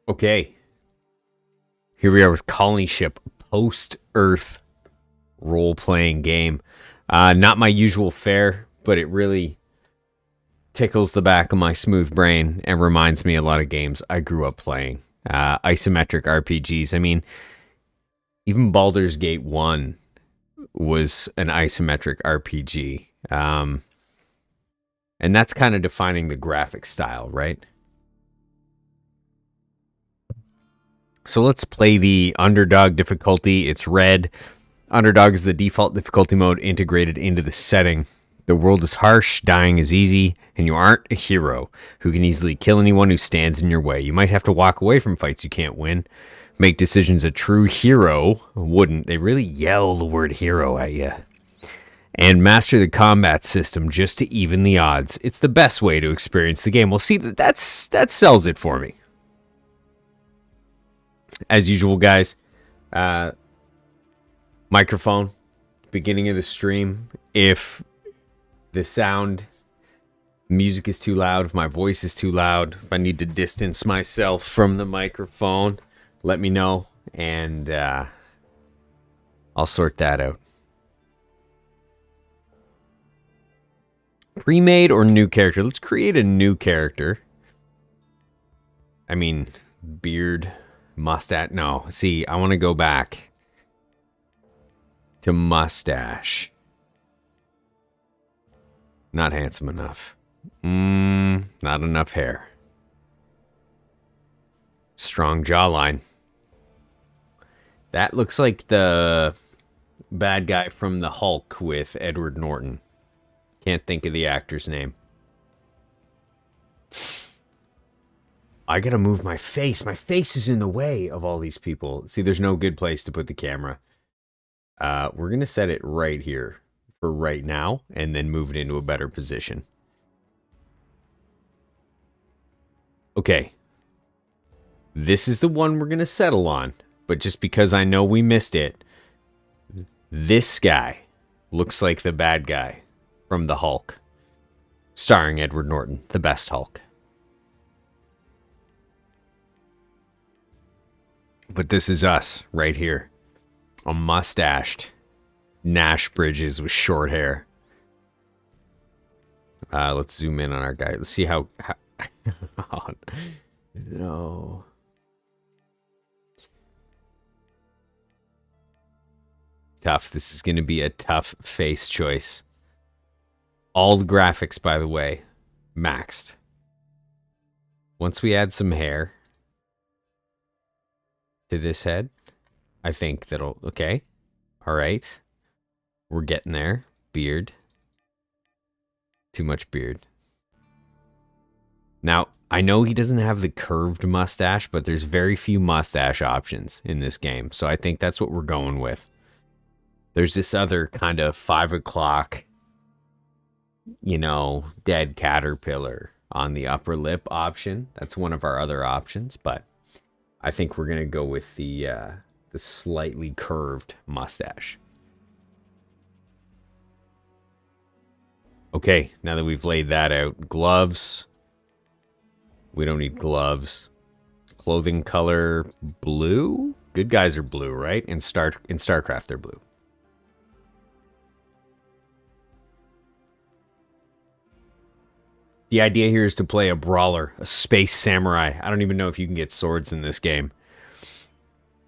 Okay, here we are with Colony Ship, post-Earth role-playing game. Not my usual fare, but it really tickles the back of my smooth brain and reminds me a lot of games I grew up playing. Isometric RPGs. I mean, even Baldur's Gate 1 was an isometric RPG. And that's kind of defining the graphic style, right? So let's play the Underdog difficulty. It's red. Underdog is the default difficulty mode integrated into the setting. The world is harsh, dying is easy, and you aren't a hero who can easily kill anyone who stands in your way. You might have to walk away from fights you can't win. Make decisions a true hero wouldn't. They really yell the word hero at you. And master the combat system just to even the odds. It's the best way to experience the game. Well, see, that sells it for me. As usual, guys, microphone, beginning of the stream. If the sound, music is too loud, if my voice is too loud, if I need to distance myself from the microphone, let me know, and I'll sort that out. Pre-made or new character? Let's create a new character. I mean, beard, mustache. No, see, I want to go back to mustache. Not handsome enough. Not enough hair. Strong jawline. That looks like the bad guy from The Hulk with Edward Norton. Can't think of the actor's name. I gotta move my face. My face is in the way of all these people. See, there's no good place to put the camera. We're gonna set it right here for right now, and then move it into a better position. Okay. This is the one we're gonna settle on, but just because I know we missed it, this guy looks like the bad guy from The Hulk, starring Edward Norton, the best Hulk. But this is us right here. A mustached Nash Bridges with short hair. Let's zoom in on our guy. Let's see how oh, no. Tough. This is going to be a tough face choice. All the graphics, by the way, maxed. Once we add some hair to this head, I think that'll... Okay. All right. We're getting there. Beard. Too much beard. Now, I know he doesn't have the curved mustache, but there's very few mustache options in this game. So I think that's what we're going with. There's this other kind of 5 o'clock, you know, dead caterpillar on the upper lip option. That's one of our other options, but I think we're going to go with the slightly curved mustache. Okay, now that we've laid that out, gloves. We don't need gloves. Clothing color, blue? Good guys are blue, right? In StarCraft, they're blue. The idea here is to play a brawler, a space samurai. I don't even know if you can get swords in this game.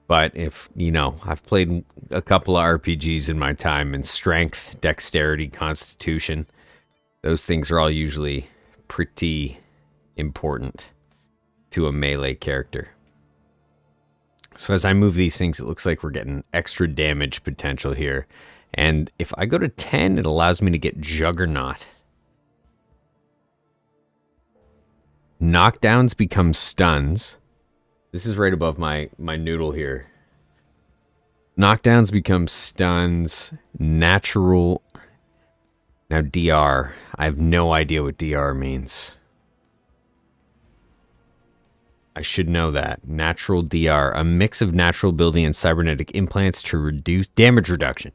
But if, you know, I've played a couple of RPGs in my time, and strength, dexterity, constitution, those things are all usually pretty important to a melee character. So as I move these things, it looks like we're getting extra damage potential here. And if I go to 10, it allows me to get Juggernaut. Knockdowns become stuns. This is right above my noodle here. Knockdowns become stuns. Natural. Now DR. I have no idea what DR means. I should know that. Natural DR. A mix of natural ability and cybernetic implants to reduce damage reduction.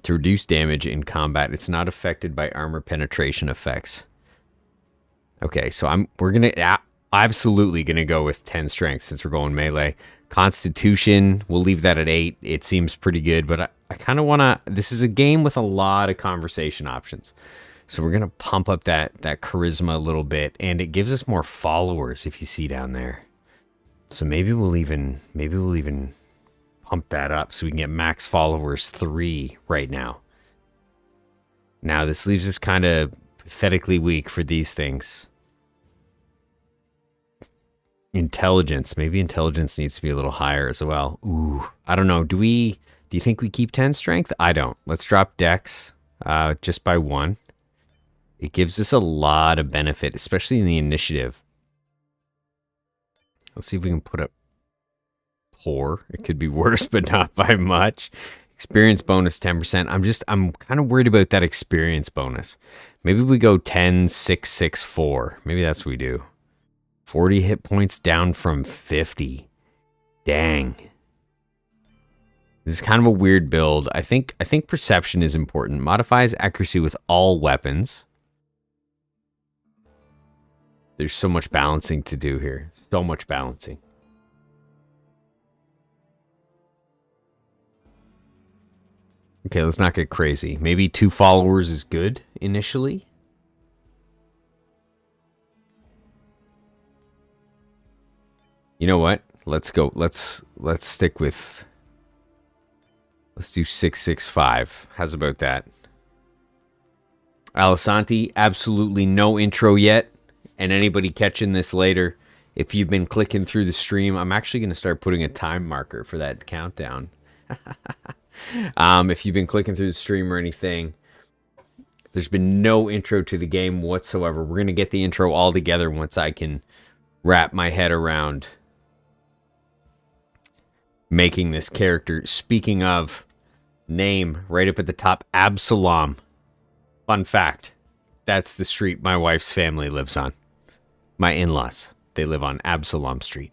To reduce damage in combat. It's not affected by armor penetration effects. Okay, so we're gonna Absolutely going to go with 10 strength since we're going melee. Constitution, we'll leave that at 8. It seems pretty good, but I kind of want to... This is a game with a lot of conversation options. So we're going to pump up that charisma a little bit, and it gives us more followers if you see down there. So maybe we'll even pump that up so we can get max followers 3 right now. Now this leaves us kind of pathetically weak for these things. Intelligence. Maybe intelligence needs to be a little higher as well. Ooh, I don't know. Do you think we keep 10 strength? I don't. Let's drop dex just by 1. It gives us a lot of benefit, especially in the initiative. Let's see if we can put up poor. It could be worse, but not by much. Experience bonus 10%. I'm kind of worried about that experience bonus. Maybe we go 10, 6, 6, 4. Maybe that's what we do. 40 hit points down from 50. Dang. This is kind of a weird build. I think perception is important. Modifies accuracy with all weapons. There's so much balancing to do here. So much balancing. Okay, let's not get crazy. Maybe 2 followers is good initially. You know what? Let's go. Let's stick with... Let's do 665. How's about that? Alisanti, absolutely no intro yet. And anybody catching this later, if you've been clicking through the stream, I'm actually going to start putting a time marker for that countdown. If you've been clicking through the stream or anything, there's been no intro to the game whatsoever. We're going to get the intro all together once I can wrap my head around making this character. Speaking of name, right up at the top, Absalom. Fun fact, that's the street my wife's family lives on. My in-laws, they live on Absalom Street.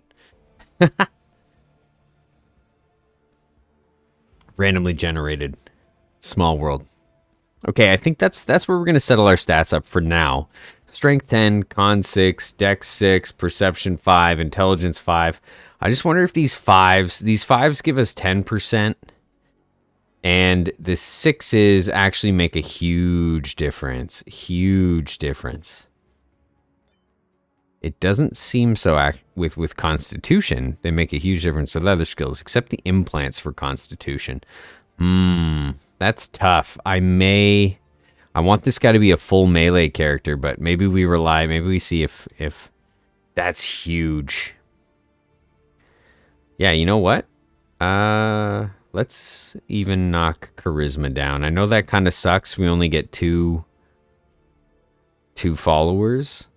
Randomly generated. Small world. Okay, I think that's where we're going to settle our stats up for now. Strength 10, Con 6, Dex 6, Perception 5, Intelligence 5. I just wonder if these fives give us 10%. And the 6s actually make a huge difference. Huge difference. It doesn't seem so with Constitution. They make a huge difference with other skills, except the implants for Constitution. That's tough. I want this guy to be a full melee character, but maybe we see if that's huge. Yeah, you know what? Let's even knock charisma down. I know that kind of sucks. We only get two followers.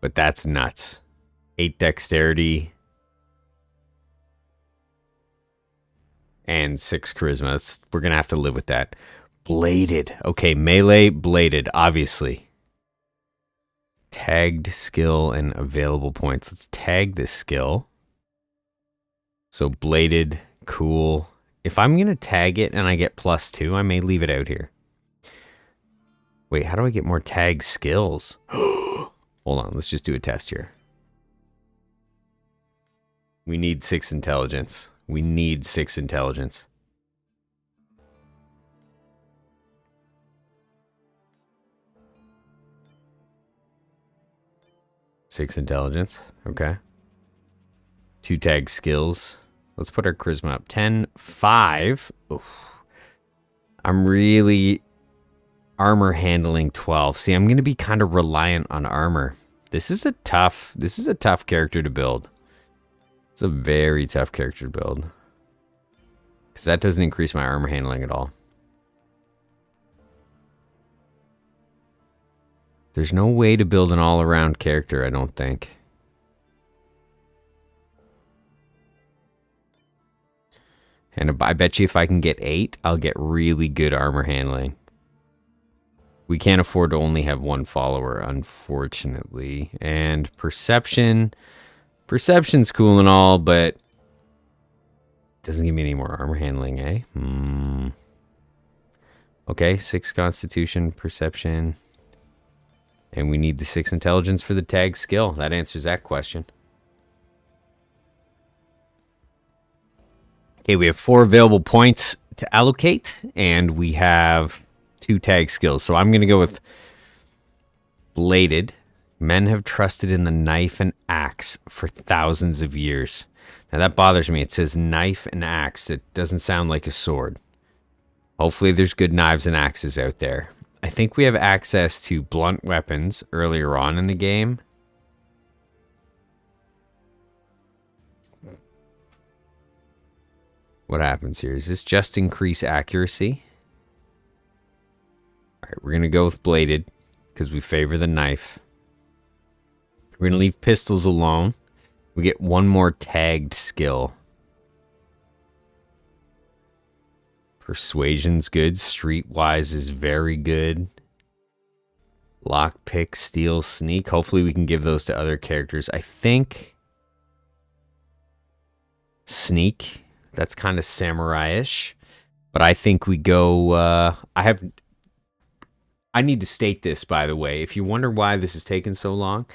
But that's nuts. 8 dexterity and 6 charisma. We're going to have to live with that. Bladed. Okay, melee, bladed, obviously. Tagged skill and available points. Let's tag this skill. So bladed, cool. If I'm going to tag it and I get +2, I may leave it out here. Wait, how do I get more tag skills? Hold on, let's just do a test here. We need 6 intelligence. We need 6 intelligence. Six intelligence, okay. 2 tag skills. Let's put our charisma up. 10, 5. Oof. I'm really... Armor handling 12. See, I'm going to be kind of reliant on armor. This is a tough character to build. It's a very tough character to build. Because that doesn't increase my armor handling at all. There's no way to build an all-around character, I don't think. And I bet you if I can get 8, I'll get really good armor handling. We can't afford to only have 1 follower, unfortunately. And perception. Perception's cool and all, but doesn't give me any more armor handling, eh? Okay, 6 Constitution, Perception. And we need the 6 Intelligence for the tag skill. That answers that question. Okay, we have 4 available points to allocate, and we have 2 tag skills. So I'm going to go with Bladed. Men have trusted in the knife and axe for thousands of years. Now that bothers me. It says knife and axe. It doesn't sound like a sword. Hopefully there's good knives and axes out there. I think we have access to blunt weapons earlier on in the game. What happens here? Is this just increase accuracy? All right, we're going to go with bladed because we favor the knife. We're going to leave pistols alone. We get 1 more tagged skill. Persuasion's good. Streetwise is very good. Lockpick, steal, sneak. Hopefully we can give those to other characters. I think sneak. That's kind of samurai-ish. But I think we go... I need to state this, by the way. If you wonder why this has taken so long,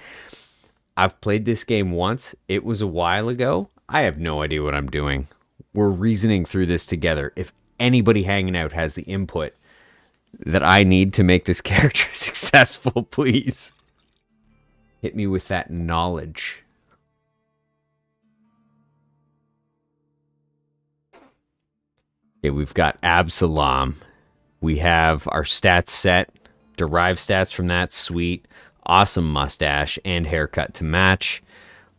I've played this game once. It was a while ago. I have no idea what I'm doing. We're reasoning through this together. If anybody hanging out has the input that I need to make this character successful, please hit me with that knowledge. Okay, we've got Absalom. We have our stats set. Derive stats from that. Sweet. Awesome mustache and haircut to match.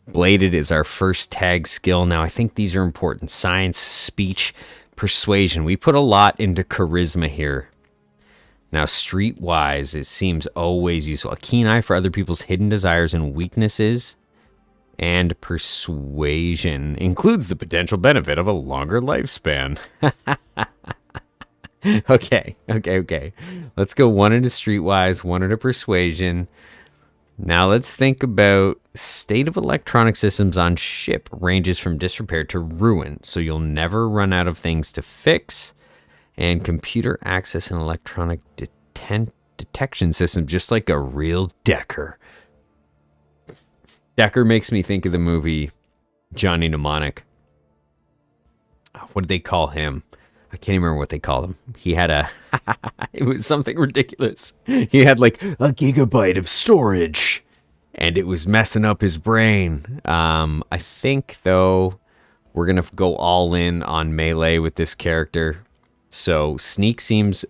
Bladed is our first tag skill. Now, I think these are important. Science, speech, persuasion. We put a lot into charisma here. Now, streetwise, it seems always useful. A keen eye for other people's hidden desires and weaknesses. And persuasion includes the potential benefit of a longer lifespan. Okay. Let's go 1 into streetwise, 1 into persuasion. Now let's think about state of electronic systems on ship ranges from disrepair to ruin, so you'll never run out of things to fix. And computer access and electronic detection system, just like a real Decker. Decker makes me think of the movie Johnny Mnemonic. What did they call him? I can't even remember what they called him. He had a... it was something ridiculous. He had like a gigabyte of storage. And it was messing up his brain. I think, though, we're going to go all in on melee with this character. So sneak seems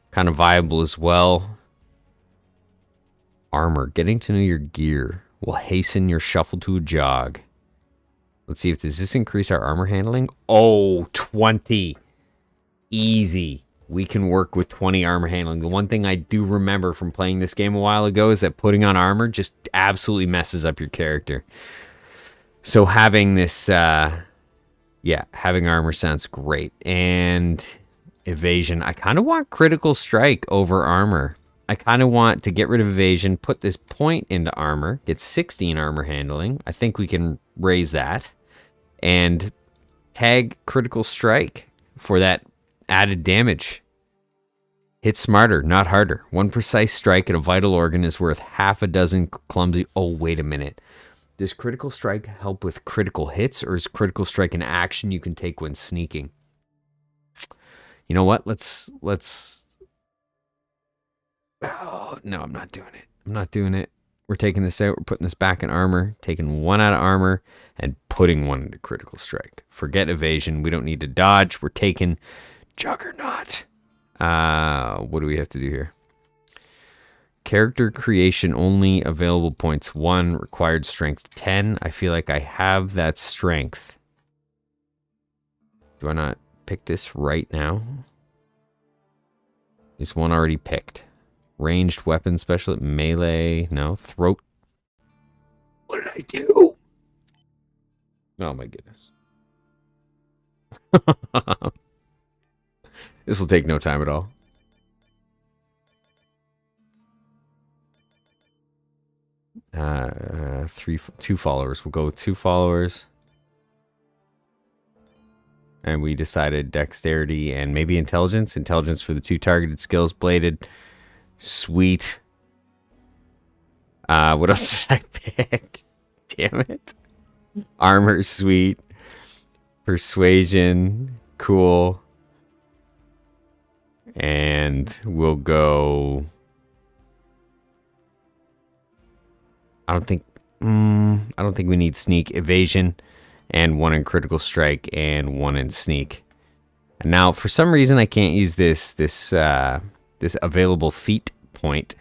kind of viable as well. Armor. Getting to know your gear will hasten your shuffle to a jog. Let's see if does this increase our armor handling? Oh, 20. Easy. We can work with 20 armor handling. The one thing I do remember from playing this game a while ago is that putting on armor just absolutely messes up your character. So having this, having armor sounds great. And evasion. I kind of want critical strike over armor. I kind of want to get rid of evasion, put this point into armor, get 16 armor handling. I think we can raise that. And tag critical strike for that added damage. Hit smarter, not harder. 1 precise strike at a vital organ is worth half a dozen clumsy... Oh, wait a minute. Does critical strike help with critical hits, or is critical strike an action you can take when sneaking? You know what? Let's... Oh, no, I'm not doing it. We're taking this out. We're putting this back in armor. Taking 1 out of armor and putting 1 into critical strike. Forget evasion. We don't need to dodge. We're taking Juggernaut. What do we have to do here? Character creation only. Available points 1. Required strength 10. I feel like I have that strength. Do I not pick this right now? Is 1 already picked? Ranged weapon special melee. No. Throat. What did I do? Oh my goodness. This will take no time at all. Two followers. We'll go with 2 followers. and we decided dexterity and maybe intelligence. Intelligence for the 2 targeted skills. Bladed. Sweet. What else did I pick? Damn it. Armor, sweet. Persuasion, cool. And we'll go... I don't think we need sneak. Evasion, and 1 in critical strike, and 1 in sneak. And now, for some reason, I can't use this available feat point.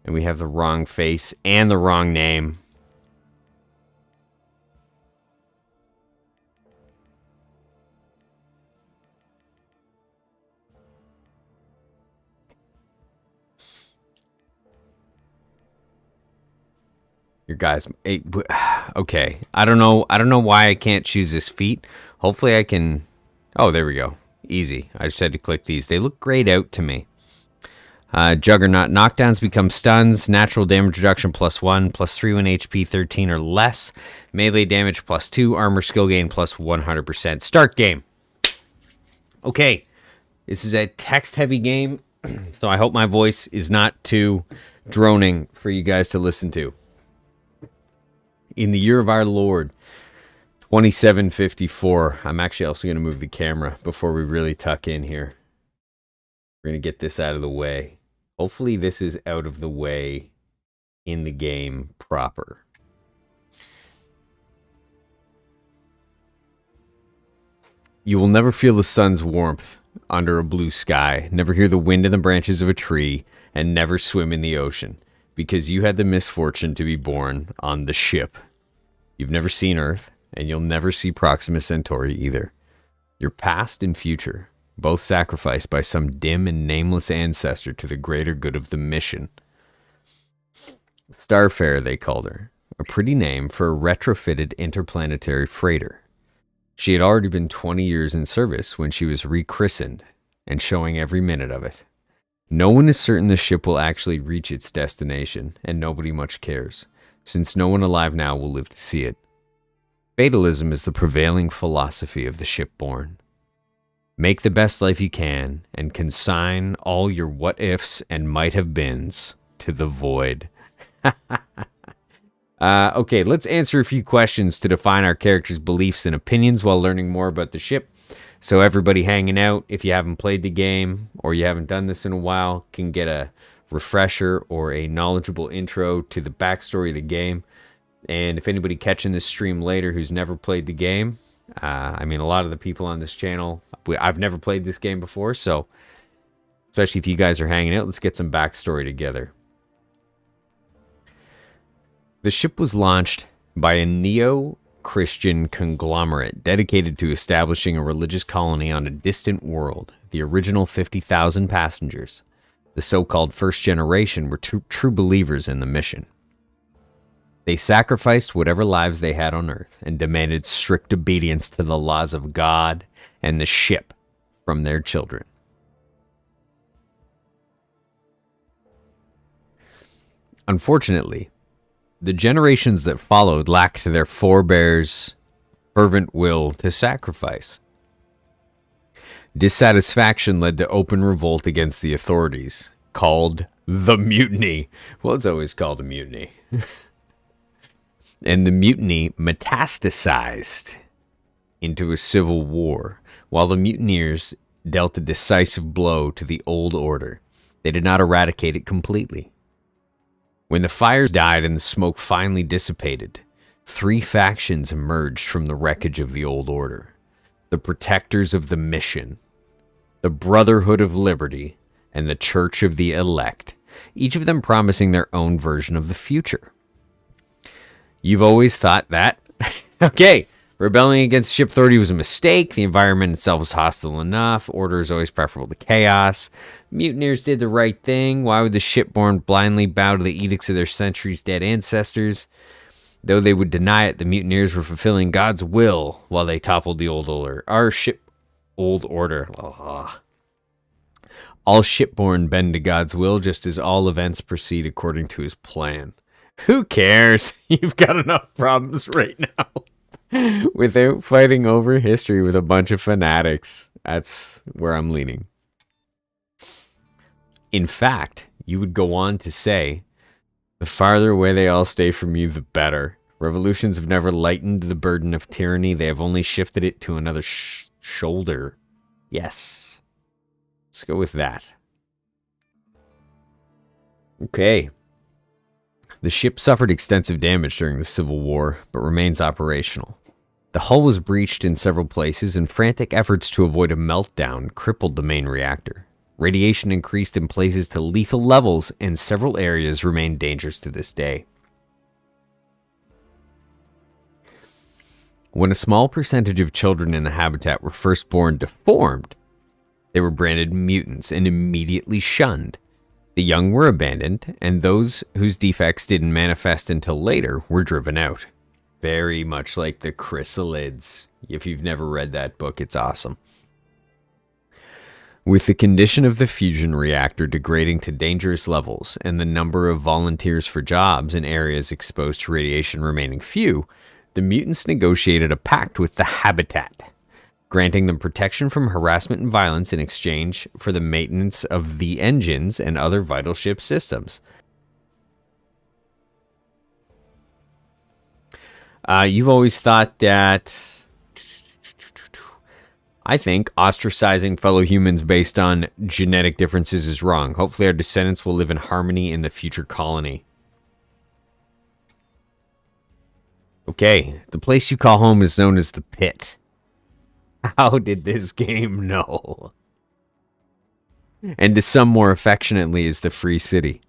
And we have the wrong face and the wrong name. Your guys, okay. I don't know why I can't choose this feat. Hopefully I can. Oh, there we go. Easy. I just had to click these. They look grayed out to me. Juggernaut. Knockdowns become stuns. Natural damage reduction +1. +3 when HP 13 or less. Melee damage +2. Armor skill gain +100%. Start game. Okay. This is a text-heavy game, so I hope my voice is not too droning for you guys to listen to. In the year of our Lord, 2754. I'm actually also going to move the camera before we really tuck in here. We're going to get this out of the way. Hopefully this is out of the way in the game proper. You will never feel the sun's warmth under a blue sky, never hear the wind in the branches of a tree, and never swim in the ocean, because you had the misfortune to be born on the ship. You've never seen Earth, and you'll never see Proxima Centauri either. Your past and future, both sacrificed by some dim and nameless ancestor to the greater good of the mission. Starfarer, they called her, a pretty name for a retrofitted interplanetary freighter. She had already been 20 years in service when she was rechristened, and showing every minute of it. No one is certain the ship will actually reach its destination, and nobody much cares, since no one alive now will live to see it. Fatalism is the prevailing philosophy of the shipborne. Make the best life you can, and consign all your what-ifs and might-have-beens to the void. Okay, let's answer a few questions to define our character's beliefs and opinions while learning more about the ship. So everybody hanging out, if you haven't played the game or you haven't done this in a while, can get a refresher or a knowledgeable intro to the backstory of the game. And if anybody catching this stream later who's never played the game, I mean, a lot of the people on this channel, I've never played this game before, so especially if you guys are hanging out, let's get some backstory together. The ship was launched by a neo-Christian conglomerate dedicated to establishing a religious colony on a distant world. The original 50,000 passengers, the so-called first generation, were true believers in the mission. They sacrificed whatever lives they had on Earth and demanded strict obedience to the laws of God and the ship from their children. Unfortunately, the generations that followed lacked their forebears' fervent will to sacrifice. Dissatisfaction led to open revolt against the authorities, called the Mutiny. Well, it's always called a mutiny. And the mutiny metastasized into a civil war. While the mutineers dealt a decisive blow to the old order, they did not eradicate it completely. When the fires died and the smoke finally dissipated, 3 factions emerged from the wreckage of the old order: the Protectors of the Mission, the Brotherhood of Liberty, and the Church of the Elect, each of them promising their own version of the future. You've always thought that, okay, rebelling against ship authority was a mistake, the environment itself was hostile enough, order is always preferable to chaos, mutineers did the right thing, why would the shipborne blindly bow to the edicts of their centuries-dead ancestors? Though they would deny it, the mutineers were fulfilling God's will while they toppled the old order. Old order. All shipborne bend to God's will, just as all events proceed according to his plan. Who cares? You've got enough problems right now without fighting over history with a bunch of fanatics. That's where I'm leaning. In fact, you would go on to say, the farther away they all stay from you, the better. Revolutions have never lightened the burden of tyranny. They have only shifted it to another shoulder. Yes. Let's go with that. Okay. The ship suffered extensive damage during the Civil War, but remains operational. The hull was breached in several places, and frantic efforts to avoid a meltdown crippled the main reactor. Radiation increased in places to lethal levels, and several areas remain dangerous to this day. When a small percentage of children in the habitat were first born deformed, they were branded mutants and immediately shunned. The young were abandoned, and those whose defects didn't manifest until later were driven out. Very much like the chrysalids. If you've never read that book, it's awesome. With the condition of the fusion reactor degrading to dangerous levels and the number of volunteers for jobs in areas exposed to radiation remaining few, the mutants negotiated a pact with the habitat, granting them protection from harassment and violence in exchange for the maintenance of the engines and other vital ship systems. You've always thought that... I think ostracizing fellow humans based on genetic differences is wrong. Hopefully our descendants will live in harmony in the future colony. Okay, the place you call home is known as the Pit. How did this game know? And to some more affectionately is the Free City.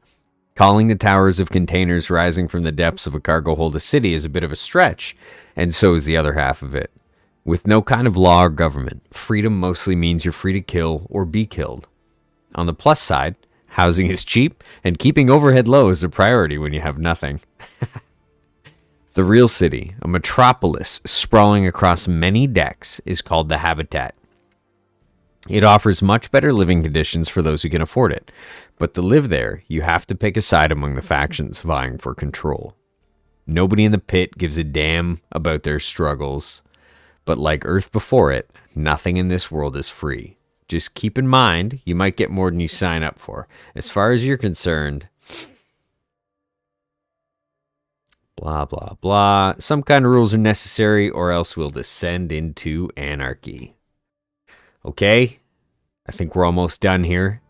Calling the towers of containers rising from the depths of a cargo hold a city is a bit of a stretch, and so is the other half of it. With no kind of law or government, freedom mostly means you're free to kill or be killed. On the plus side, housing is cheap, and keeping overhead low is a priority when you have nothing. The real city, a metropolis sprawling across many decks, is called the Habitat. It offers much better living conditions for those who can afford it, but to live there, you have to pick a side among the factions vying for control. Nobody in the Pit gives a damn about their struggles, but like Earth before it, nothing in this world is free. Just keep in mind, you might get more than you sign up for. As far as you're concerned, blah, blah, blah. Some kind of rules are necessary, or else we'll descend into anarchy. Okay, I think we're almost done here.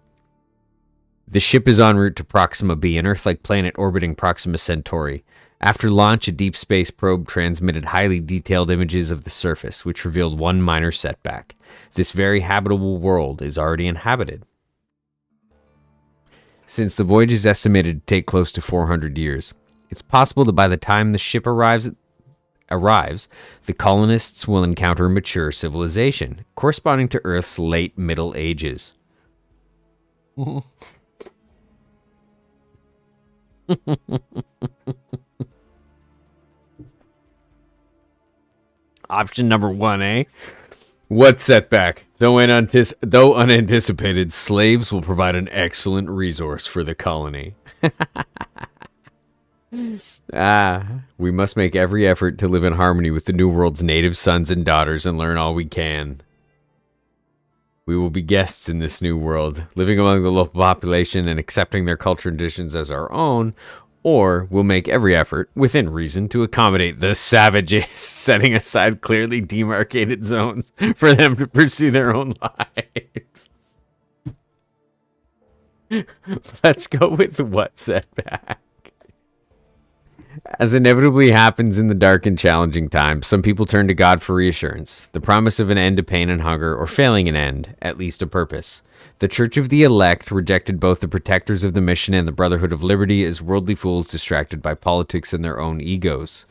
The ship is en route to Proxima B, an Earth-like planet orbiting Proxima Centauri. After launch, a deep space probe transmitted highly detailed images of the surface, which revealed one minor setback. This very habitable world is already inhabited. Since the voyage is estimated to take close to 400 years, it's possible that by the time the ship arrives, the colonists will encounter a mature civilization, corresponding to Earth's late Middle Ages. Option number 1, What setback? Though unanticipated, slaves will provide an excellent resource for the colony. We must make every effort to live in harmony with the New World's native sons and daughters and learn all we can. We will be guests in this new world, living among the local population and accepting their culture and traditions as our own, or we'll make every effort, within reason, to accommodate the savages, setting aside clearly demarcated zones for them to pursue their own lives. Let's go with what setback? As inevitably happens in the dark and challenging times, some people turn to God for reassurance, the promise of an end to pain and hunger, or failing an end, at least a purpose. The Church of the Elect rejected both the protectors of the mission and the Brotherhood of Liberty as worldly fools distracted by politics and their own egos.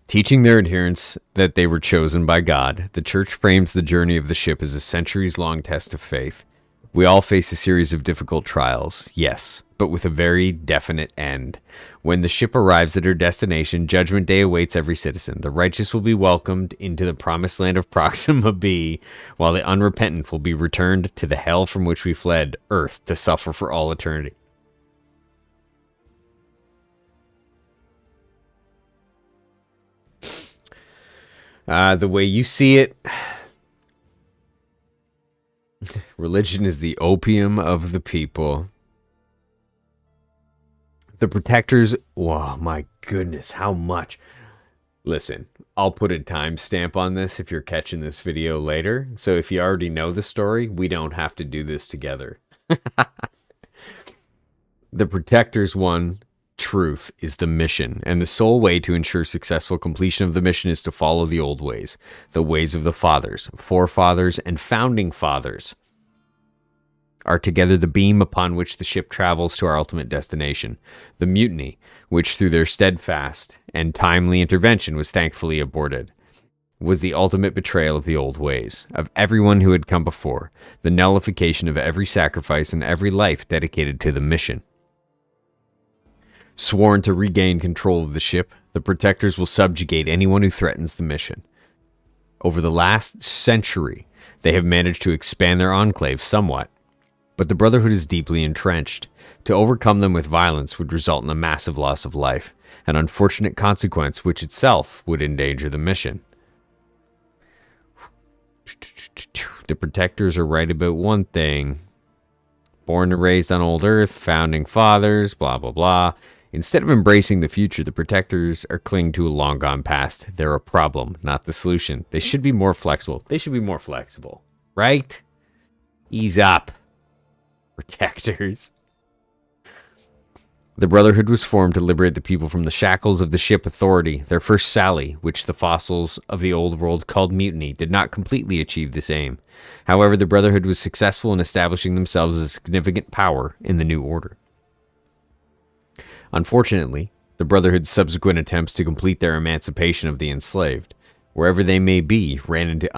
Teaching their adherents that they were chosen by God, the Church frames the journey of the ship as a centuries-long test of faith. We all face a series of difficult trials, yes, but with a very definite end. When the ship arrives at her destination, Judgment Day awaits every citizen. The righteous will be welcomed into the promised land of Proxima B, while the unrepentant will be returned to the hell from which we fled, Earth, to suffer for all eternity. The way you see it, religion is the opium of the people. The protectors, oh my goodness, how much? Listen, I'll put a timestamp on this if you're catching this video later. So if you already know the story, we don't have to do this together. The protectors one truth is the mission, and the sole way to ensure successful completion of the mission is to follow the old ways, the ways of the fathers, forefathers, and founding fathers are together the beam upon which the ship travels to our ultimate destination. The mutiny, which through their steadfast and timely intervention was thankfully aborted, was the ultimate betrayal of the old ways, of everyone who had come before, the nullification of every sacrifice and every life dedicated to the mission. Sworn to regain control of the ship, the protectors will subjugate anyone who threatens the mission. Over the last century, they have managed to expand their enclave somewhat, but the Brotherhood is deeply entrenched. To overcome them with violence would result in a massive loss of life, an unfortunate consequence which itself would endanger the mission. The protectors are right about one thing. Born and raised on old Earth, founding fathers, blah, blah, blah. Instead of embracing the future, the protectors are clinging to a long gone past. They're a problem, not the solution. They should be more flexible. They should be more flexible, right? Ease up, protectors. The Brotherhood was formed to liberate the people from the shackles of the ship authority. Their first sally, which the fossils of the old world called mutiny, did not completely achieve this aim. However, the Brotherhood was successful in establishing themselves as a significant power in the new order. Unfortunately, the Brotherhood's subsequent attempts to complete their emancipation of the enslaved, wherever they may be, ran into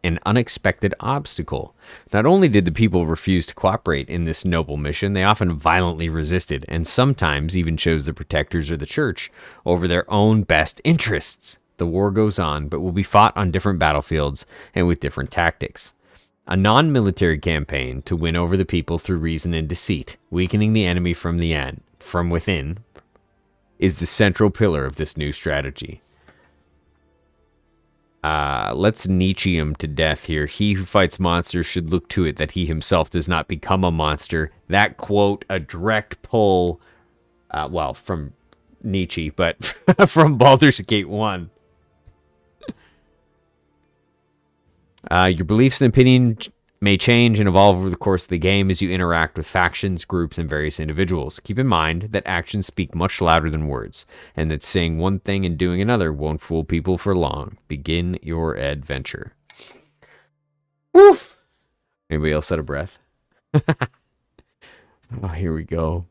an unexpected obstacle. Not only did the people refuse to cooperate in this noble mission, they often violently resisted, and sometimes even chose the protectors or the church over their own best interests. The war goes on, but will be fought on different battlefields and with different tactics. A non-military campaign to win over the people through reason and deceit, weakening the enemy from within, is the central pillar of this new strategy. Let's Nietzsche him to death here. He who fights monsters should look to it that he himself does not become a monster. That quote, a direct pull, from Nietzsche, but from Baldur's Gate 1. Your beliefs and opinion may change and evolve over the course of the game as you interact with factions, groups, and various individuals. Keep in mind that actions speak much louder than words, and that saying one thing and doing another won't fool people for long. Begin your adventure. Woo! Anybody else out of breath? Oh, here we go.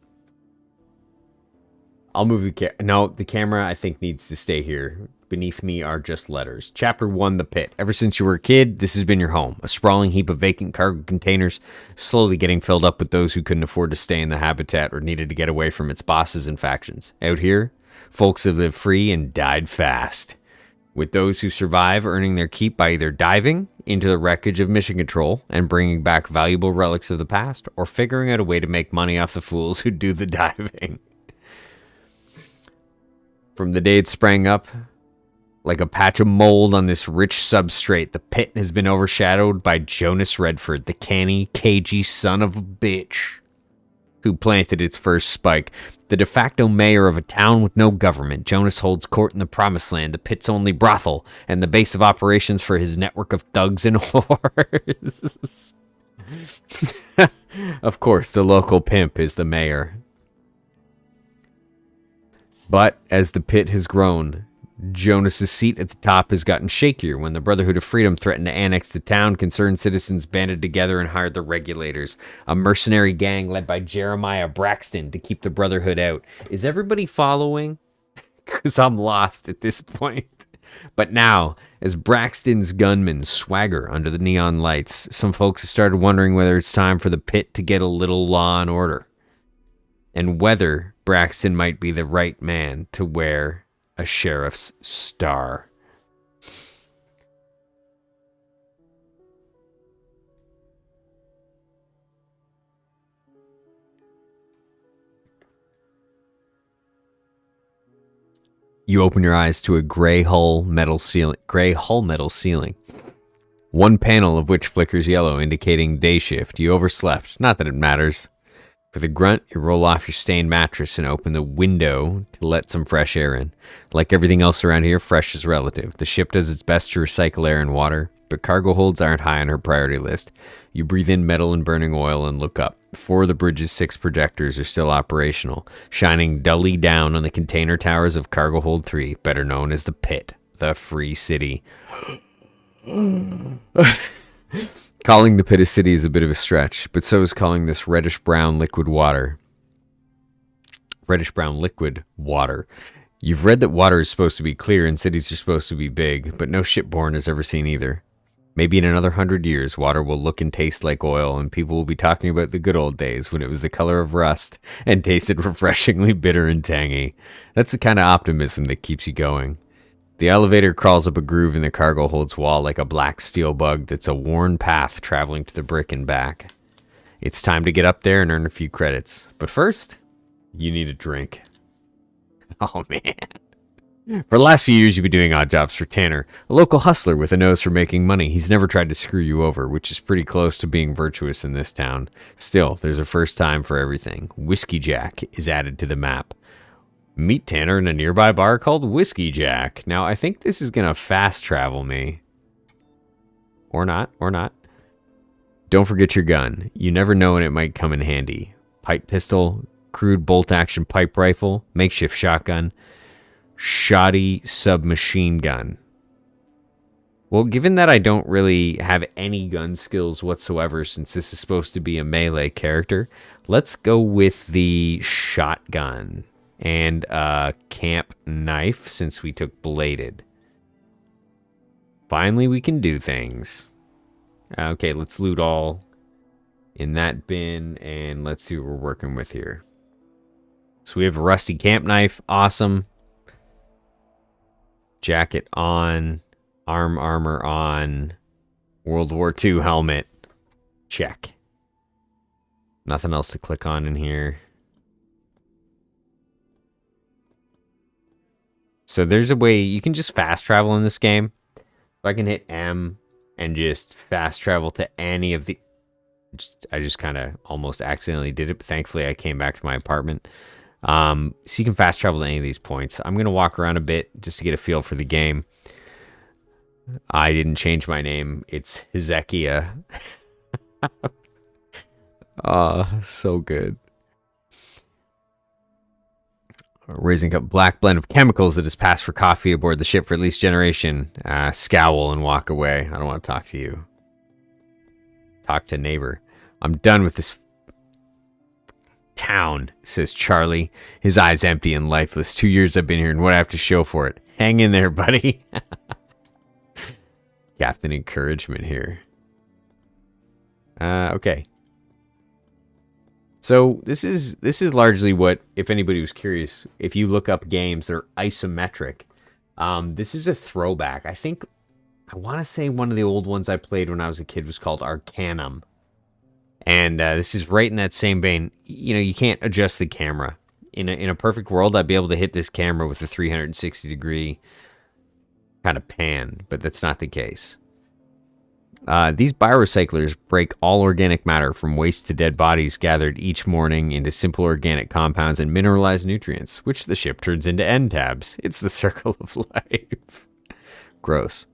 I'll move the camera. No, the camera I think needs to stay here. Beneath me are just letters. Chapter 1, The Pit. Ever since you were a kid, this has been your home. A sprawling heap of vacant cargo containers, slowly getting filled up with those who couldn't afford to stay in the habitat or needed to get away from its bosses and factions. Out here, folks have lived free and died fast, with those who survive earning their keep by either diving into the wreckage of Mission Control and bringing back valuable relics of the past, or figuring out a way to make money off the fools who do the diving. From the day it sprang up, like a patch of mold on this rich substrate, the pit has been overshadowed by Jonas Redford, the canny, cagey son of a bitch who planted its first spike. The de facto mayor of a town with no government, Jonas holds court in the Promised Land, the pit's only brothel, and the base of operations for his network of thugs and whores. Of course, the local pimp is the mayor. But as the pit has grown, Jonas's seat at the top has gotten shakier. When the Brotherhood of Freedom threatened to annex the town, concerned citizens banded together and hired the Regulators, a mercenary gang led by Jeremiah Braxton, to keep the Brotherhood out. Is everybody following? Because I'm lost at this point. But now, as Braxton's gunmen swagger under the neon lights, some folks have started wondering whether it's time for the pit to get a little law and order. and whether Braxton might be the right man to wear a sheriff's star. You open your eyes to a gray hull metal ceiling. One panel of which flickers yellow, indicating day shift. You overslept. Not that it matters. With a grunt, you roll off your stained mattress and open the window to let some fresh air in. Like everything else around here, fresh is relative. The ship does its best to recycle air and water, but cargo holds aren't high on her priority list. You breathe in metal and burning oil and look up. 4 of the bridge's 6 projectors are still operational, shining dully down on the container towers of Cargo Hold 3, better known as the Pit, the Free City. Calling the Pit a city is a bit of a stretch, but so is calling this reddish-brown liquid water. Reddish-brown liquid water. You've read that water is supposed to be clear and cities are supposed to be big, but no shipborne has ever seen either. Maybe in another 100 years, water will look and taste like oil, and people will be talking about the good old days when it was the color of rust and tasted refreshingly bitter and tangy. That's the kind of optimism that keeps you going. The elevator crawls up a groove in the cargo hold's wall like a black steel bug that's a worn path traveling to the brick and back. It's time to get up there and earn a few credits. But first, you need a drink. Oh, man. For the last few years, you've been doing odd jobs for Tanner, a local hustler with a nose for making money. He's never tried to screw you over, which is pretty close to being virtuous in this town. Still, there's a first time for everything. Whiskey Jack is added to the map. Meet Tanner in a nearby bar called Whiskey Jack. Now, I think this is going to fast travel me. Or not. Don't forget your gun. You never know when it might come in handy. Pipe pistol, crude bolt-action pipe rifle, makeshift shotgun, shoddy submachine gun. Well, given that I don't really have any gun skills whatsoever since this is supposed to be a melee character, let's go with the shotgun and a camp knife since we took bladed. Finally, we can do things. Okay, let's loot all in that bin and let's see what we're working with here. So we have a rusty camp knife. Awesome. Jacket on, armor on, World War II helmet, check. Nothing else to click on in here. So there's a way you can just fast travel in this game. So I can hit M and just fast travel to any of the... I just kind of almost accidentally did it, but thankfully I came back to my apartment. So you can fast travel to any of these points. I'm going to walk around a bit just to get a feel for the game. I didn't change my name. It's Hezekiah. Oh, so good. Raising up black blend of chemicals that has passed for coffee aboard the ship for at least generation. Scowl and walk away. I don't want to talk to you. Talk to neighbor. I'm done with this town, says Charlie, his eyes empty and lifeless. 2 years I've been here and what I have to show for it. Hang in there, buddy. Captain encouragement here. Okay. So this is largely what, if anybody was curious, if you look up games that are isometric, this is a throwback. I want to say one of the old ones I played when I was a kid was called Arcanum. And this is right in that same vein. You know, you can't adjust the camera. In a perfect world, I'd be able to hit this camera with a 360-degree kind of pan, but that's not the case. These biorecyclers break all organic matter from waste to dead bodies gathered each morning into simple organic compounds and mineralized nutrients, which the ship turns into end tabs. It's the circle of life. Gross.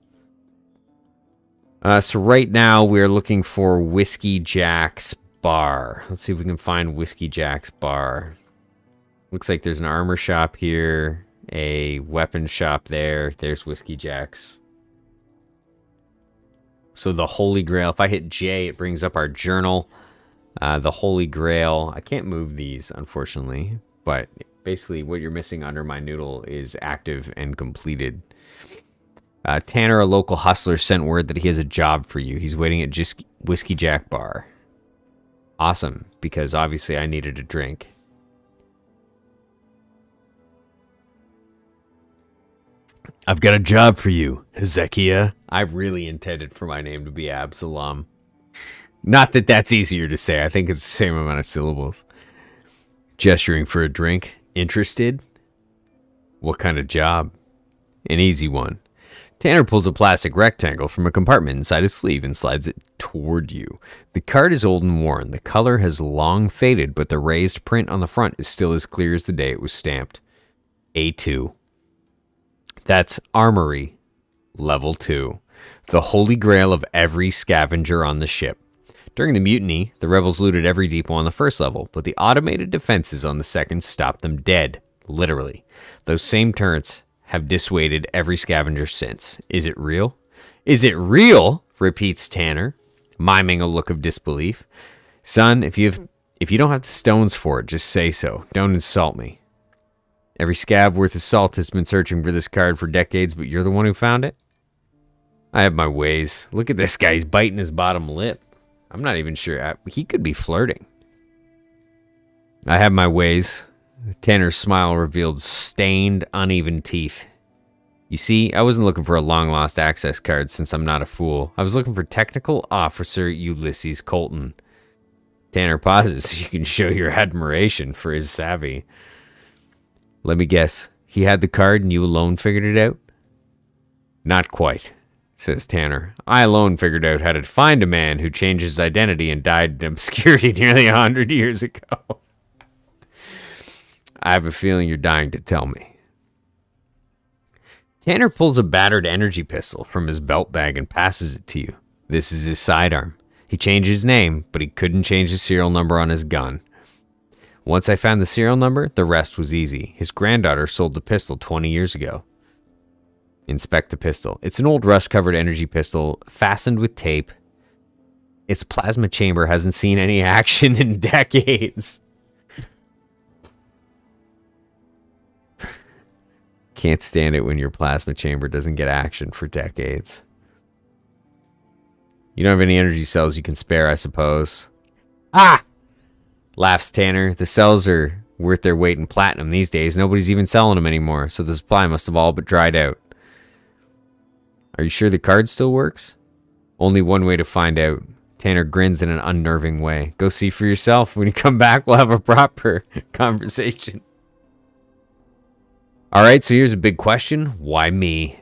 So right now we're looking for Whiskey Jack's bar. Let's see if we can find Whiskey Jack's bar. Looks like there's an armor shop here, a weapon shop there. There's Whiskey Jack's. So the Holy Grail, if I hit J, it brings up our journal. The Holy Grail, I can't move these, unfortunately. But basically what you're missing under my noodle is active and completed. Tanner, a local hustler, sent word that he has a job for you. He's waiting at just Whiskey Jack Bar. Awesome, because obviously I needed a drink. I've got a job for you, Hezekiah. I've really intended for my name to be Absalom. Not that that's easier to say. I think it's the same amount of syllables. Gesturing for a drink. Interested? What kind of job? An easy one. Tanner pulls a plastic rectangle from a compartment inside his sleeve and slides it toward you. The card is old and worn. The color has long faded, but the raised print on the front is still as clear as the day it was stamped. A2. That's Armory, Level 2. The holy grail of every scavenger on the ship. During the mutiny, the rebels looted every depot on the first level, but the automated defenses on the second stopped them dead. Literally. Those same turrets have dissuaded every scavenger since. Is it real? Is it real? Repeats Tanner, miming a look of disbelief. Son, if you don't have the stones for it, just say so. Don't insult me. Every scav worth of salt has been searching for this card for decades, but you're the one who found it? I have my ways. Look at this guy. He's biting his bottom lip. I'm not even sure. He could be flirting. I have my ways. Tanner's smile revealed stained, uneven teeth. You see, I wasn't looking for a long-lost access card since I'm not a fool. I was looking for Technical Officer Ulysses Colton. Tanner pauses so you can show your admiration for his savvy. Let me guess. He had the card and you alone figured it out? Not quite, says Tanner. I alone figured out how to find a man who changed his identity and died in obscurity nearly 100 years ago. I have a feeling you're dying to tell me. Tanner pulls a battered energy pistol from his belt bag and passes it to you. This is his sidearm. He changed his name, but he couldn't change the serial number on his gun. Once I found the serial number, the rest was easy. His granddaughter sold the pistol 20 years ago. Inspect the pistol. It's an old rust-covered energy pistol, fastened with tape. Its plasma chamber hasn't seen any action in decades. Can't stand it when your plasma chamber doesn't get action for decades. You don't have any energy cells you can spare, I suppose. Ah! Laughs Tanner. The cells are worth their weight in platinum these days. Nobody's even selling them anymore, so the supply must have all but dried out. Are you sure the card still works? Only one way to find out. Tanner grins in an unnerving way. Go see for yourself. When you come back, we'll have a proper conversation. Alright, so here's a big question. Why me?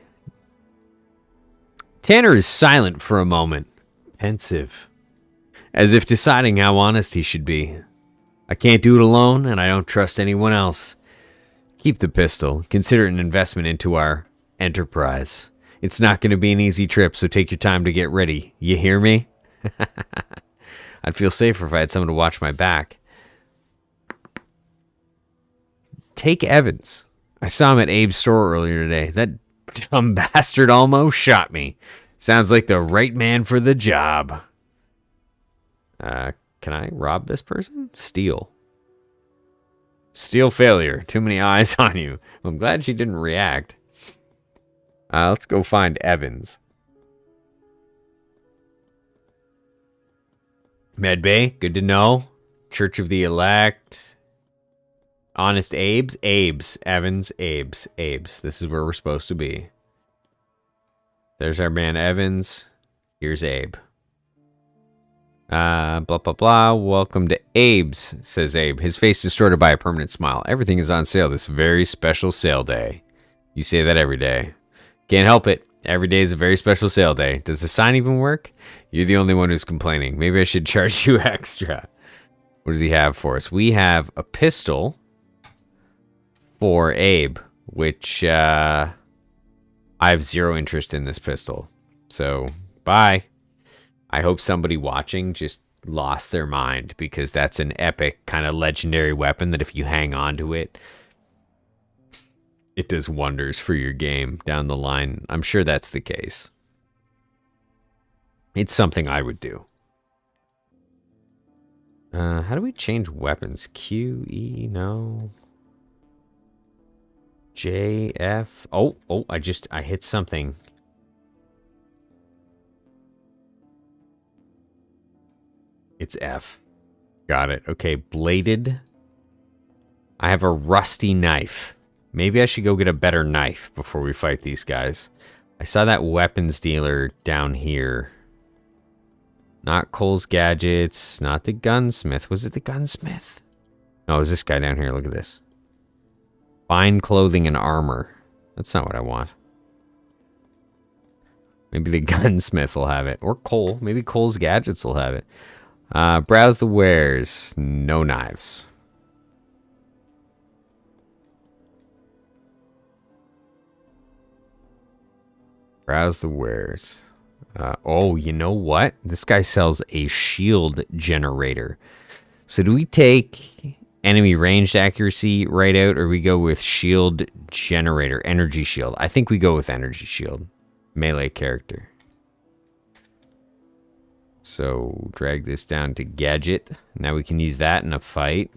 Tanner is silent for a moment. Pensive. As if deciding how honest he should be. I can't do it alone, and I don't trust anyone else. Keep the pistol. Consider it an investment into our enterprise. It's not going to be an easy trip, so take your time to get ready. You hear me? I'd feel safer if I had someone to watch my back. Take Evans. I saw him at Abe's store earlier today. That dumb bastard almost shot me. Sounds like the right man for the job. Can I rob this person? Steal. Steal failure. Too many eyes on you. I'm glad she didn't react. Let's go find Evans. Medbay, good to know. Church of the Elect. Honest Abe's. Abe's. Evans. Abe's. This is where we're supposed to be. There's our man Evans. Here's Abe. Blah, blah, blah. Welcome to Abe's, says Abe. His face distorted by a permanent smile. Everything is on sale this very special sale day. You say that every day. Can't help it. Every day is a very special sale day. Does the sign even work? You're the only one who's complaining. Maybe I should charge you extra. What does he have for us? We have a pistol for Abe, which I have zero interest in this pistol. So, bye. I hope somebody watching just lost their mind, because that's an epic kind of legendary weapon that if you hang on to it, it does wonders for your game down the line. I'm sure that's the case. It's something I would do. How do we change weapons? Q, E, no. J, F. Oh, I hit something. It's F. Got it. Okay, bladed. I have a rusty knife. Maybe I should go get a better knife before we fight these guys. I saw that weapons dealer down here. Not Cole's Gadgets, not the gunsmith. Was it the gunsmith? No, it was this guy down here. Look at this. Fine clothing and armor. That's not what I want. Maybe the gunsmith will have it. Or Cole. Maybe Cole's Gadgets will have it. Browse the wares. No knives. Browse the wares. Oh, you know what? This guy sells a shield generator. So do we take enemy ranged accuracy right out, or we go with shield generator, energy shield? I think we go with energy shield. Melee character. So drag this down to gadget. Now we can use that in a fight.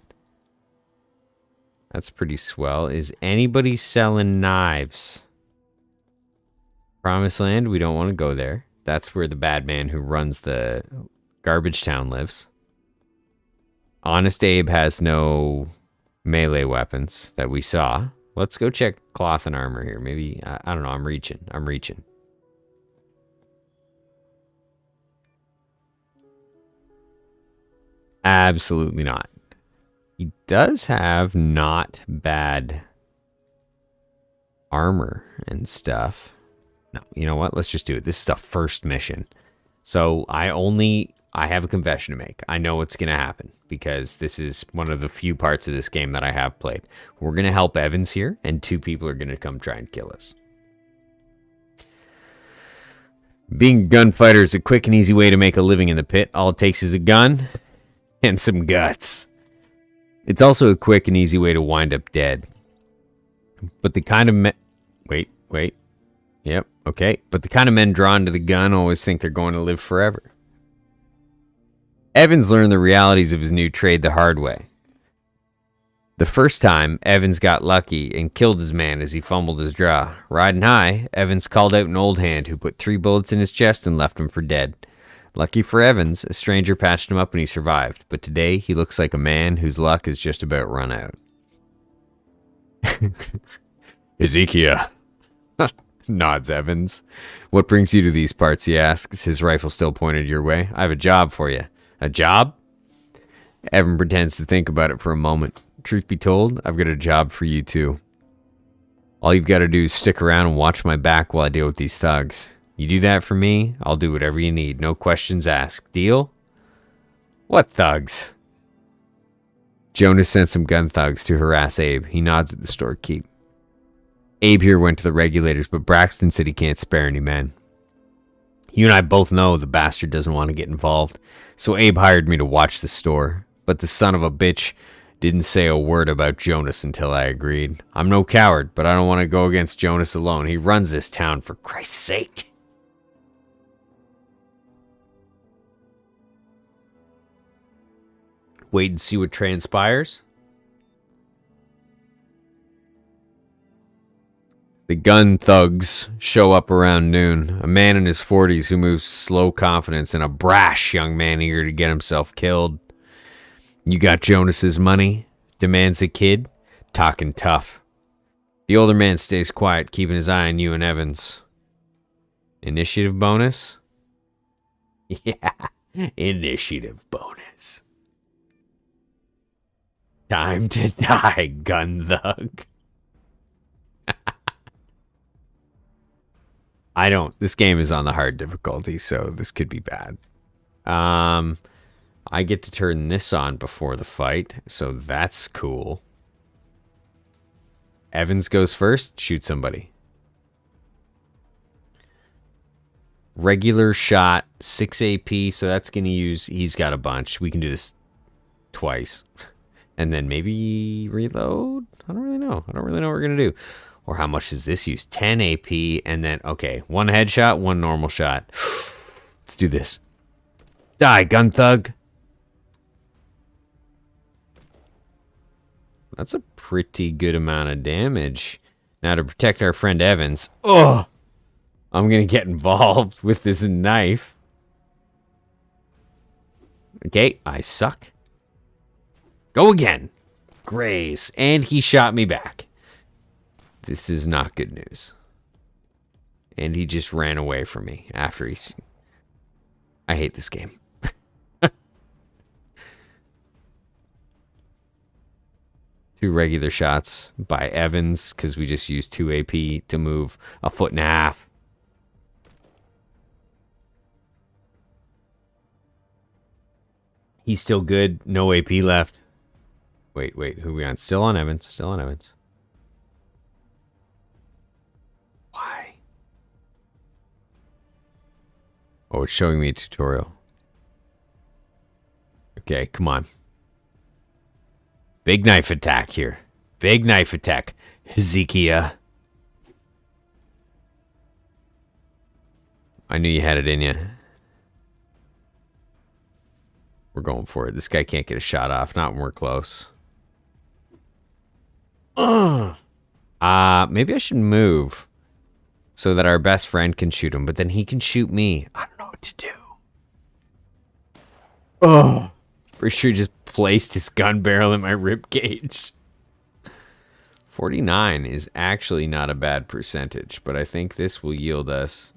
That's pretty swell. Is anybody selling knives? Promised Land, we don't want to go there. That's where the bad man who runs the garbage town lives. Honest Abe has no melee weapons that we saw. Let's go check cloth and armor here. Maybe, I don't know, I'm reaching. Absolutely not. He does have not bad armor and stuff. No, you know what? Let's just do it. This is the first mission. So I have a confession to make. I know what's going to happen because this is one of the few parts of this game that I have played. We're going to help Evans here, and 2 people are going to come try and kill us. Being a gunfighter is a quick and easy way to make a living in the pit. All it takes is a gun and some guts. It's also a quick and easy way to wind up dead. But the kind of Wait. Yep, okay. But the kind of men drawn to the gun always think they're going to live forever. Evans learned the realities of his new trade the hard way. The first time, Evans got lucky and killed his man as he fumbled his draw. Riding high, Evans called out an old hand who put 3 bullets in his chest and left him for dead. Lucky for Evans, a stranger patched him up and he survived. But today, he looks like a man whose luck is just about run out. Ezekiel. Nods Evans. What brings you to these parts, he asks, his rifle still pointed your way. I have a job for you. A job? Evan pretends to think about it for a moment. Truth be told, I've got a job for you too. All you've got to do is stick around and watch my back while I deal with these thugs. You do that for me, I'll do whatever you need. No questions asked. Deal? What thugs? Jonas sent some gun thugs to harass Abe. He nods at the storekeep. Abe here went to the regulators, but Braxton said he can't spare any men. You and I both know the bastard doesn't want to get involved, so Abe hired me to watch the store. But the son of a bitch didn't say a word about Jonas until I agreed. I'm no coward, but I don't want to go against Jonas alone. He runs this town, for Christ's sake. Wait and see what transpires. The gun thugs show up around noon. A man in his 40s who moves with slow confidence and a brash young man eager to get himself killed. You got Jonas's money? Demands the kid. Talking tough. The older man stays quiet, keeping his eye on you and Evans. Initiative bonus? Yeah, initiative bonus. Time to die, gun thug. This game is on the hard difficulty, so this could be bad. I get to turn this on before the fight, so that's cool. Evans goes first, shoot somebody. Regular shot, 6 AP, so that's going to use, he's got a bunch. We can do this twice. And then maybe reload? I don't really know. I don't really know what we're going to do. Or how much does this use? 10 AP, and then, okay, 1 headshot, 1 normal shot. Let's do this. Die, gun thug. That's a pretty good amount of damage. Now to protect our friend Evans. Oh! I'm going to get involved with this knife. Okay, I suck. Go again. Grace. And he shot me back. This is not good news. And he just ran away from me after he... I hate this game. 2 regular shots by Evans, because we just used 2 AP to move a 1.5 feet. He's still good. No AP left. Wait, who are we on? Still on Evans. Still on Evans. Why? Oh, it's showing me a tutorial. Okay, come on. Big knife attack here. Big knife attack. Hezekiah. I knew you had it in you. We're going for it. This guy can't get a shot off. Not when we're close. Maybe I should move so that our best friend can shoot him, but then he can shoot me. I don't know what to do. Oh, pretty sure he just placed his gun barrel in my rib cage. 49 is actually not a bad percentage, but I think this will yield us.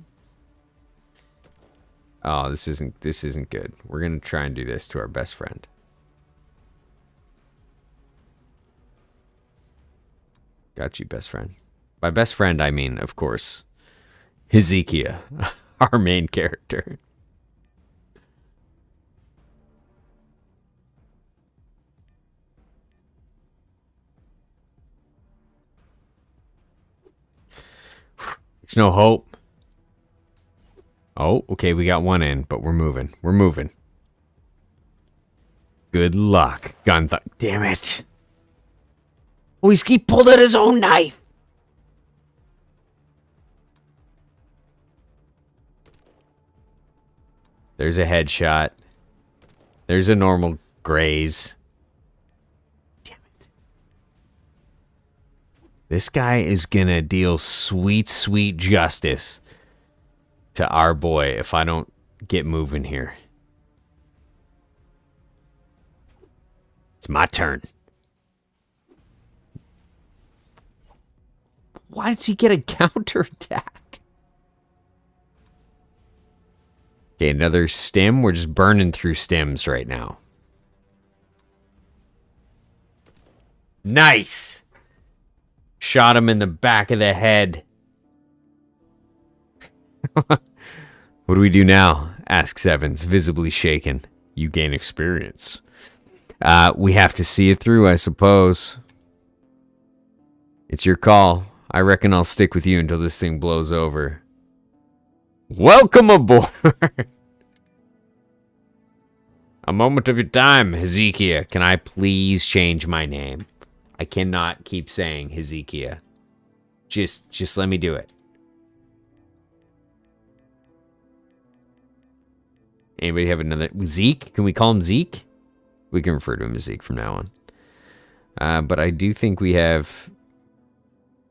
Oh, this isn't good. We're gonna try and do this to our best friend. Got you, best friend. By best friend, I mean, of course, Hezekiah, our main character. There's no hope. Oh, okay, we got one in, but we're moving. We're moving. Good luck, damn it. Oh, he pulled out his own knife. There's a headshot. There's a normal graze. Damn it. This guy is gonna deal sweet, sweet justice to our boy if I don't get moving here. It's my turn. Why does he get a counterattack? Okay, another stim. We're just burning through stims right now. Nice! Shot him in the back of the head. What do we do now? Asks Evans, visibly shaken. You gain experience. We have to see it through, I suppose. It's your call. I reckon I'll stick with you until this thing blows over. Welcome aboard! A moment of your time, Hezekiah. Can I please change my name? I cannot keep saying Hezekiah. Just let me do it. Anybody have another? Zeke? Can we call him Zeke? We can refer to him as Zeke from now on. But I do think we have...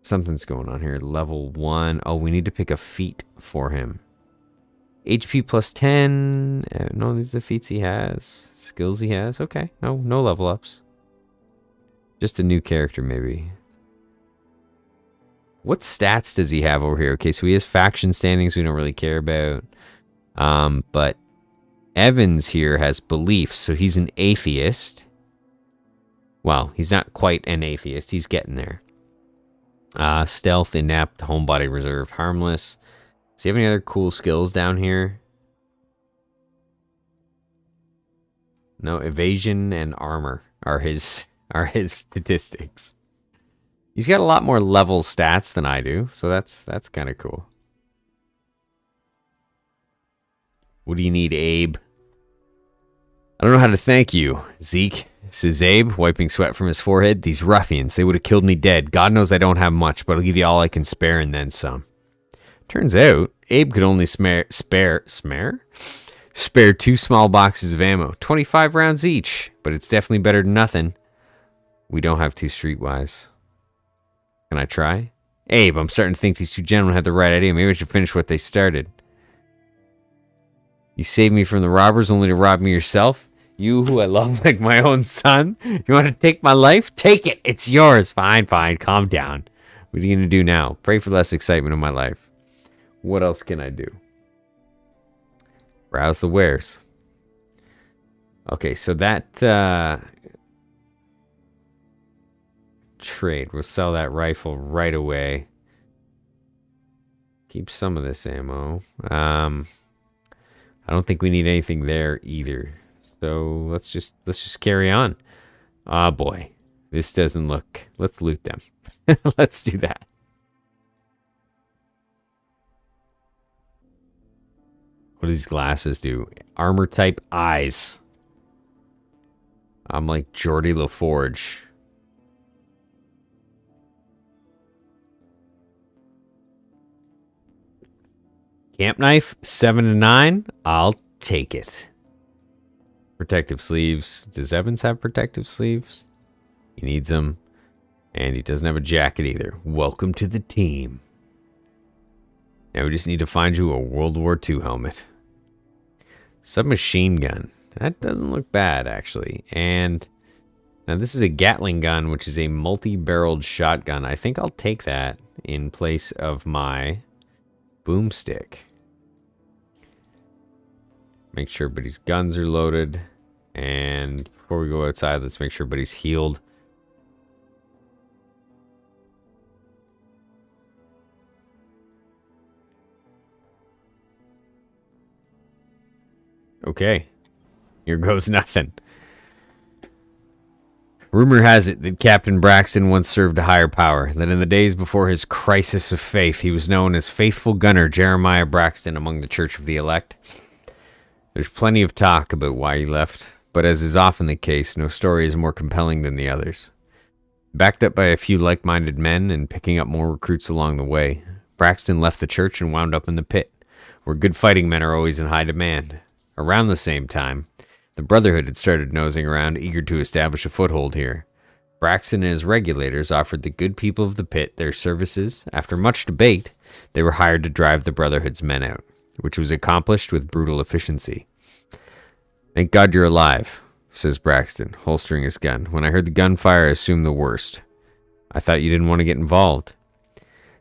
something's going on here. Level 1. Oh, we need to pick a feat for him. HP plus 10. No, these are the feats he has. Skills he has. Okay. No level ups. Just a new character, maybe. What stats does he have over here? Okay, so he has faction standings we don't really care about. But Evans here has beliefs, so he's an atheist. Well, he's not quite an atheist. He's getting there. Stealth, inept, homebody reserved, harmless. Does he have any other cool skills down here? No, evasion and armor are his statistics. He's got a lot more level stats than I do, so that's kind of cool. What do you need, Abe? I don't know how to thank you, Zeke. Says Abe, wiping sweat from his forehead. These ruffians, they would have killed me dead. God knows I don't have much, but I'll give you all I can spare and then some. Turns out, Abe could only spare 2 small boxes of ammo. 25 rounds each, but it's definitely better than nothing. We don't have 2 streetwise. Can I try? Abe, I'm starting to think these 2 gentlemen had the right idea. Maybe I should finish what they started. You saved me from the robbers only to rob me yourself? You who I love like my own son? You want to take my life? Take it. It's yours. Fine. Calm down. What are you going to do now? Pray for less excitement in my life. What else can I do? Browse the wares. Okay, so that trade. We'll sell that rifle right away. Keep some of this ammo. I don't think we need anything there either. So let's just carry on. Ah, boy. This doesn't look... Let's loot them. Let's do that. What do these glasses do? Armor type eyes. I'm like Geordie LaForge. Camp knife, 7 and 9. I'll take it. Protective sleeves. Does Evans have protective sleeves? He needs them. And he doesn't have a jacket either. Welcome to the team. Now we just need to find you a World War II helmet. Submachine gun. That doesn't look bad, actually. And now this is a Gatling gun, which is a multi-barreled shotgun. I think I'll take that in place of my boomstick. Make sure everybody's guns are loaded. And before we go outside, let's make sure everybody's healed. Okay. Here goes nothing. Rumor has it that Captain Braxton once served a higher power, that in the days before his crisis of faith, he was known as Faithful Gunner Jeremiah Braxton among the Church of the Elect. There's plenty of talk about why he left, but as is often the case, no story is more compelling than the others. Backed up by a few like-minded men and picking up more recruits along the way, Braxton left the church and wound up in the pit, where good fighting men are always in high demand. Around the same time, the Brotherhood had started nosing around, eager to establish a foothold here. Braxton and his regulators offered the good people of the pit their services. After much debate, they were hired to drive the Brotherhood's men out, which was accomplished with brutal efficiency. "Thank God you're alive," says Braxton, holstering his gun. "When I heard the gunfire, I assumed the worst. I thought you didn't want to get involved."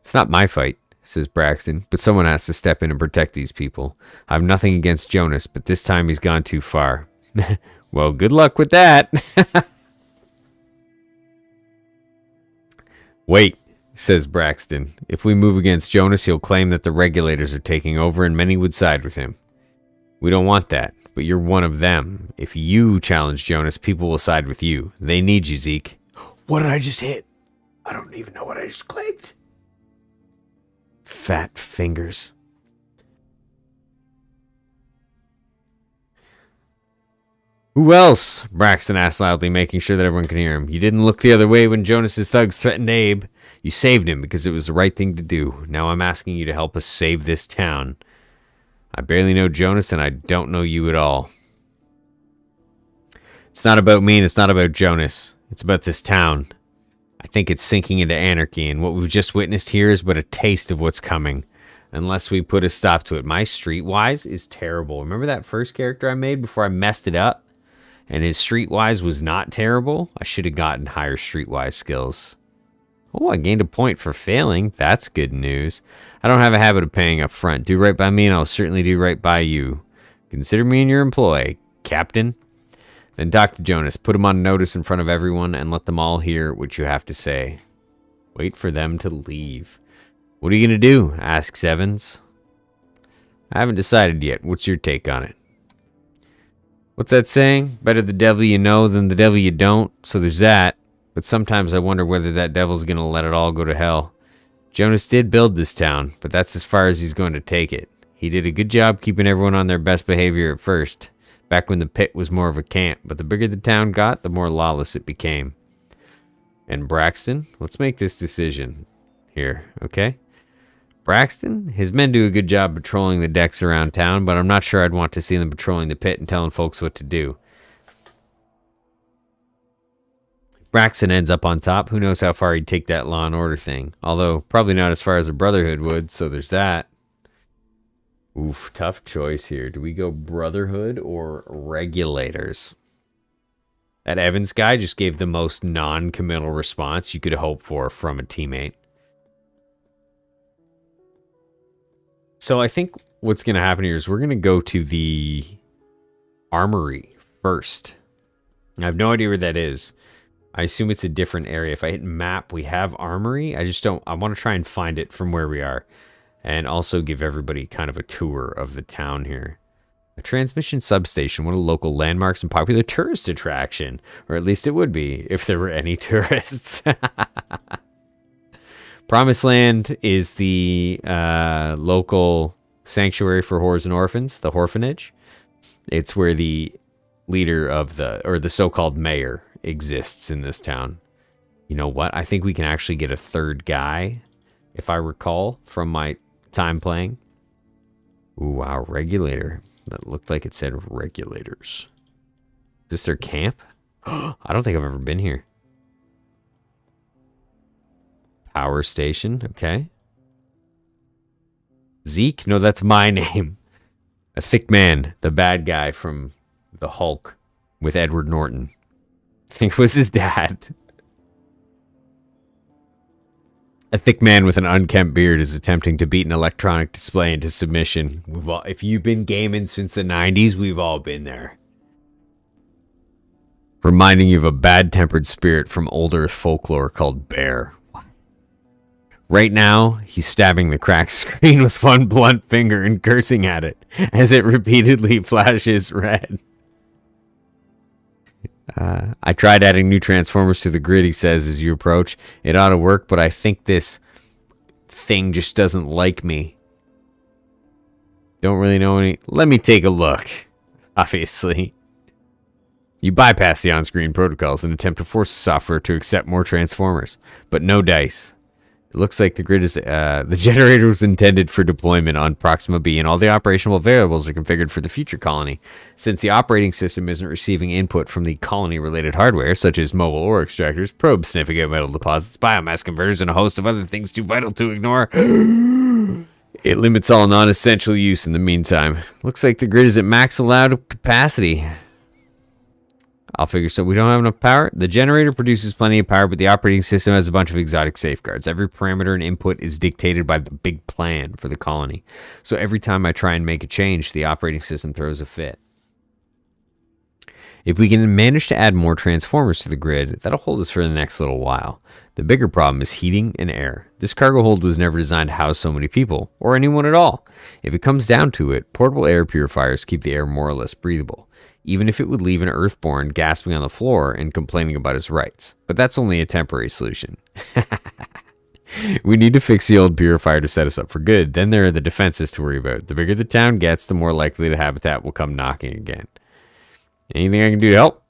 "It's not my fight," says Braxton, "but someone has to step in and protect these people. I have nothing against Jonas, but this time he's gone too far." "Well, good luck with that." "Wait," says Braxton. "If we move against Jonas, he'll claim that the regulators are taking over and many would side with him. We don't want that, but you're one of them. If you challenge Jonas, people will side with you. They need you, Zeke." "What did I just hit? I don't even know what I just clicked." Fat fingers. "Who else?" Braxton asked loudly, making sure that everyone could hear him. "You didn't look the other way when Jonas's thugs threatened Abe. You saved him because it was the right thing to do. Now I'm asking you to help us save this town. I barely know Jonas, and I don't know you at all." "It's not about me, and it's not about Jonas. It's about this town. I think it's sinking into anarchy, and what we've just witnessed here is but a taste of what's coming, unless we put a stop to it. My streetwise is terrible. Remember that first character I made before I messed it up? And his streetwise was not terrible? I should have gotten higher streetwise skills. Oh, I gained a point for failing. That's good news. I don't have a habit of paying up front. Do right by me, and I'll certainly do right by you. Consider me in your employ, Captain." Then talk to Jonas. Put him on notice in front of everyone and let them all hear what you have to say. Wait for them to leave. "What are you going to do?" asks Evans. "I haven't decided yet. What's your take on it?" "What's that saying? Better the devil you know than the devil you don't. So there's that. But sometimes I wonder whether that devil's going to let it all go to hell. Jonas did build this town, but that's as far as he's going to take it. He did a good job keeping everyone on their best behavior at first, back when the pit was more of a camp. But the bigger the town got, the more lawless it became. And Braxton, let's make this decision here, okay? Braxton, his men do a good job patrolling the decks around town, but I'm not sure I'd want to see them patrolling the pit and telling folks what to do. Braxton ends up on top. Who knows how far he'd take that law and order thing. Although, probably not as far as the Brotherhood would, so there's that. Oof, tough choice here. Do we go Brotherhood or Regulators? That Evans guy just gave the most non-committal response you could hope for from a teammate. So I think what's going to happen here is we're going to go to the armory first. I have no idea where that is. I assume it's a different area. If I hit map, we have armory. I want to try and find it from where we are. And also give everybody kind of a tour of the town here. A transmission substation, one of the local landmarks and popular tourist attraction. Or at least it would be, if there were any tourists. Promised Land is the local sanctuary for whores and orphans, the orphanage. It's where the leader of the so-called mayor exists in this town. You know what? I think we can actually get a third guy, if I recall from my time playing. Ooh, wow, regulator. That looked like it said regulators. Is this their camp? I don't think I've ever been here. Power station, okay. Zeke? No, that's my name. A thick man, the bad guy from the Hulk with Edward Norton. I think it was his dad. A thick man with an unkempt beard is attempting to beat an electronic display into submission. If you've been gaming since the 90s, we've all been there. Reminding you of a bad-tempered spirit from old Earth folklore called Bear. Right now, he's stabbing the cracked screen with one blunt finger and cursing at it as it repeatedly flashes red. I tried adding new transformers to the grid, he says, as you approach. It ought to work, but I think this thing just doesn't like me. Don't really know any... Let me take a look. Obviously. You bypass the on-screen protocols and attempt to force the software to accept more transformers, but no dice. It looks like the grid is... the generator was intended for deployment on Proxima B, and all the operational variables are configured for the future colony. Since the operating system isn't receiving input from the colony-related hardware, such as mobile ore extractors, probe sniffing at metal deposits, biomass converters, and a host of other things too vital to ignore, it limits all non-essential use in the meantime. Looks like the grid is at max allowed capacity. I'll figure so. We don't have enough power. The generator produces plenty of power, but the operating system has a bunch of exotic safeguards. Every parameter and input is dictated by the big plan for the colony. So every time I try and make a change, the operating system throws a fit. If we can manage to add more transformers to the grid, that'll hold us for the next little while. The bigger problem is heating and air. This cargo hold was never designed to house so many people, or anyone at all. If it comes down to it, portable air purifiers keep the air more or less breathable, even if it would leave an Earthborn gasping on the floor and complaining about his rights. But that's only a temporary solution. We need to fix the old purifier to set us up for good. Then there are the defenses to worry about. The bigger the town gets, the more likely the habitat will come knocking again. Anything I can do to help?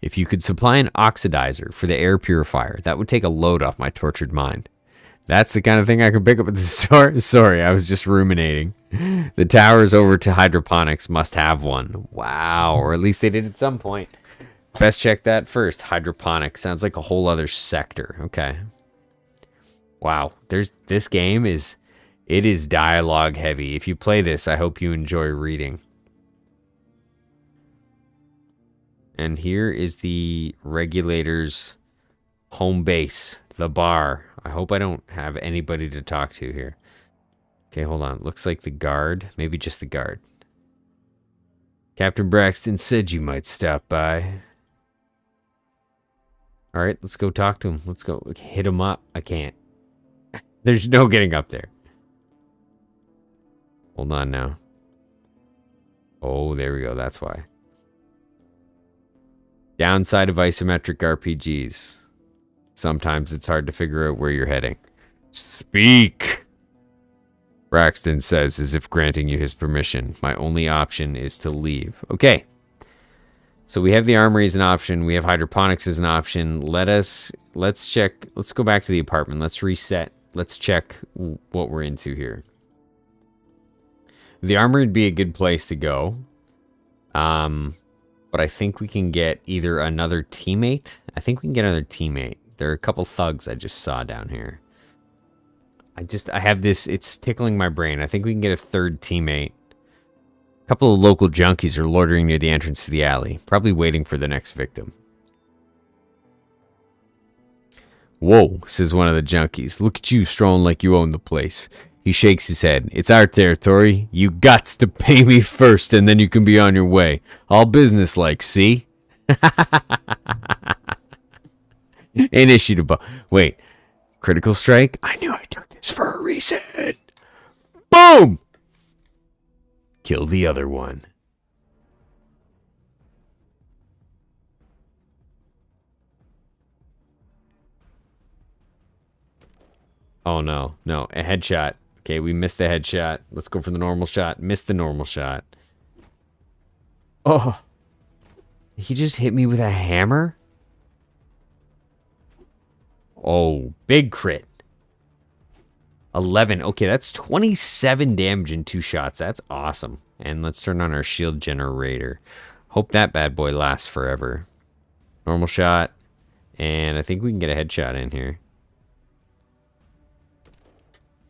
If you could supply an oxidizer for the air purifier, that would take a load off my tortured mind. That's the kind of thing I can pick up at the store. Sorry, I was just ruminating. The towers over to hydroponics must have one. Wow, or at least they did at some point. Best check that first. Hydroponics sounds like a whole other sector. Okay. Wow, this game is dialogue heavy. If you play this, I hope you enjoy reading. And here is the regulator's home base, the bar. I hope I don't have anybody to talk to here. Okay, hold on. Looks like the guard. Maybe just the guard. Captain Braxton said you might stop by. Alright, let's go talk to him. Let's go hit him up. I can't. There's no getting up there. Hold on now. Oh, there we go. That's why. Downside of isometric RPGs. Sometimes it's hard to figure out where you're heading. Speak! Braxton says, as if granting you his permission. My only option is to leave. Okay. So we have the armory as an option. We have hydroponics as an option. Let's check. Let's go back to the apartment. Let's reset. Let's check what we're into here. The armory would be a good place to go. But I think we can get either another teammate. I think we can get another teammate. There are a couple thugs I just saw down here. I have this, it's tickling my brain. I think we can get a third teammate. A couple of local junkies are loitering near the entrance to the alley, probably waiting for the next victim. Whoa, says one of the junkies. Look at you strolling like you own the place. He shakes his head. It's our territory. You gots to pay me first, and then you can be on your way. All business-like, see? Initiative. Wait. Critical strike? I knew I took this for a reason. Boom! Kill the other one. Oh, no. No, a headshot. Okay, we missed the headshot. Let's go for the normal shot. Missed the normal shot. Oh. He just hit me with a hammer? Oh, big crit. 11. Okay, that's 27 damage in 2 shots. That's awesome. And let's turn on our shield generator. Hope that bad boy lasts forever. Normal shot. And I think we can get a headshot in here.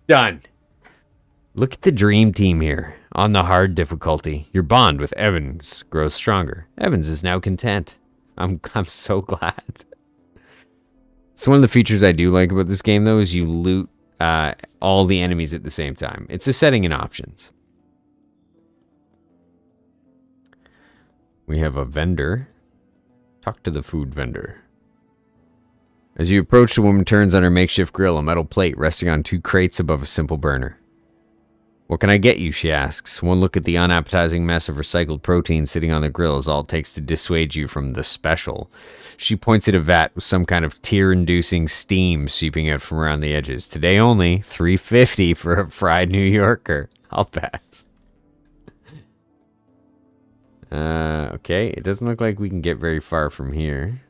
Done. Look at the dream team here. On the hard difficulty, your bond with Evans grows stronger. Evans is now content. I'm so glad. So one of the features I do like about this game, though, is you loot all the enemies at the same time. It's a setting in options. We have a vendor. Talk to the food vendor. As you approach, the woman turns on her makeshift grill, a metal plate resting on 2 crates above a simple burner. What can I get you, she asks. One look at the unappetizing mess of recycled protein sitting on the grill is all it takes to dissuade you from the special. She points at a vat with some kind of tear-inducing steam seeping out from around the edges. Today only, $3.50 for a fried New Yorker. I'll pass. Okay, it doesn't look like we can get very far from here.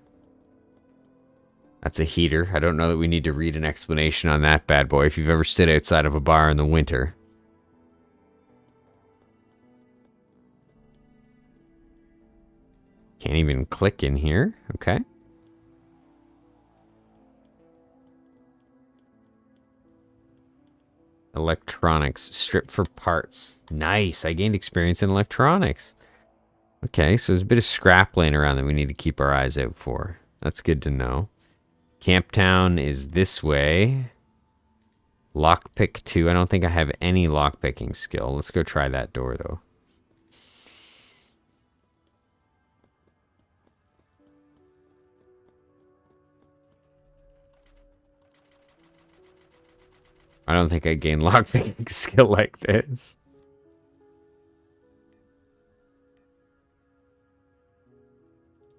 That's a heater. I don't know that we need to read an explanation on that bad boy if you've ever stood outside of a bar in the winter. Can't even click in here. Okay. Electronics. Strip for parts. Nice. I gained experience in electronics. Okay, so there's a bit of scrap laying around that we need to keep our eyes out for. That's good to know. Camptown is this way. Lockpick 2. I don't think I have any lockpicking skill. Let's go try that door, though. I don't think I gain lockpicking skill like this.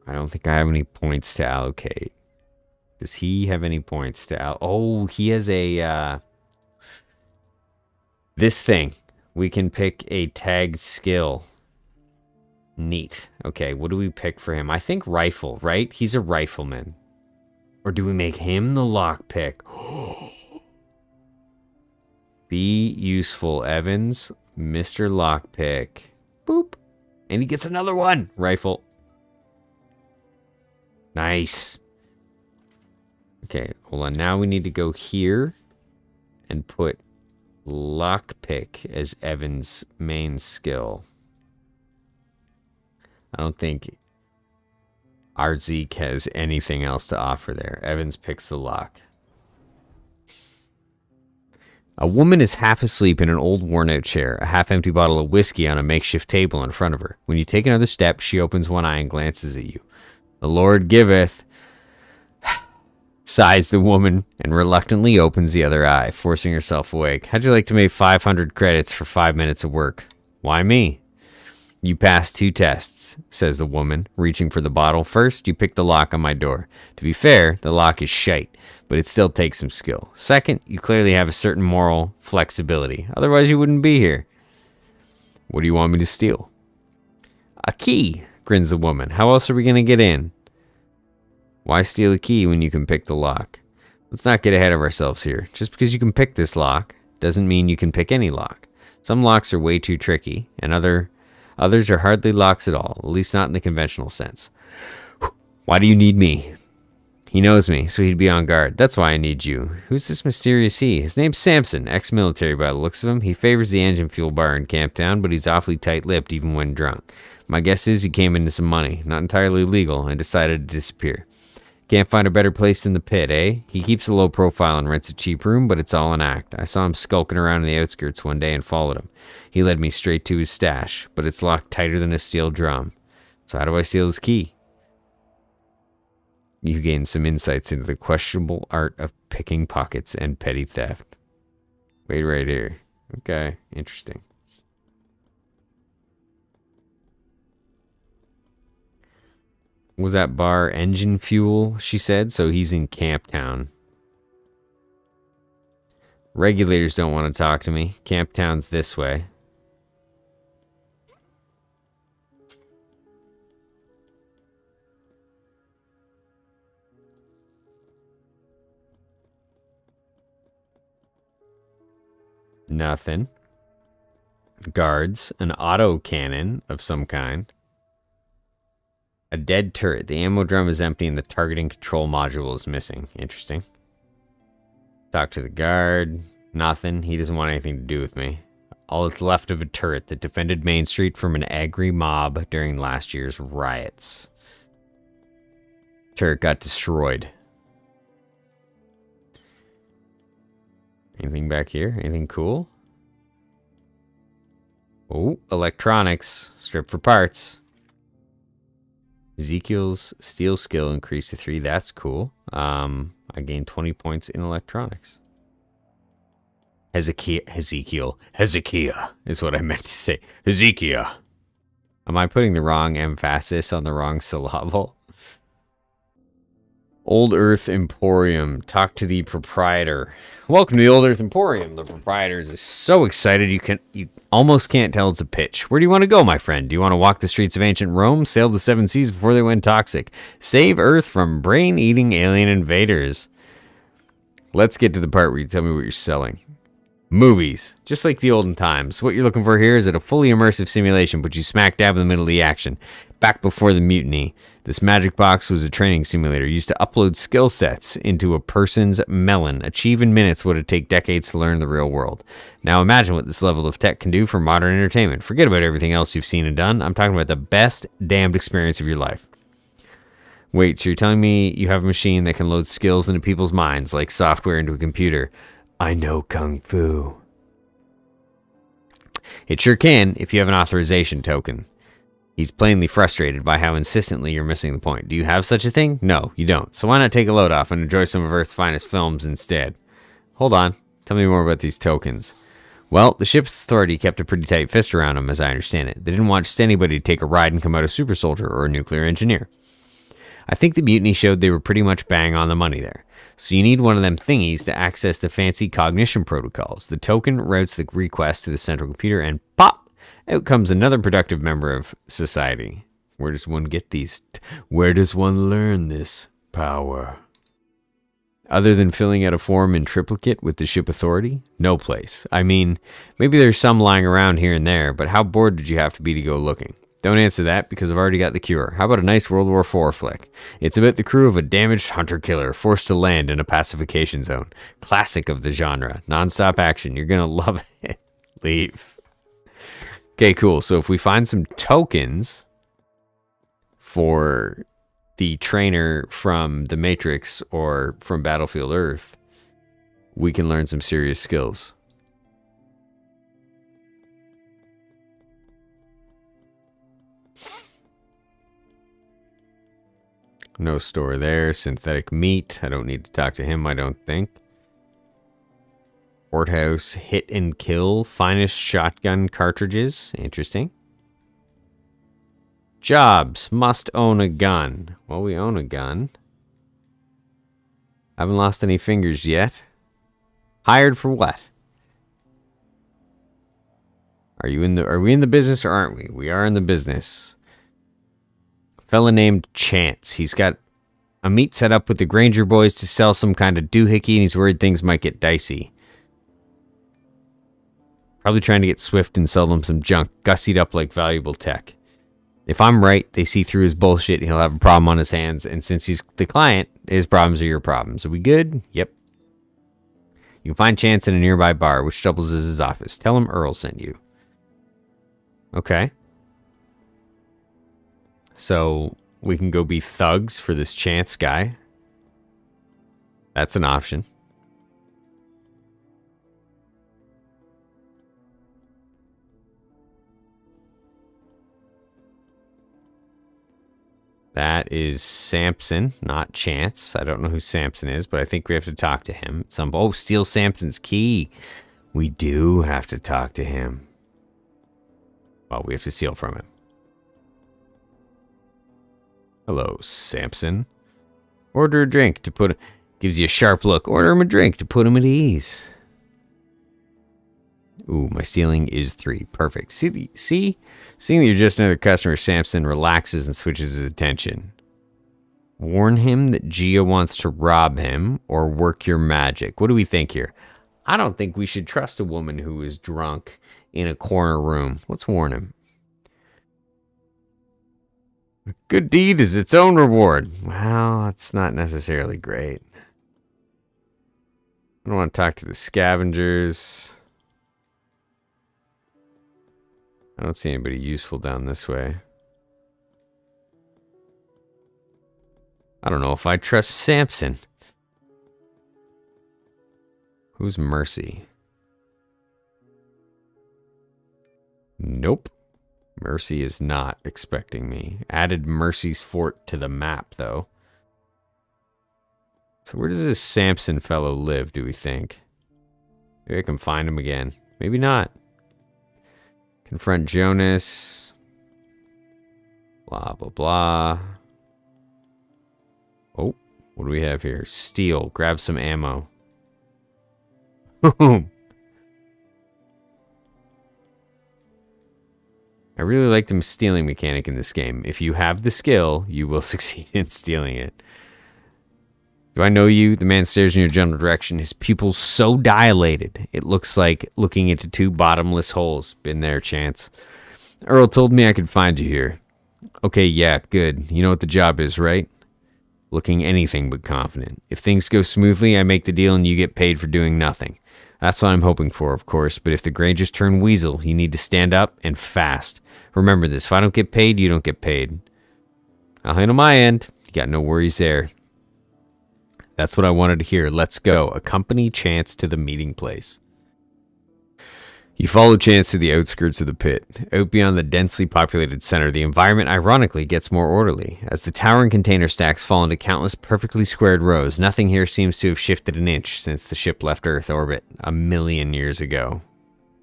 I don't think I have any points to allocate. Does he have any points to allocate? Oh, he has a... this thing. We can pick a tagged skill. Neat. Okay, what do we pick for him? I think rifle, right? He's a rifleman. Or do we make him the lockpick? Be useful, Evans. Mr. Lockpick. Boop. And he gets another one. Rifle. Nice. Okay, hold on. Now we need to go here and put lockpick as Evans' main skill. I don't think our Zeke has anything else to offer there. Evans picks the lock. A woman is half asleep in an old worn-out chair, a half-empty bottle of whiskey on a makeshift table in front of her. When you take another step, she opens one eye and glances at you. The Lord giveth, sighs the woman, and reluctantly opens the other eye, forcing herself awake. How'd you like to make 500 credits for 5 minutes of work? Why me? You passed 2 tests, says the woman, reaching for the bottle. First, you pick the lock on my door. To be fair, the lock is shite, but it still takes some skill. Second, you clearly have a certain moral flexibility. Otherwise, you wouldn't be here. What do you want me to steal? A key, grins the woman. How else are we going to get in? Why steal a key when you can pick the lock? Let's not get ahead of ourselves here. Just because you can pick this lock doesn't mean you can pick any lock. Some locks are way too tricky, and others are hardly locks at all, at least not in the conventional sense. Why do you need me? He knows me, so he'd be on guard. That's why I need you. Who's this mysterious he? His name's Samson, ex-military by the looks of him. He favors the engine fuel bar in Camptown, but he's awfully tight-lipped even when drunk. My guess is he came into some money, not entirely legal, and decided to disappear. Can't find a better place than the pit, eh? He keeps a low profile and rents a cheap room, but it's all an act. I saw him skulking around in the outskirts one day and followed him. He led me straight to his stash, but it's locked tighter than a steel drum. So how do I steal his key? You gain some insights into the questionable art of picking pockets and petty theft. Wait right here. Okay, interesting. Was that bar engine fuel, she said, so he's in Camp Town. Regulators don't want to talk to me. Camp Town's this way. Nothing. Guards, an auto cannon of some kind. A dead turret. The ammo drum is empty and the targeting control module is missing. Interesting. Talk to the guard. Nothing. He doesn't want anything to do with me. All that's left of a turret that defended Main Street from an angry mob during last year's riots. Turret got destroyed. Anything back here? Anything cool? Oh, electronics. Strip for parts. Ezekiel's steel skill increased to 3. That's cool. I gained 20 points in electronics. Hezekiah is what I meant to say. Hezekiah. Am I putting the wrong emphasis on the wrong syllable? Old Earth Emporium. Talk to the proprietor. Welcome to the Old Earth Emporium. The proprietor is so excited you almost can't tell it's a pitch. Where do you want to go, my friend? Do you want to walk the streets of ancient Rome, sail the 7 seas before they went toxic, save Earth from brain-eating alien invaders? Let's get to the part where you tell me what you're selling. Movies. Just like the olden times. What you're looking for here is a fully immersive simulation, but you smack dab in the middle of the action. Back before the mutiny, this magic box was a training simulator used to upload skill sets into a person's melon. Achieve in minutes what it'd take decades to learn the real world. Now imagine what this level of tech can do for modern entertainment. Forget about everything else you've seen and done. I'm talking about the best damned experience of your life. Wait, so you're telling me you have a machine that can load skills into people's minds like software into a computer? I know Kung Fu. It sure can if you have an authorization token. He's plainly frustrated by how insistently you're missing the point. Do you have such a thing? No, you don't. So why not take a load off and enjoy some of Earth's finest films instead? Hold on. Tell me more about these tokens. Well, the ship's authority kept a pretty tight fist around them, as I understand it. They didn't want just anybody to take a ride and come out a super soldier or a nuclear engineer. I think the mutiny showed they were pretty much bang on the money there. So you need one of them thingies to access the fancy cognition protocols. The token routes the request to the central computer and pop! Out comes another productive member of society. Where does one get these? Where does one learn this power? Other than filling out a form in triplicate with the ship authority? No place. I mean, maybe there's some lying around here and there, but how bored did you have to be to go looking? Don't answer that because I've already got the cure. How about a nice World War IV flick? It's about the crew of a damaged hunter-killer forced to land in a pacification zone. Classic of the genre. Non-stop action. You're going to love it. Leave. Okay, cool. So if we find some tokens for the trainer from The Matrix or from Battlefield Earth, we can learn some serious skills. No store there. Synthetic meat. I don't need to talk to him, I don't think. Courthouse hit and kill. Finest shotgun cartridges. Interesting. Jobs. Must own a gun. Well, we own a gun. Haven't lost any fingers yet. Hired for what? Are we in the business or aren't we? We are in the business. Fella named Chance. He's got a meet set up with the Granger boys to sell some kind of doohickey, and he's worried things might get dicey. Probably trying to get swift and sell them some junk, gussied up like valuable tech. If I'm right, they see through his bullshit, he'll have a problem on his hands, and since he's the client, his problems are your problems. Are we good? Yep. You can find Chance in a nearby bar, which doubles as his office. Tell him Earl sent you. Okay. So we can go be thugs for this Chance guy. That's an option. That is Samson, not Chance. I don't know who Samson is, but I think we have to talk to him. Oh, steal Samson's key. We do have to talk to him. Well, we have to steal from him. Hello, Samson. Order a drink to put... Gives you a sharp look. Order him a drink to put him at ease. Ooh, my stealing is 3. Perfect. See? Seeing that you're just another customer, Samson relaxes and switches his attention. Warn him that Gia wants to rob him or work your magic. What do we think here? I don't think we should trust a woman who is drunk in a corner room. Let's warn him. A good deed is its own reward. Well, that's not necessarily great. I don't want to talk to the scavengers. I don't see anybody useful down this way. I don't know if I trust Samson. Who's Mercy? Nope. Mercy is not expecting me. Added Mercy's fort to the map, though. So where does this Samson fellow live, do we think? Maybe I can find him again. Maybe not. Confront Jonas. Blah, blah, blah. Oh, what do we have here? Steal. Grab some ammo. Boom. I really like the stealing mechanic in this game. If you have the skill, you will succeed in stealing it. Do I know you? The man stares in your general direction, his pupils so dilated, it looks like looking into 2 bottomless holes. Been there, Chance. Earl told me I could find you here. Okay, yeah, good. You know what the job is, right? Looking anything but confident. If things go smoothly, I make the deal and you get paid for doing nothing. That's what I'm hoping for, of course, but if the Grangers turn weasel, you need to stand up and fast. Remember this, if I don't get paid, you don't get paid. I'll handle my end. You got no worries there. That's what I wanted to hear. Let's go. Accompany Chance to the meeting place. You follow Chance to the outskirts of the pit. Out beyond the densely populated center, the environment ironically gets more orderly. As the towering container stacks fall into countless perfectly squared rows, nothing here seems to have shifted an inch since the ship left Earth orbit 1,000,000 years ago.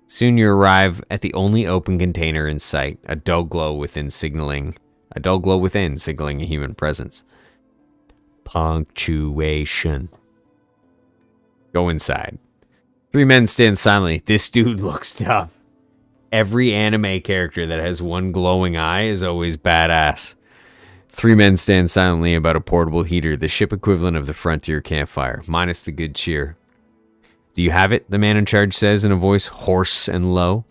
Soon you arrive at the only open container in sight, a dull glow within signaling a human presence. Punctuation. Go inside. 3 men stand silently. This dude looks tough. Every anime character that has one glowing eye is always badass. 3 men stand silently about a portable heater, the ship equivalent of the Frontier campfire, minus the good cheer. Do you have it? The man in charge says in a voice hoarse and low.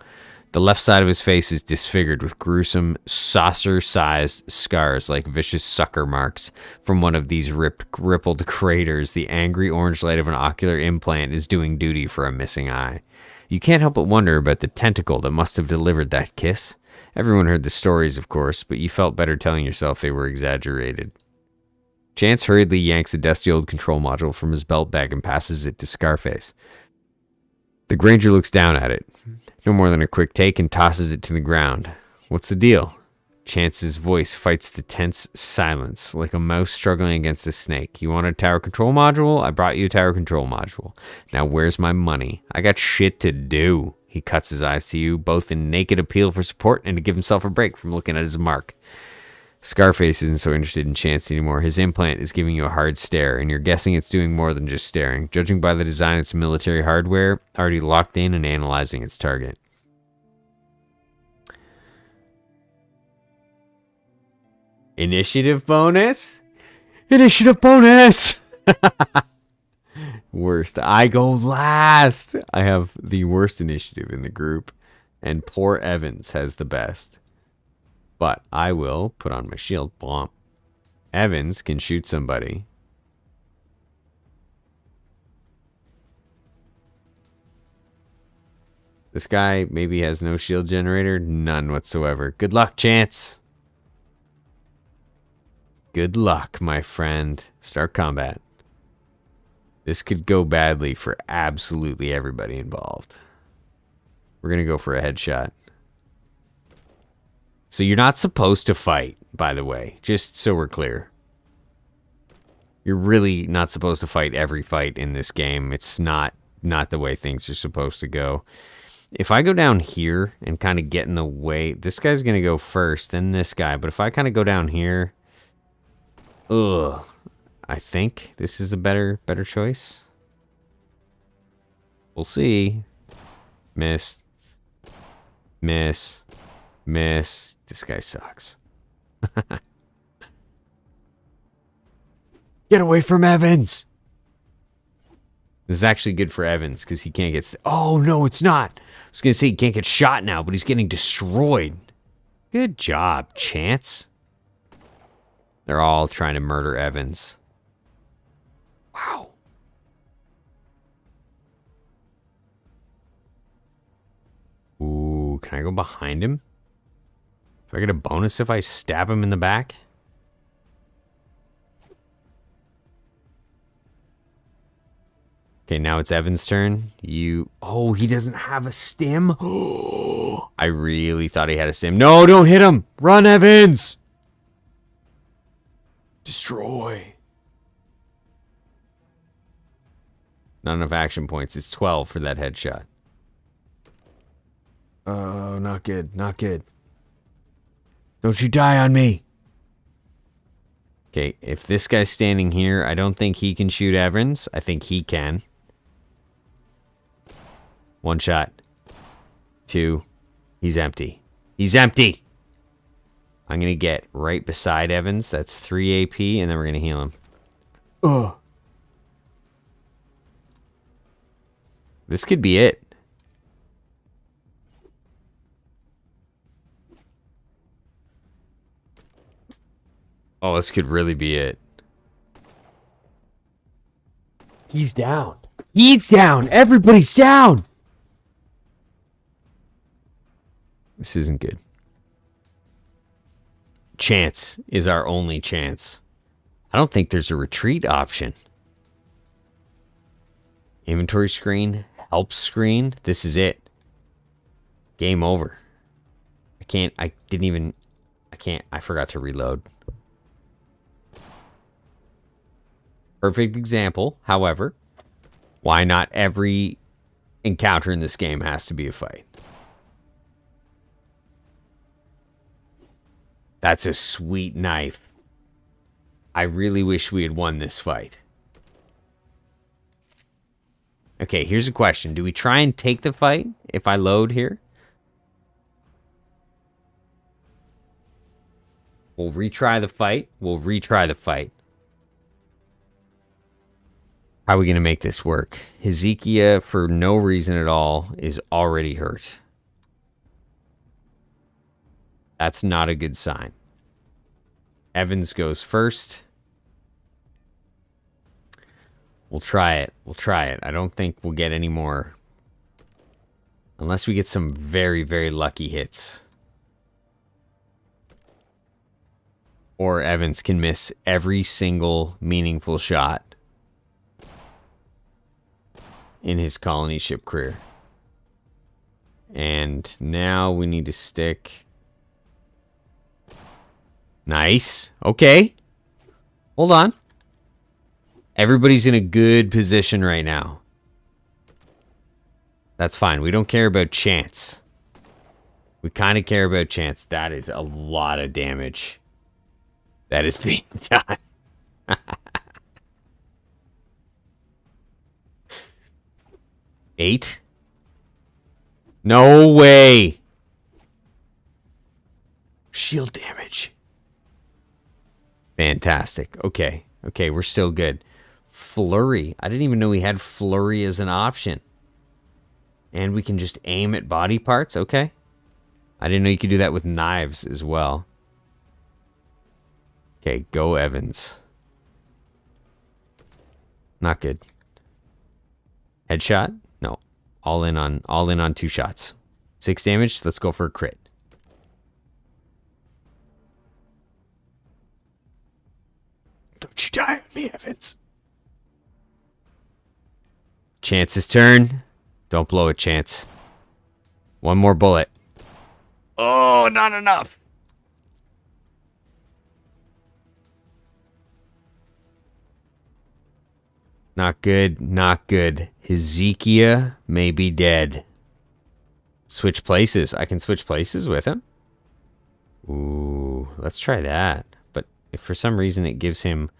The left side of his face is disfigured with gruesome, saucer-sized scars like vicious sucker marks. From one of these rippled craters, the angry orange light of an ocular implant is doing duty for a missing eye. You can't help but wonder about the tentacle that must have delivered that kiss. Everyone heard the stories, of course, but you felt better telling yourself they were exaggerated. Chance hurriedly yanks a dusty old control module from his belt bag and passes it to Scarface. The Granger looks down at it. No more than a quick take and tosses it to the ground. What's the deal? Chance's voice fights the tense silence like a mouse struggling against a snake. You want a tower control module? I brought you a tower control module. Now where's my money? I got shit to do. He cuts his eyes to you, both in naked appeal for support and to give himself a break from looking at his mark. Scarface isn't so interested in Chance anymore. His implant is giving you a hard stare, and you're guessing it's doing more than just staring. Judging by the design of its military hardware, already locked in and analyzing its target. Initiative bonus? Initiative bonus! Worst. I go last. I have the worst initiative in the group, and poor Evans has the best. But I will put on my shield. Bomb. Evans can shoot somebody. This guy maybe has no shield generator. None whatsoever. Good luck, Chance. Good luck, my friend. Start combat. This could go badly for absolutely everybody involved. We're going to go for a headshot. So you're not supposed to fight, by the way, just so we're clear. You're really not supposed to fight every fight in this game. It's not the way things are supposed to go. If I go down here and kind of get in the way, this guy's going to go first, then this guy. But if I kind of go down here, I think this is a better choice. We'll see. Miss. Miss. Miss. This guy sucks. Get away from Evans! This is actually good for Evans because he can't get... Oh, no, it's not. I was going to say he can't get shot now, but he's getting destroyed. Good job, Chance. They're all trying to murder Evans. Wow. Ooh, can I go behind him? Do I get a bonus if I stab him in the back? Okay, now it's Evan's turn. Oh, he doesn't have a stim? I really thought he had a stim. No, don't hit him! Run, Evans! Destroy. Not enough action points. It's 12 for that headshot. Oh, not good. Not good. Don't you die on me. Okay, if this guy's standing here, I don't think he can shoot Evans. I think he can. 1 shot. 2. He's empty. He's empty! I'm going to get right beside Evans. That's 3 AP, and then we're going to heal him. Ugh. This could be it. Oh, this could really be it. He's down. He's down. Everybody's down. This isn't good. Chance is our only chance. I don't think there's a retreat option. Inventory screen, help screen. This is it. Game over. I forgot to reload. Perfect example. However, why not every encounter in this game has to be a fight? That's a sweet knife. I really wish we had won this fight. Okay, here's a question. Do we try and take the fight if I load here? We'll retry the fight. We'll retry the fight. How are we going to make this work? Hezekiah, for no reason at all, is already hurt. That's not a good sign. Evans goes first. We'll try it. We'll try it. I don't think we'll get any more. Unless we get some very, very lucky hits. Or Evans can miss every single meaningful shot in his colony ship career. And now we need to stick... Nice. Okay. Hold on. Everybody's in a good position right now. That's fine. We don't care about chance. We kind of care about chance. That is a lot of damage that is being done. 8? No way. Shield damage. Fantastic. Okay. Okay, we're still good. Flurry. I didn't even know we had flurry as an option. And we can just aim at body parts. Okay. I didn't know you could do that with knives as well. Okay, go Evans. Not good. Headshot? No. All in on 2 shots. 6 damage. Let's go for a crit. Don't you die on me, Evans. Chance's turn. Don't blow it, Chance. One more bullet. Oh, not enough. Not good, not good. Hezekiah may be dead. Switch places. I can switch places with him. Ooh, let's try that. But if for some reason it gives him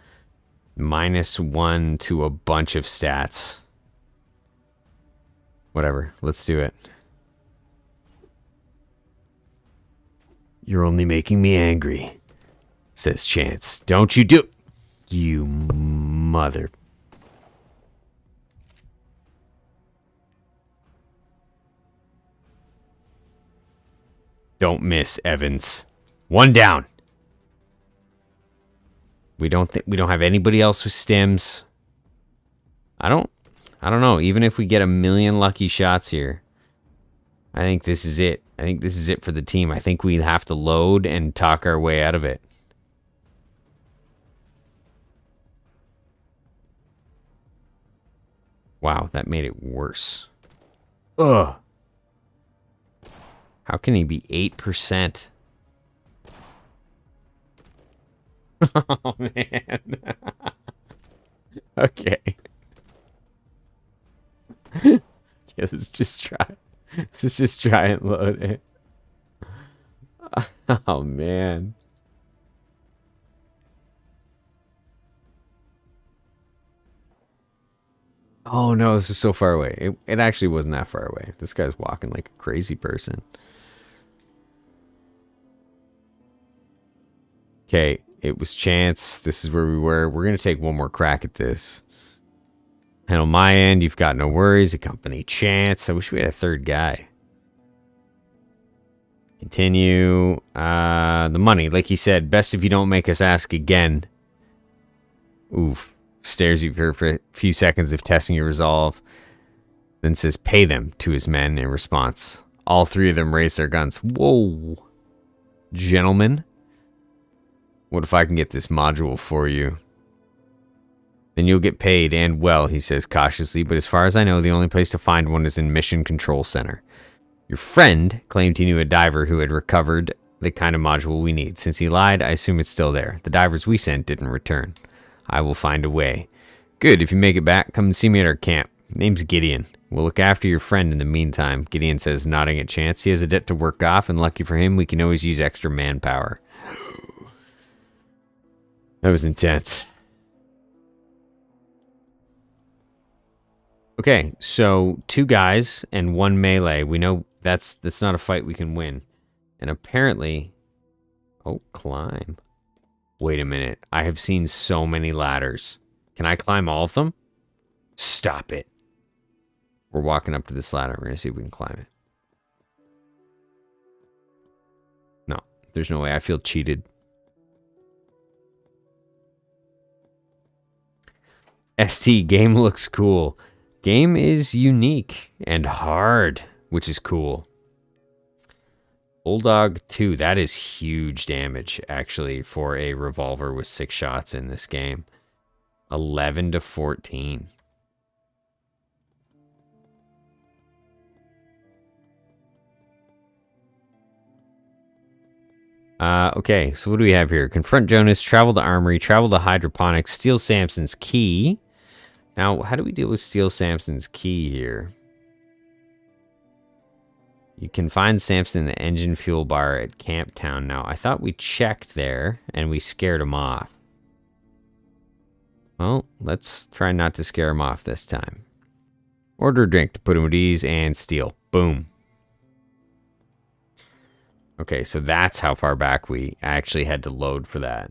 -1 to a bunch of stats. Whatever, let's do it. You're only making me angry, says Chance. Don't you do... You mother... Don't miss, Evans. One down. We don't have anybody else with stims. I don't know. Even if we get 1,000,000 lucky shots here, I think this is it. I think this is it for the team. I think we have to load and talk our way out of it. Wow, that made it worse. Ugh. How can he be 8%? Oh, man. Okay. Yeah, let's just try. Let's just try and load it. Oh, man. Oh, no, this is so far away. It actually wasn't that far away. This guy's walking like a crazy person. Okay, it was Chance. This is where we were. We're going to take one more crack at this. And on my end, you've got no worries. Accompany Chance. I wish we had a third guy. Continue. The money. Like he said, best if you don't make us ask again. Oof. Stares at you for a few seconds of testing your resolve. Then says, pay them to his men in response. All three of them raise their guns. Whoa. Gentlemen. What if I can get this module for you? Then you'll get paid, and well, he says cautiously, but as far as I know, the only place to find one is in Mission Control Center. Your friend claimed he knew a diver who had recovered the kind of module we need. Since he lied, I assume it's still there. The divers we sent didn't return. I will find a way. Good, if you make it back, come and see me at our camp. Name's Gideon. We'll look after your friend in the meantime, Gideon says, nodding at Chance. He has a debt to work off, and lucky for him, we can always use extra manpower. That was intense. Okay, so 2 guys and 1 melee. We know that's not a fight we can win. And apparently... Oh, climb. Wait a minute. I have seen so many ladders. Can I climb all of them? Stop it. We're walking up to this ladder. We're going to see if we can climb it. No, there's no way. I feel cheated. ST, game looks cool. Game is unique and hard, which is cool. Bulldog 2, that is huge damage, actually, for a revolver with 6 shots in this game. 11 to 14. Okay, so what do we have here? Confront Jonas, travel to Armory, travel to Hydroponics, steal Samson's key. Now, how do we deal with steal Samson's key here? You can find Samson in the engine fuel bar at Camp Town. Now, I thought we checked there and we scared him off. Well, let's try not to scare him off this time. Order a drink to put him at ease and steal. Boom. Okay, so that's how far back we actually had to load for that.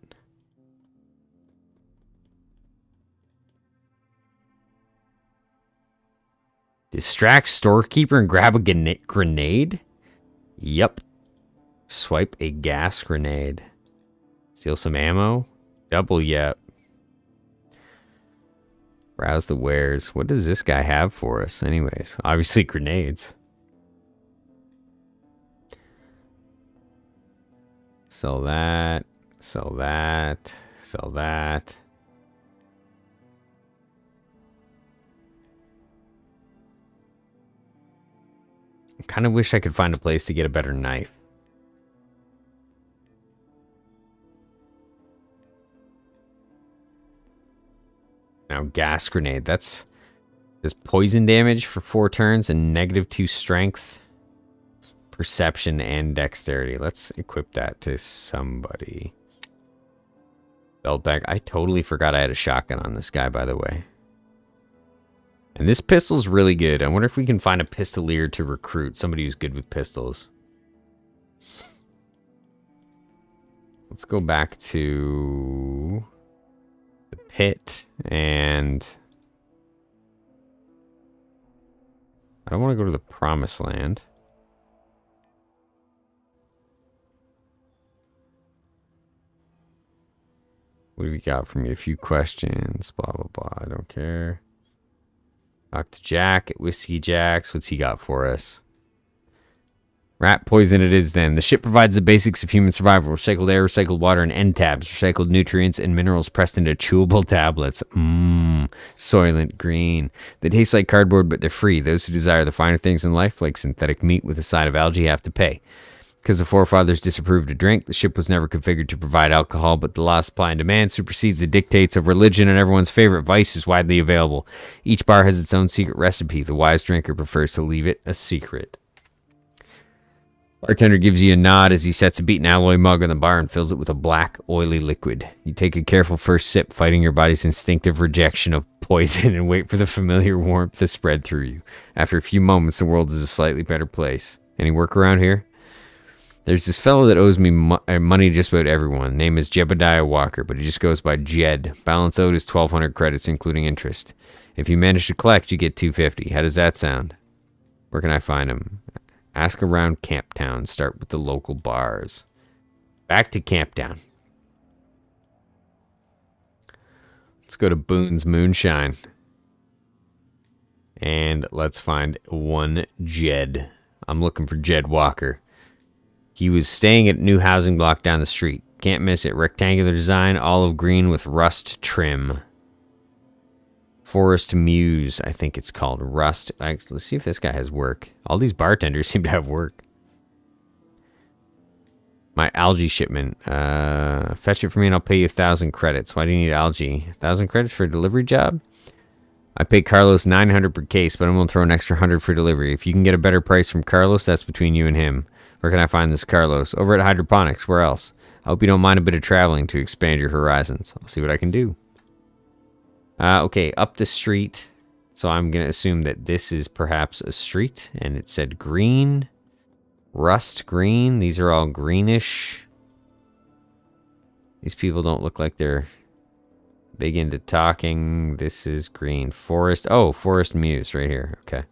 Distract storekeeper and grab a grenade? Yup. Swipe a gas grenade. Steal some ammo? Double yep. Browse the wares. What does this guy have for us anyways? Obviously grenades. Sell that. Sell that. Sell that. kind of wish I could find a place to get a better knife. Now, gas grenade. That's just poison damage for 4 turns and -2 strength, perception, and dexterity. Let's equip that to somebody. Belt bag. I totally forgot I had a shotgun on this guy, by the way. And this pistol's really good. I wonder if we can find a pistolier to recruit. Somebody who's good with pistols. Let's go back to the pit. And I don't want to go to the promised land. What have you got for me? A few questions. Blah, blah, blah. I don't care. Talk to Jack at Whiskey Jack's. What's he got for us? Rat poison it is then. The ship provides the basics of human survival. Recycled air, recycled water, and end tabs. Recycled nutrients and minerals pressed into chewable tablets. Soylent Green. They taste like cardboard, but they're free. Those who desire the finer things in life, like synthetic meat with a side of algae, have to pay. Because the forefathers disapproved of drink, the ship was never configured to provide alcohol, but the law of supply and demand supersedes the dictates of religion, and everyone's favorite vice is widely available. Each bar has its own secret recipe. The wise drinker prefers to leave it a secret. Bartender gives you a nod as he sets a beaten alloy mug on the bar and fills it with a black, oily liquid. You take a careful first sip, fighting your body's instinctive rejection of poison, and wait for the familiar warmth to spread through you. After a few moments, the world is a slightly better place. Any work around here? There's this fellow that owes me money to just about everyone. Name is Jebediah Walker, but he just goes by Jed. Balance owed is 1,200 credits, including interest. If you manage to collect, you get 250. How does that sound? Where can I find him? Ask around Camptown. Start with the local bars. Back to Camptown. Let's go to Boone's Moonshine. And let's find one Jed. I'm looking for Jed Walker. He was staying at a new housing block down the street. Can't miss it. Rectangular design, olive green with rust trim. Forest Muse, I think it's called. Rust. Let's see if this guy has work. All these bartenders seem to have work. My algae shipment. Fetch it for me and I'll pay you 1,000 credits. Why do you need algae? 1,000 credits for a delivery job? I pay Carlos 900 per case, but I'm going to throw an extra 100 for delivery. If you can get a better price from Carlos, that's between you and him. Where can I find this Carlos? Over at Hydroponics. Where else? I hope you don't mind a bit of traveling to expand your horizons. I'll see what I can do. Okay, up the street. So I'm going to assume that this is perhaps a street. And it said green. Rust green. These are all greenish. These people don't look like they're big into talking. This is green. Forest. Oh, Forest Muse right here. Okay.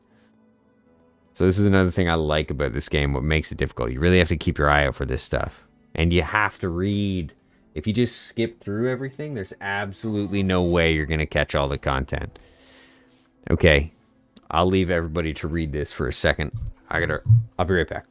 So this is another thing I like about this game, what makes it difficult. You really have to keep your eye out for this stuff. And you have to read. If you just skip through everything, there's absolutely no way you're going to catch all the content. Okay. I'll leave everybody to read this for a second. I'll be right back.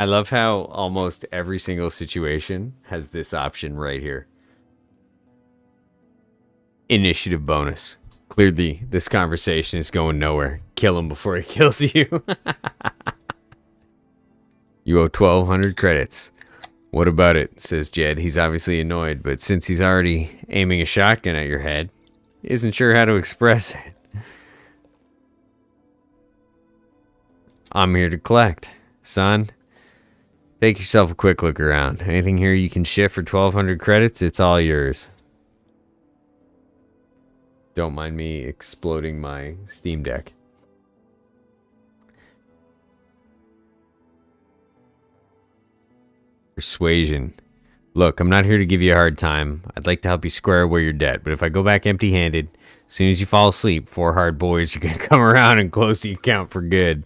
I love how almost every single situation has this option right here. Initiative bonus. Clearly, this conversation is going nowhere. Kill him before he kills you. You owe 1,200 credits. What about it? Says Jed. He's obviously annoyed, but since he's already aiming a shotgun at your head, isn't sure how to express it. I'm here to collect. Son, take yourself a quick look around. Anything here you can shift for 1,200 credits, it's all yours. Don't mind me exploding my Steam Deck. Persuasion. Look, I'm not here to give you a hard time. I'd like to help you square away your debt, but if I go back empty-handed, as soon as you fall asleep, 4 hard boys are going to come around and close the account for good.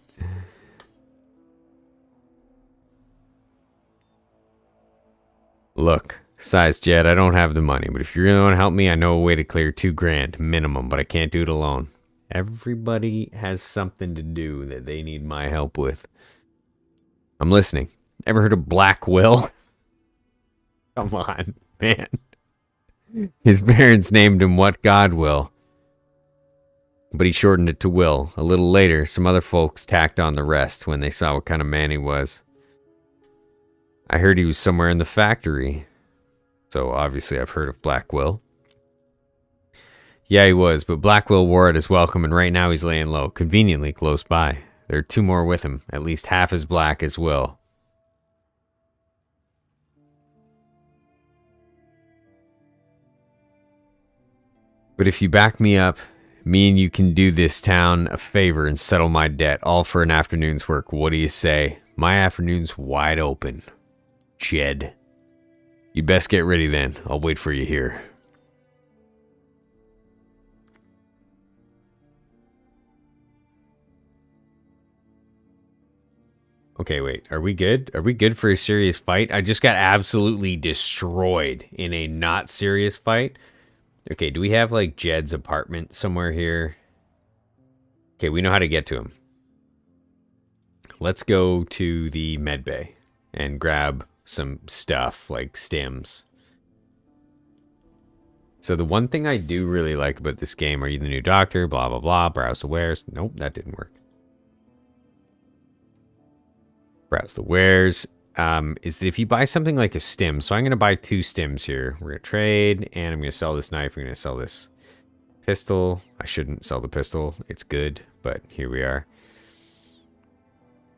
Look, size Jed, I don't have the money, but if you really want to help me, I know a way to clear $2,000 minimum, but I can't do it alone. Everybody has something to do that they need my help with. I'm listening. Ever heard of Black Will? Come on, man. His parents named him What God Will, but he shortened it to Will. A little later, some other folks tacked on the rest when they saw what kind of man he was. I heard he was somewhere in the factory, so obviously I've heard of Black Will. Yeah, he was, but Black Will wore it as welcome, and right now he's laying low, conveniently close by. There are 2 more with him, at least half as black as Will. But if you back me up, me and you can do this town a favor and settle my debt, all for an afternoon's work. What do you say? My afternoon's wide open. Jed. You best get ready then. I'll wait for you here. Okay, wait. Are we good? Are we good for a serious fight? I just got absolutely destroyed in a not serious fight. Okay, do we have, like, Jed's apartment somewhere here? Okay, we know how to get to him. Let's go to the med bay and grab some stuff, like stims. So the one thing I do really like about this game, are you the new doctor? Blah, blah, blah. Browse the wares. Nope, that didn't work. Browse the wares. Is that if you buy something like a stim, so I'm going to buy 2 stims here. We're going to trade, and I'm going to sell this knife. We're going to sell this pistol. I shouldn't sell the pistol. It's good, but here we are.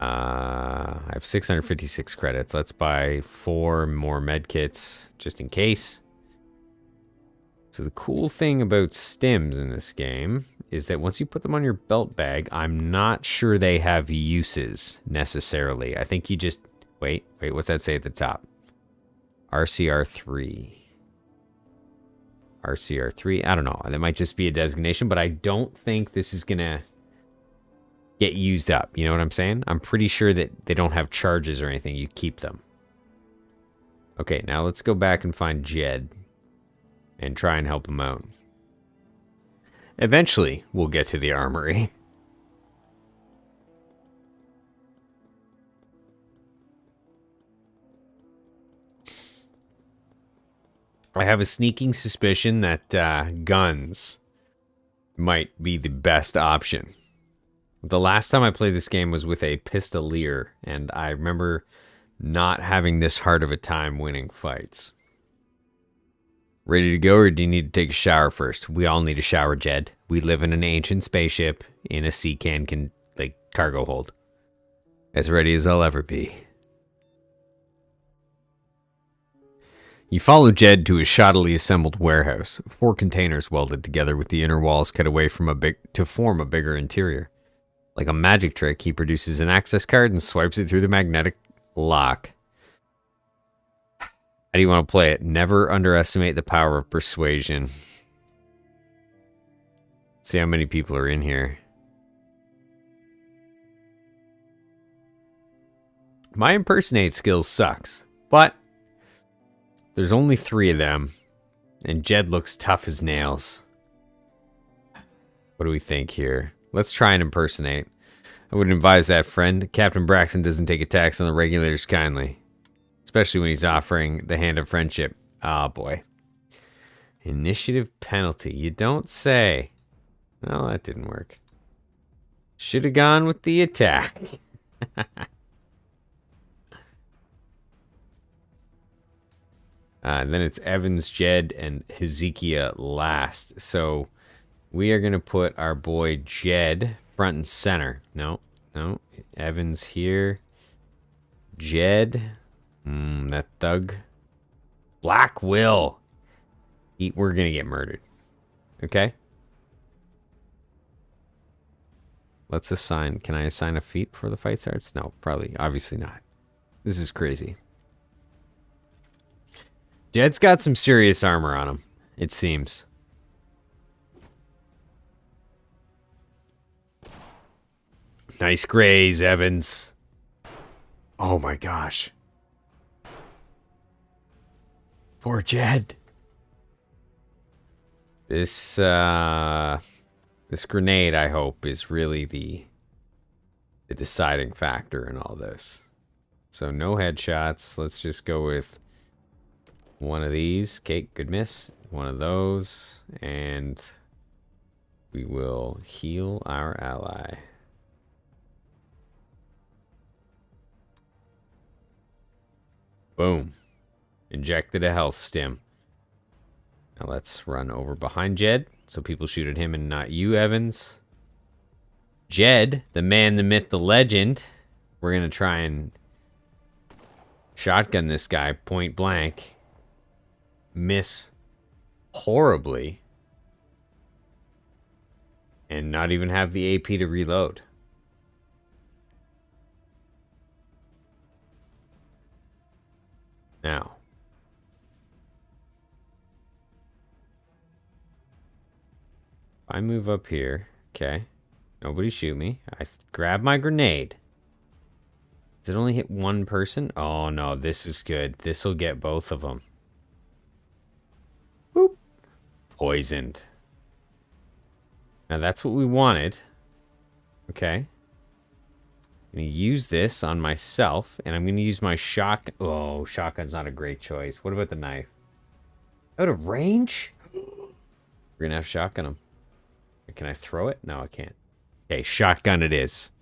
I have 656 credits. Let's buy 4 more med kits, just in case. So the cool thing about stims in this game is that once you put them on your belt bag, I'm not sure they have uses, necessarily. I think you just... Wait, what's that say at the top? RCR3. RCR3, I don't know. That might just be a designation, but I don't think this is going to get used up. You know what I'm saying? I'm pretty sure that they don't have charges or anything. You keep them. Okay, now let's go back and find Jed and try and help him out. Eventually, we'll get to the armory. I have a sneaking suspicion that guns might be the best option. The last time I played this game was with a pistolier, and I remember not having this hard of a time winning fights. Ready to go, or do you need to take a shower first? We all need a shower, Jed. We live in an ancient spaceship in a sea can like cargo hold. As ready as I'll ever be. You follow Jed to a shoddily assembled warehouse, 4 containers welded together with the inner walls cut away from to form a bigger interior. Like a magic trick, he produces an access card and swipes it through the magnetic lock. How do you want to play it? Never underestimate the power of persuasion. Let's see how many people are in here. My impersonate skills sucks, but there's only 3 of them, and Jed looks tough as nails. What do we think here? Let's try and impersonate. I wouldn't advise that, friend. Captain Braxton doesn't take attacks on the regulators kindly. Especially when he's offering the hand of friendship. Ah, boy. Initiative penalty. You don't say. Well, that didn't work. Should have gone with the attack. And then it's Evans, Jed, and Hezekiah last. So we are going to put our boy Jed front and center. No. Evans here. Jed. That thug. Black Will. We're going to get murdered. Okay? Let's assign. Can I assign a feat before the fight starts? No, probably. Obviously not. This is crazy. Jed's got some serious armor on him, it seems. Nice graze, Evans. Oh my gosh. Poor Jed. This grenade, I hope, is really the deciding factor in all this. So no headshots. Let's just go with one of these. Okay, good miss. One of those. And we will heal our ally. Boom. Injected a health stim. Now let's run over behind Jed so people shoot at him and not you, Evans. Jed, the man, the myth, the legend. We're going to try and shotgun this guy point blank. Miss horribly. And not even have the AP to reload. Now. If I move up here, okay. Nobody shoot me. I grab my grenade. Does it only hit one person? Oh no, this is good. This will get both of them. Boop. Poisoned. Now that's what we wanted. Okay. I'm going to use this on myself, and I'm going to use my shotgun. Oh, shotgun's not a great choice. What about the knife? Out of range? We're going to have to shotgun him. Can I throw it? No, I can't. Okay, shotgun it is.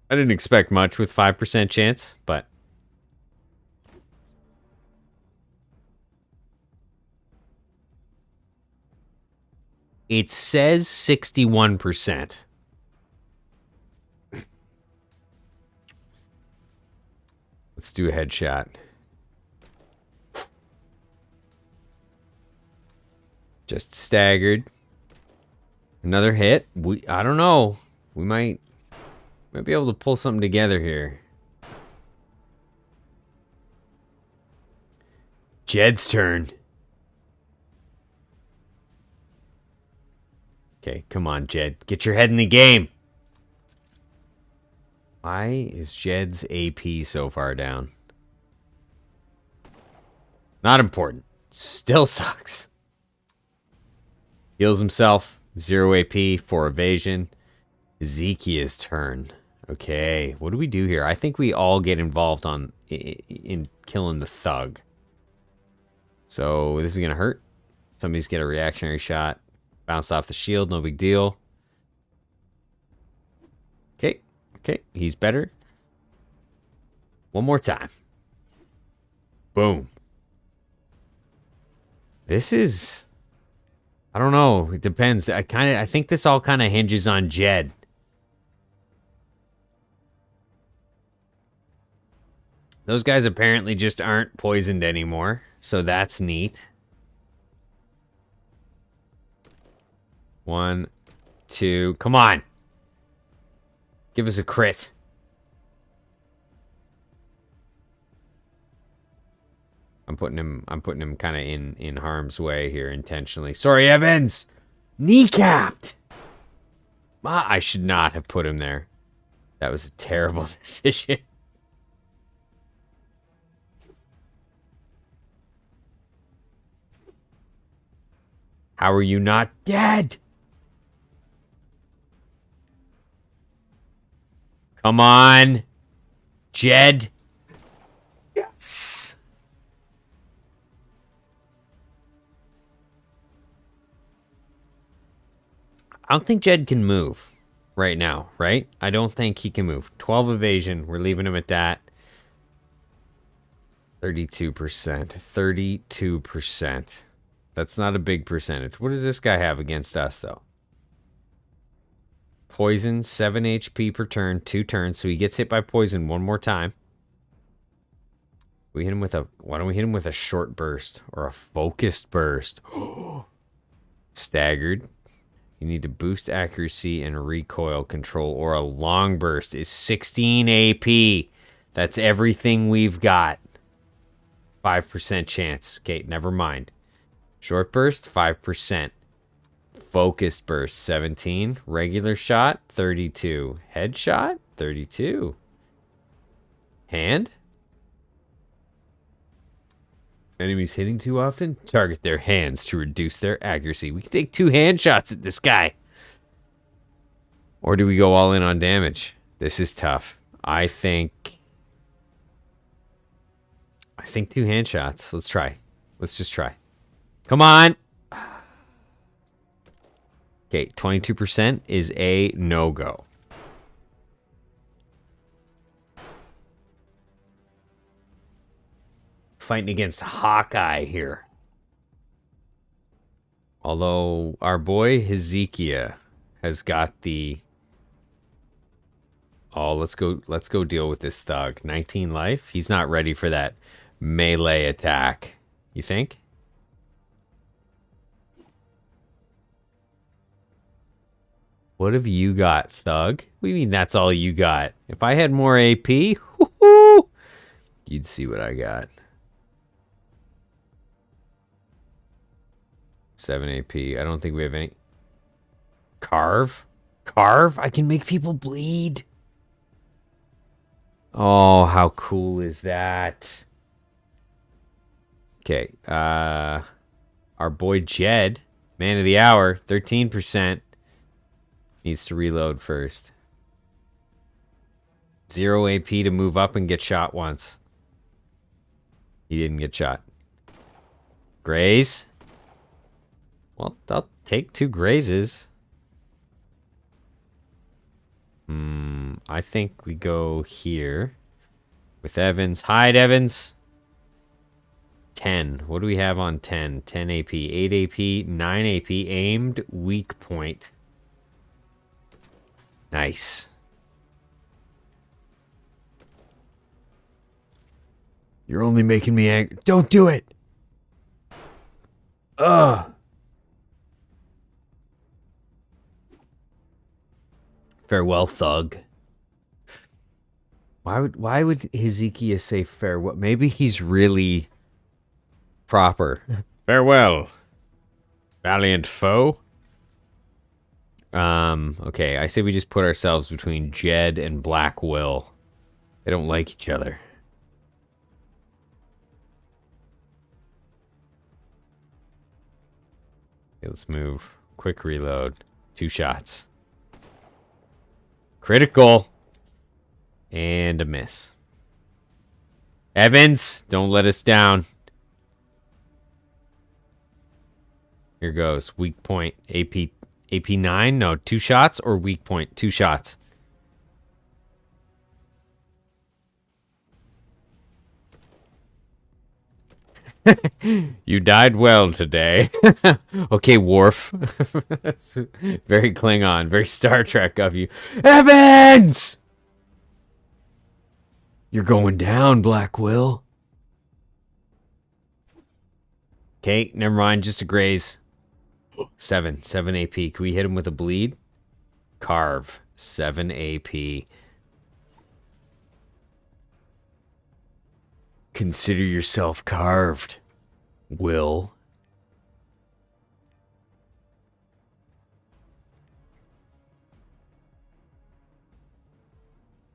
I didn't expect much with 5% chance, but... It says 61%. Let's do a headshot. Just staggered. Another hit. I don't know. We might be able to pull something together here. Jed's turn. Okay, come on, Jed. Get your head in the game. Why is Jed's AP so far down? Not important. Still sucks. Heals himself. 0 AP, 4 evasion. Ezekiel's turn. Okay, what do we do here? I think we all get involved in killing the thug. So this is going to hurt. Somebody's get a reactionary shot. Bounce off the shield, no big deal. Okay, he's better. One more time. Boom. This is... I don't know. It depends. I think this all kind of hinges on Jed. Those guys apparently just aren't poisoned anymore, so that's neat. 1, 2, come on. Give us a crit. I'm putting him kind of in harm's way here intentionally. Sorry, Evans. Kneecapped. I should not have put him there. That was a terrible decision. How are you not dead? Come on. Jed. Yes. I don't think Jed can move right now, right? I don't think he can move. 12 evasion. We're leaving him at that. 32%. 32%. That's not a big percentage. What does this guy have against us, though? Poison, 7 HP per turn, 2 turns. So he gets hit by poison one more time. We hit him with a... Why don't we hit him with a short burst or a focused burst? Staggered. You need to boost accuracy and recoil control, or a long burst is 16 AP. That's everything we've got. 5% chance. Okay, never mind. Short burst, 5%. Focused burst, 17. Regular shot, 32. Headshot, 32. Hand? Enemies hitting too often? Target their hands to reduce their accuracy. We can take 2 hand shots at this guy. Or do we go all in on damage? This is tough. I think 2 hand shots. Let's try. Let's just try. Come on. Okay, 22% is a no-go. Fighting against Hawkeye here. Although our boy Hezekiah has got the... Oh, let's go deal with this thug. 19 life. He's not ready for that melee attack. You think? What have you got, thug? What do you mean that's all you got? If I had more AP, whoo-hoo, you'd see what I got. 7 AP. I don't think we have any. Carve? Carve? I can make people bleed. Oh, how cool is that? Okay. Our boy Jed, man of the hour, 13%. Needs to reload first. 0 AP to move up and get shot once. He didn't get shot. Graze? Well, I'll take 2 grazes. I think we go here with Evans. Hide, Evans. 10. What do we have on 10? 10 AP, 8 AP, 9 AP. Aimed, weak point. Nice. You're only making me angry. Don't do it. Ugh. Farewell, thug. Why would Hezekiah say farewell? Maybe he's really proper. Farewell, valiant foe. Okay, I say we just put ourselves between Jed and Black Will. They don't like each other. Okay, let's move. Quick reload. 2 shots. Critical. And a miss. Evans, don't let us down. Here goes. Weak point. AP 9? No, 2 shots or weak point? 2 shots. You died well today. Okay, Worf. That's very Klingon, very Star Trek of you. Evans! You're going down, Black Will. Okay, never mind, just a graze. 7 AP. Can we hit him with a bleed? Carve. 7 AP. Consider yourself carved, Will.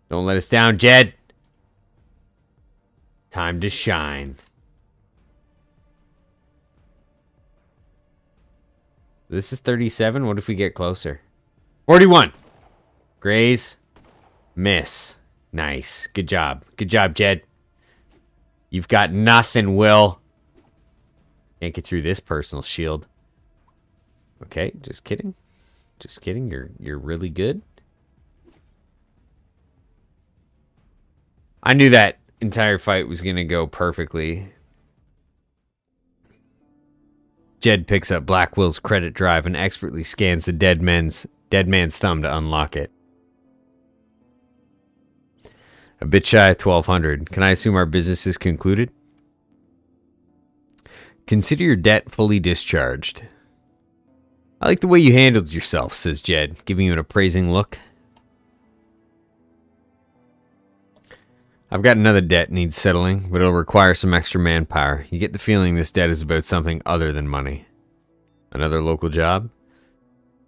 Don't let us down, Jed. Time to shine. This is 37. What if we get closer? 41. Graze. Miss. Nice. Good job. Good job, Jed. You've got nothing, Will. Can't get through this personal shield. Okay, just kidding. Just kidding. You're really good. I knew that entire fight was gonna go perfectly. Jed picks up Black Will's credit drive and expertly scans the dead man's thumb to unlock it. A bit shy of 1,200. Can I assume our business is concluded? Consider your debt fully discharged. I like the way you handled yourself, says Jed, giving you an appraising look. I've got another debt needs settling, but it'll require some extra manpower. You get the feeling this debt is about something other than money. Another local job?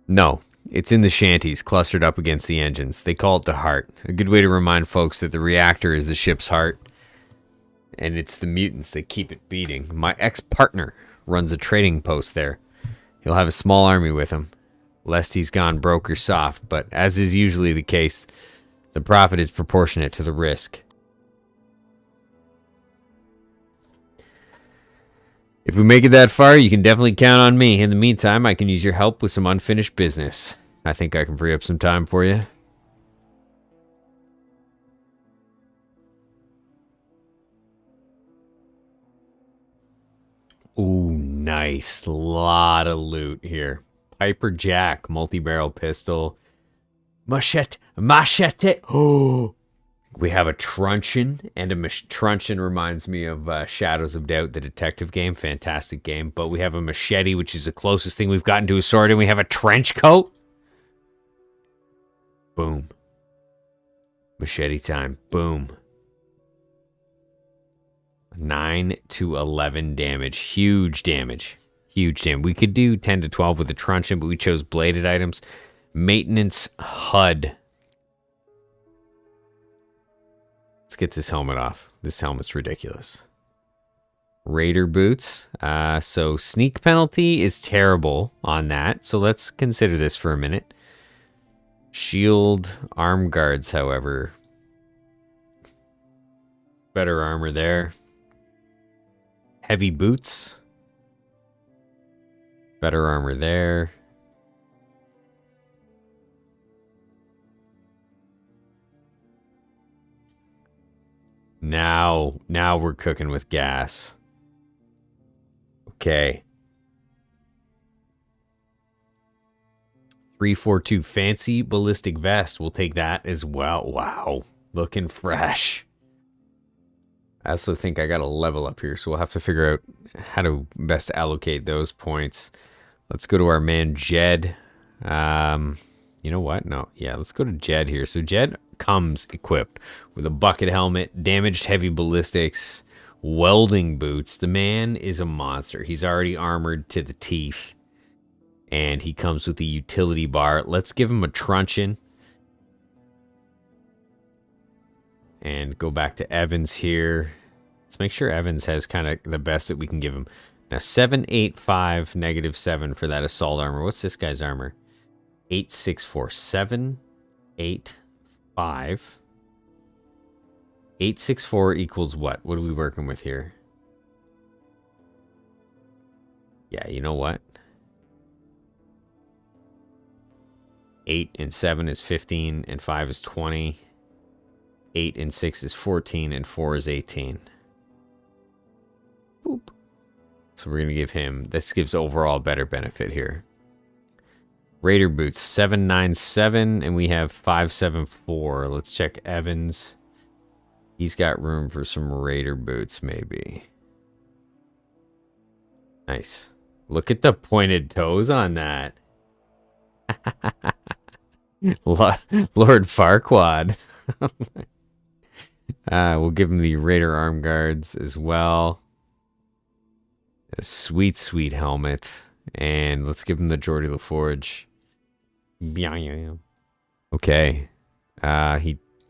No, it's in the shanties, clustered up against the engines. They call it the heart. A good way to remind folks that the reactor is the ship's heart, and it's the mutants that keep it beating. My ex-partner runs a trading post there. He'll have a small army with him, lest he's gone broke or soft, but as is usually the case, the profit is proportionate to the risk. If we make it that far, you can definitely count on me. In the meantime, I can use your help with some unfinished business. I think I can free up some time for you. Ooh, nice. Lot of loot here. Piper Jack, multi-barrel pistol. Machete. Oh, we have a truncheon, and a truncheon reminds me of Shadows of Doubt, the detective game. Fantastic game. But we have a machete, which is the closest thing we've gotten to a sword, and we have a trench coat. Boom. Machete time. Boom. 9 to 11 damage. Huge damage. Huge damage. We could do 10 to 12 with the truncheon, but we chose bladed items. Maintenance HUD. Let's get this helmet off. This helmet's ridiculous. Raider boots. So sneak penalty is terrible on that. So let's consider this for a minute. Shield arm guards, however. Better armor there. Heavy boots. Better armor there. Now we're cooking with gas. Okay. 342 fancy ballistic vest. We'll take that as well. Wow. Looking fresh. I also think I got a level up here, so we'll have to figure out how to best allocate those points. Let's go to our man Jed. You know what? No. Yeah, let's go to Jed here. So Jed comes equipped with a bucket helmet, damaged heavy ballistics, welding boots. The man is a monster. He's already armored to the teeth, and he comes with a utility bar. Let's give him a truncheon and go back to Evans here. Let's make sure Evans has kind of the best that we can give him. Now 785 -7 for that assault armor. What's this guy's armor? 864 785 864 equals what? What are we working with here? Yeah, you know what? 8 and 7 is 15, and 5 is 20. 8 and 6 is 14, and 4 is 18. Boop. So we're going to give him... This gives overall better benefit here. Raider boots, 797, and we have 574. Let's check Evans. He's got room for some Raider boots, maybe. Nice. Look at the pointed toes on that. Lord Farquaad. We'll give him the Raider arm guards as well. A sweet, sweet helmet. And let's give him the Geordie LaForge. Okay.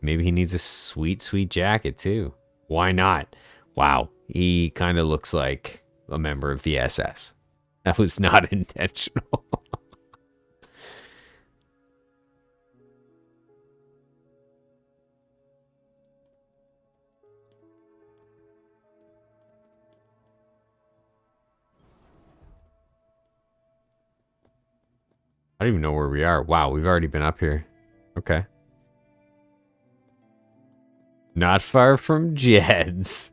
Maybe he needs a sweet, sweet jacket too. Why not? Wow. He kind of looks like a member of the SS. That was not intentional. I don't even know where we are. Wow, we've already been up here. Okay. Not far from Jed's.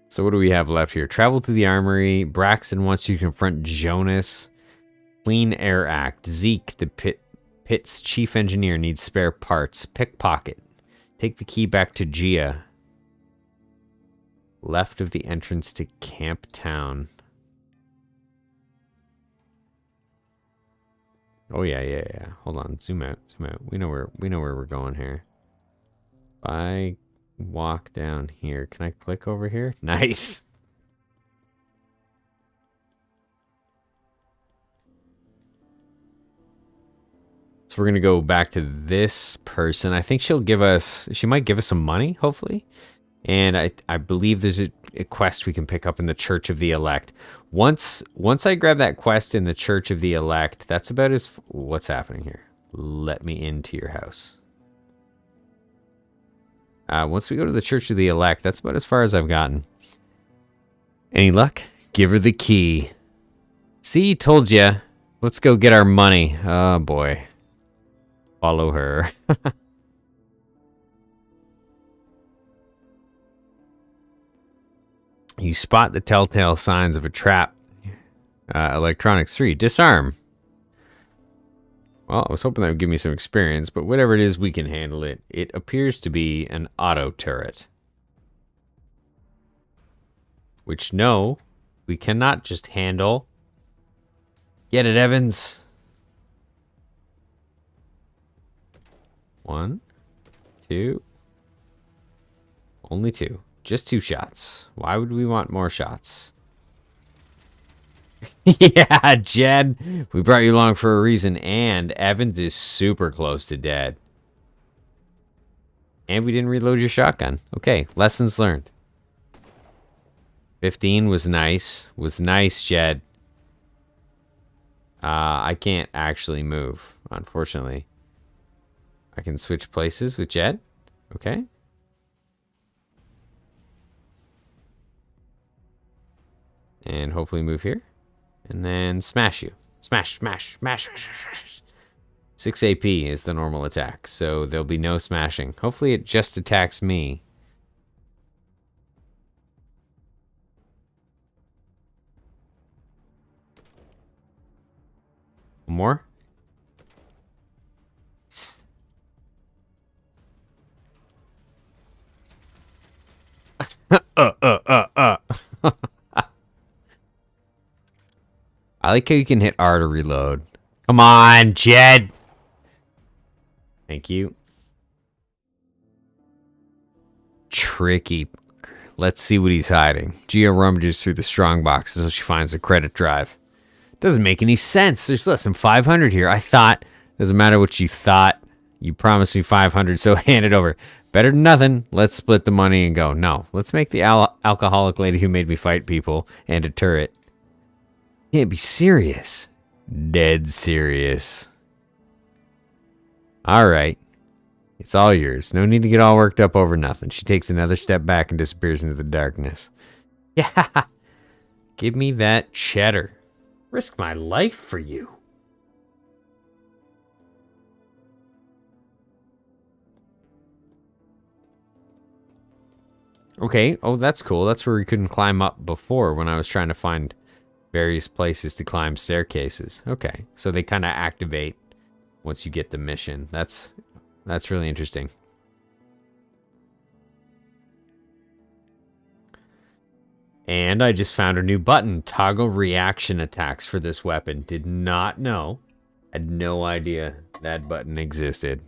So what do we have left here? Travel to the armory. Braxton wants you to confront Jonas. Clean Air Act. Zeke, the pit's chief engineer, needs spare parts. Pickpocket. Take the key back to Gia. Left of the entrance to Camp Town. Oh yeah. Hold on. Zoom out. We know where we're going here. If I walk down here, can I click over here? Nice. So we're gonna go back to this person. I think she might give us some money, hopefully. And I believe there's a quest we can pick up in the Church of the Elect. Once I grab that quest in the Church of the Elect, that's about as... What's happening here? Let me into your house. Once we go to the Church of the Elect, that's about as far as I've gotten. Any luck? Give her the key. See, told ya. Let's go get our money. Oh, boy. Follow her. You spot the telltale signs of a trap. Electronics 3. Disarm. Well, I was hoping that would give me some experience, but whatever it is, we can handle it. It appears to be an auto turret. Which, no, we cannot just handle. Get it, Evans. 1, 2. Only 2. Just 2 shots. Why would we want more shots? Yeah, Jed. We brought you along for a reason, and Evans is super close to dead. And we didn't reload your shotgun. Okay, lessons learned. 15 was nice. Was nice, Jed. I can't actually move, unfortunately. I can switch places with Jed. Okay. And hopefully move here. And then smash you. Smash. 6 AP is the normal attack, so there'll be no smashing. Hopefully it just attacks me. More? I like how you can hit R to reload. Come on, Jed. Thank you. Tricky. Let's see what he's hiding. Gia rummages through the strong box until she finds a credit drive. Doesn't make any sense. There's less than 500 here. I thought. Doesn't matter what you thought. You promised me 500, so hand it over. Better than nothing. Let's split the money and go. No. Let's make the alcoholic lady who made me fight people and a turret. Can't be serious. Dead serious. Alright. It's all yours. No need to get all worked up over nothing. She takes another step back and disappears into the darkness. Yeah. Give me that cheddar. Risk my life for you. Okay. Oh, that's cool. That's where we couldn't climb up before when I was trying to find various places to climb staircases. Okay. So they kind of activate once you get the mission. That's really interesting. And I just found a new button. Toggle reaction attacks for this weapon. Did not know. Had no idea that button existed.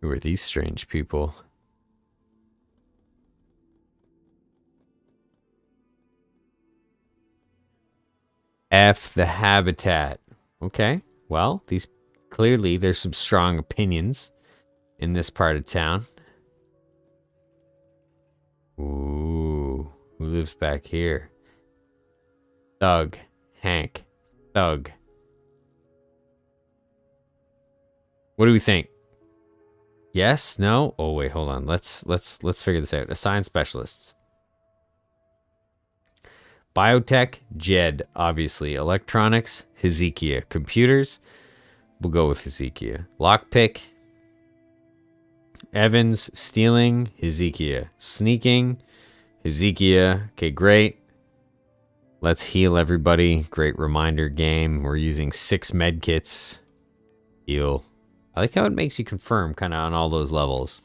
Who are these strange people? F the habitat. Okay, well, clearly there's some strong opinions in this part of town. Ooh, who lives back here? Thug. Hank. Thug. What do we think? Yes? No? Oh wait, hold on. Let's figure this out. Assign specialists. Biotech, Jed, obviously. Electronics, Hezekiah. Computers, we'll go with Hezekiah. Lockpick, Evans. Stealing, Hezekiah. Sneaking, Hezekiah. Okay, great. Let's heal everybody. Great reminder game. We're using 6 med kits. Heal. I like how it makes you confirm kind of on all those levels.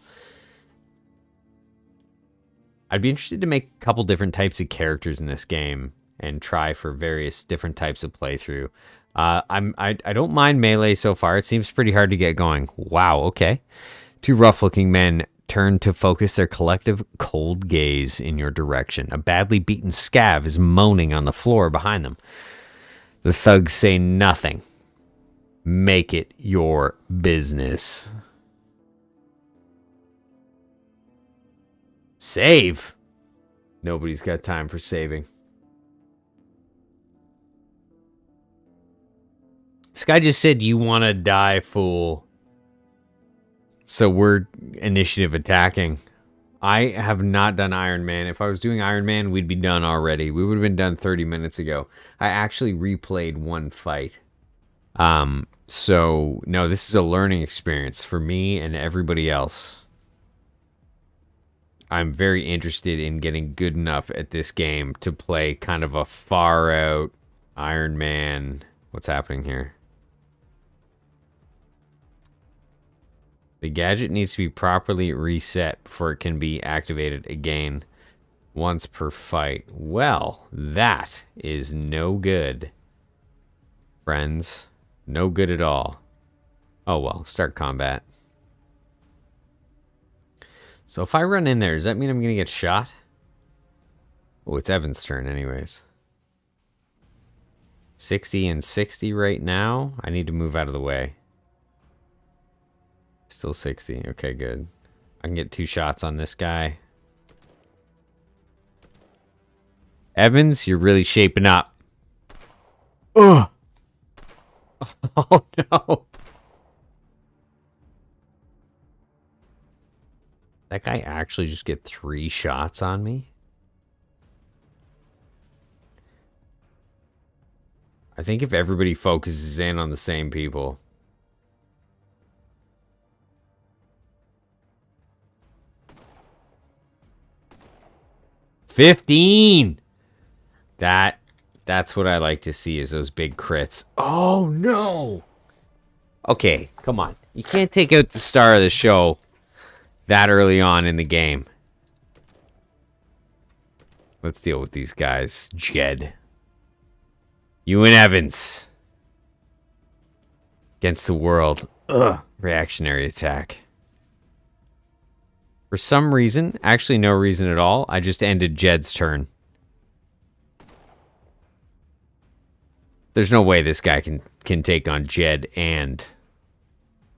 I'd be interested to make a couple different types of characters in this game and try for various different types of playthrough. I don't mind melee so far. It seems pretty hard to get going. Wow, okay. 2 rough-looking men turn to focus their collective cold gaze in your direction. A badly beaten scav is moaning on the floor behind them. The thugs say nothing. Make it your business. Save. Nobody's got time for saving. This guy just said, "You want to die, fool." So we're initiative attacking. I have not done Iron Man. If I was doing Iron Man, we'd be done already. We would have been done 30 minutes ago. I actually replayed one fight. So no, this is a learning experience for me and everybody else. I'm very interested in getting good enough at this game to play kind of a far out Iron Man. What's happening here? The gadget needs to be properly reset before it can be activated again once per fight. Well, that is no good, friends. No good at all. Oh well, start combat. So if I run in there, does that mean I'm going to get shot? Oh, it's Evan's turn anyways. 60 and 60 right now. I need to move out of the way. Still 60. Okay, good. I can get 2 shots on this guy. Evans, you're really shaping up. Ugh. Oh, no. That guy actually just get 3 shots on me? I think if everybody focuses in on the same people. $15! That's what I like to see, is those big crits. Oh, no! Okay, come on. You can't take out the star of the show that early on in the game. Let's deal with these guys. Jed. You and Evans. Against the world. Ugh. Reactionary attack. For some reason, actually no reason at all, I just ended Jed's turn. There's no way this guy can take on Jed and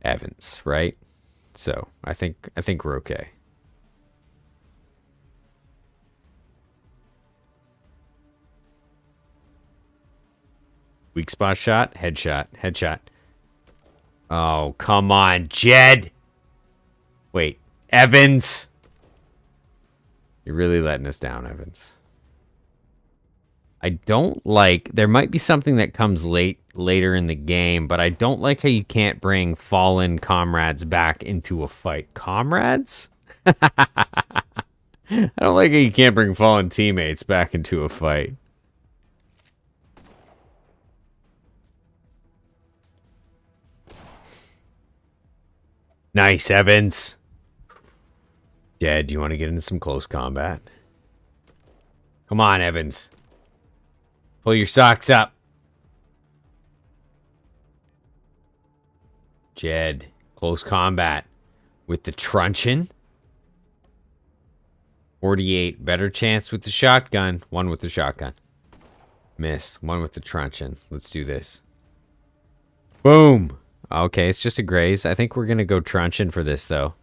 Evans, right? So I think we're okay. Weak spot shot, headshot, headshot. Oh, come on, Jed. Wait, Evans. You're really letting us down, Evans. I don't like... There might be something that comes later in the game, but I don't like how you can't bring fallen comrades back into a fight. Comrades? I don't like how you can't bring fallen teammates back into a fight. Nice, Evans. Jed, do you want to get into some close combat? Come on, Evans. Pull your socks up. Jed, close combat with the truncheon. 48, better chance with the shotgun. 1 with the shotgun. Miss. 1 with the truncheon. Let's do this. Boom. Okay, it's just a graze. I think we're going to go truncheon for this, though.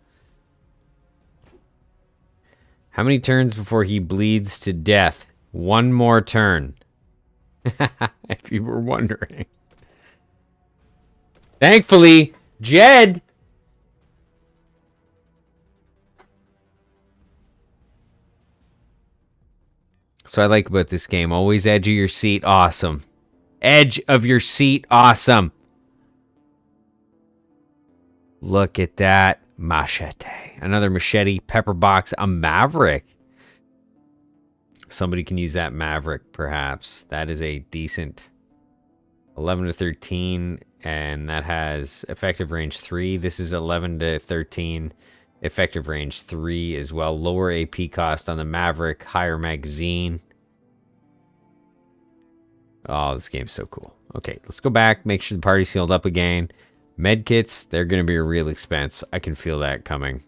How many turns before he bleeds to death? 1 more turn. If you were wondering. Thankfully, Jed! So I like about this game. Always edge of your seat. Awesome. Edge of your seat. Awesome. Look at that. Machete. Another machete. Pepper box. A Maverick. Somebody can use that Maverick, perhaps. That is a decent 11 to 13. And that has effective range 3. This is 11 to 13. Effective range 3 as well. Lower AP cost on the Maverick. Higher magazine. Oh, this game's so cool. Okay, let's go back. Make sure the party's healed up again. Medkits, they're going to be a real expense. I can feel that coming.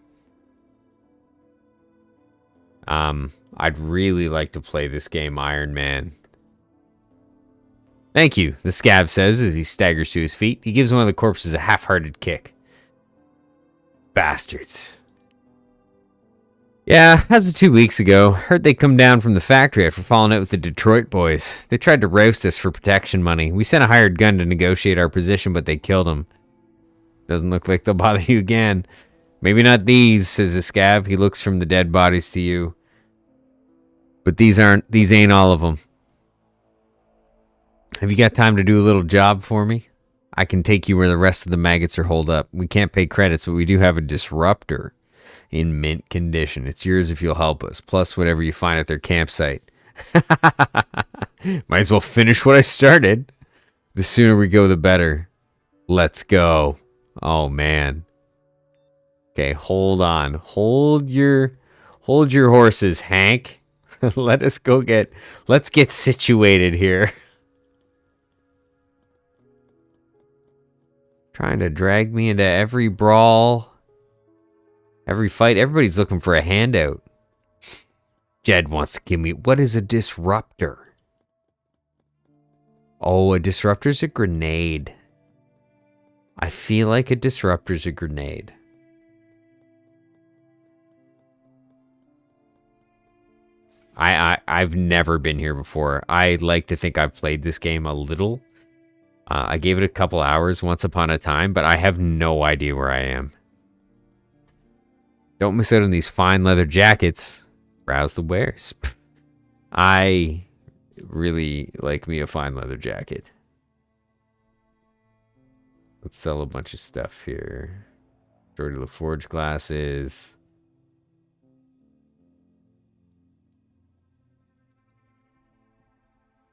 I'd really like to play this game, Iron Man. Thank you, the Scav says as he staggers to his feet. He gives one of the corpses a half-hearted kick. Bastards. Yeah, as of 2 weeks ago, heard they come down from the factory after falling out with the Detroit boys. They tried to roust us for protection money. We sent a hired gun to negotiate our position, but they killed him. Doesn't look like they'll bother you again. Maybe not these, says the Scav. He looks from the dead bodies to you. But these ain't all of them. Have you got time to do a little job for me? I can take you where the rest of the maggots are holed up. We can't pay credits, but we do have a disruptor in mint condition. It's yours if you'll help us, plus whatever you find at their campsite. Might as well finish what I started. The sooner we go, the better. Let's go. Oh, man. Okay, hold on. Hold your horses, Hank. Let's get situated here. Trying to drag me into every brawl, every fight. Everybody's looking for a handout. Jed wants to give me... What is a disruptor? Oh, a disruptor's a grenade. I feel like a disruptor's a grenade. I've never been here before. I like to think I've played this game a little. I gave it a couple hours once upon a time, but I have no idea where I am. Don't miss out on these fine leather jackets. Browse the wares. I really like me a fine leather jacket. Let's sell a bunch of stuff here. Jordy LaForge glasses.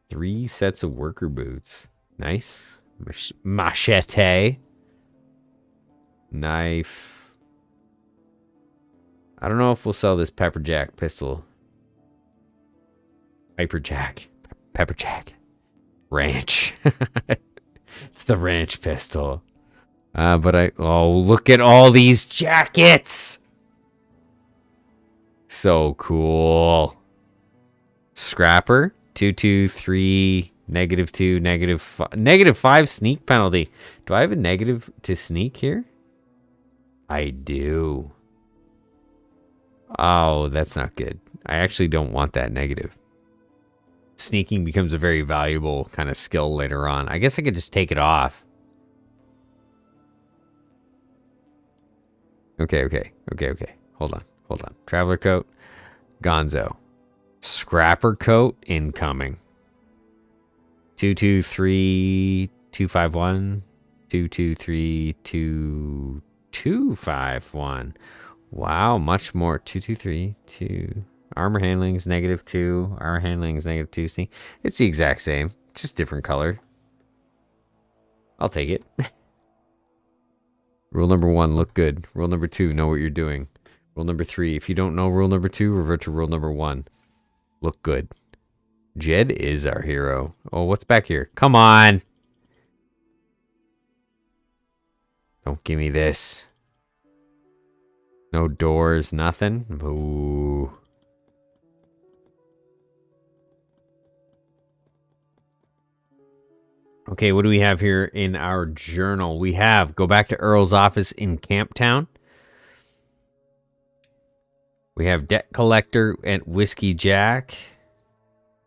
Three sets of worker boots. Nice. Machete. Knife. I don't know if we'll sell this pepperjack pistol. Piperjack. Pepperjack. Ranch. It's the ranch pistol. Oh, look at all these jackets. So cool. Scrapper. 223. -2. -5 sneak penalty. Do I have a negative to sneak here? I do. Oh, that's not good. I actually don't want that negative. Sneaking becomes a very valuable kind of skill later on. I guess I could just take it off. Okay. Hold on. Traveler coat. Gonzo. Scrapper coat incoming. 223 251 223 2251. Wow, much more. 223 2. Armor handling is -2. Armor handling is -2. See, it's the exact same, just different color. I'll take it. Rule number 1, look good. Rule number 2, know what you're doing. Rule number 3, if you don't know rule number 2, revert to rule number 1. Look good. Jed is our hero. Oh, what's back here? Come on. Don't give me this. No doors, nothing. Ooh. Okay, what do we have here in our journal? We have go back to Earl's office in Camptown. We have debt collector at Whiskey Jack.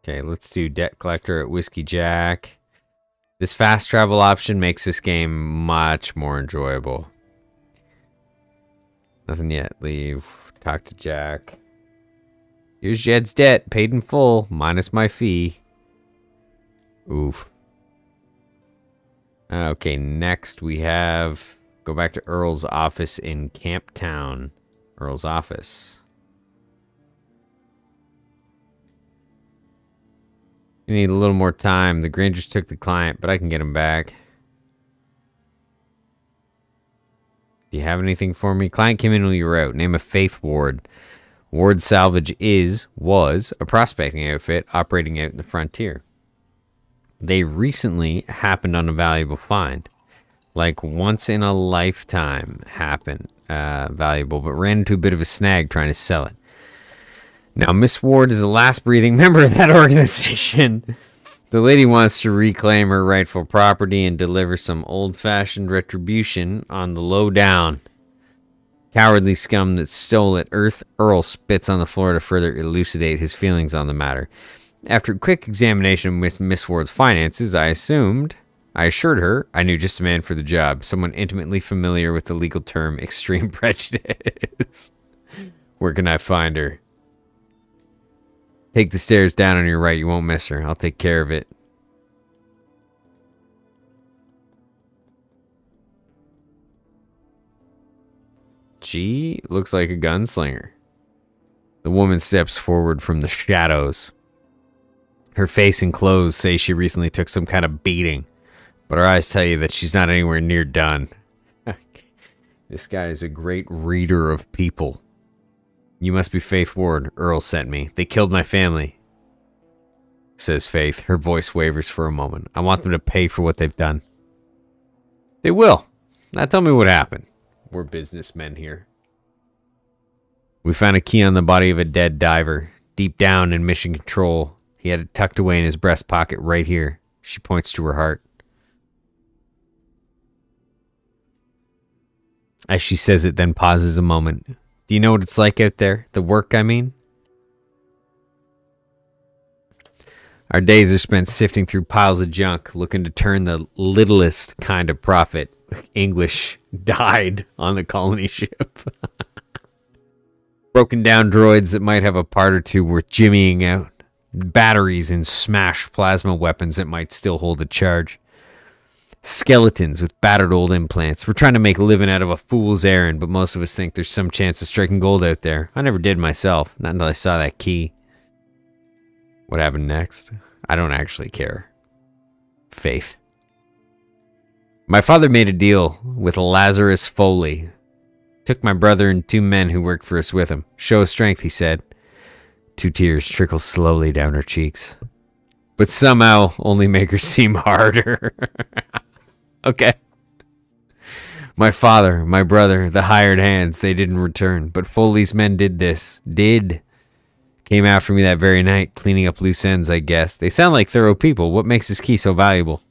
Okay, let's do debt collector at Whiskey Jack. This fast travel option makes this game much more enjoyable. Nothing yet. Leave. Talk to Jack. Here's Jed's debt. Paid in full. Minus my fee. Oof. Okay, next we have... Go back to Earl's office in Camptown. Earl's office. You need a little more time. The Grangers took the client, but I can get him back. Do you have anything for me? Client came in when you were out. Name of Faith Ward. Ward Salvage was a prospecting outfit operating out in the frontier. They recently happened on a valuable find. Like once in a lifetime valuable, but ran into a bit of a snag trying to sell it. Now, Miss Ward is the last breathing member of that organization. The lady wants to reclaim her rightful property and deliver some old-fashioned retribution on the low down. Cowardly scum that stole it. Earl spits on the floor to further elucidate his feelings on the matter. After a quick examination of Miss Ward's finances, I assured her I knew just a man for the job, someone intimately familiar with the legal term extreme prejudice. Where can I find her? Take the stairs down on your right. You won't miss her. I'll take care of it. She looks like a gunslinger. The woman steps forward from the shadows. Her face and clothes say she recently took some kind of beating, but her eyes tell you that she's not anywhere near done. This guy is a great reader of people. You must be Faith Ward. Earl sent me. They killed my family, says Faith. Her voice wavers for a moment. I want them to pay for what they've done. They will. Now tell me what happened. We're businessmen here. We found a key on the body of a dead diver. Deep down in mission control. He had it tucked away in his breast pocket right here. She points to her heart. As she says it, then pauses a moment. Do you know what it's like out there? The work, I mean? Our days are spent sifting through piles of junk, looking to turn the littlest kind of profit. English died on the colony ship. Broken down droids that might have a part or two worth jimmying out. Batteries and smashed plasma weapons that might still hold a charge. Skeletons with battered old implants. We're trying to make a living out of a fool's errand, but most of us think there's some chance of striking gold out there. I never did myself, not until I saw that key. What happened next? I don't actually care. Faith. My father made a deal with Lazarus Foley. Took my brother and 2 men who worked for us with him. Show of strength, he said. 2 tears trickle slowly down her cheeks. But somehow only make her seem harder. Okay. My father, my brother, the hired hands, they didn't return. But Foley's men did this. Came after me that very night, cleaning up loose ends, I guess. They sound like thorough people. What makes this key so valuable?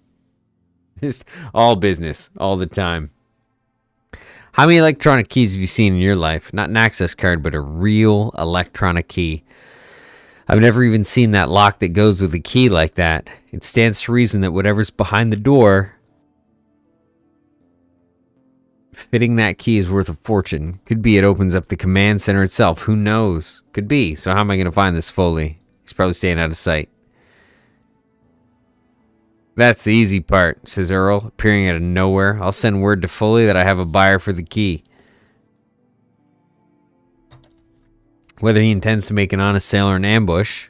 Just all business, all the time. How many electronic keys have you seen in your life? Not an access card, but a real electronic key. I've never even seen that lock that goes with a key like that. It stands to reason that whatever's behind the door, fitting that key is worth a fortune. Could be it opens up the command center itself. Who knows? Could be. So how am I going to find this Foley? He's probably staying out of sight. That's the easy part, says Earl, appearing out of nowhere. I'll send word to Foley that I have a buyer for the key. Whether he intends to make an honest sale or an ambush,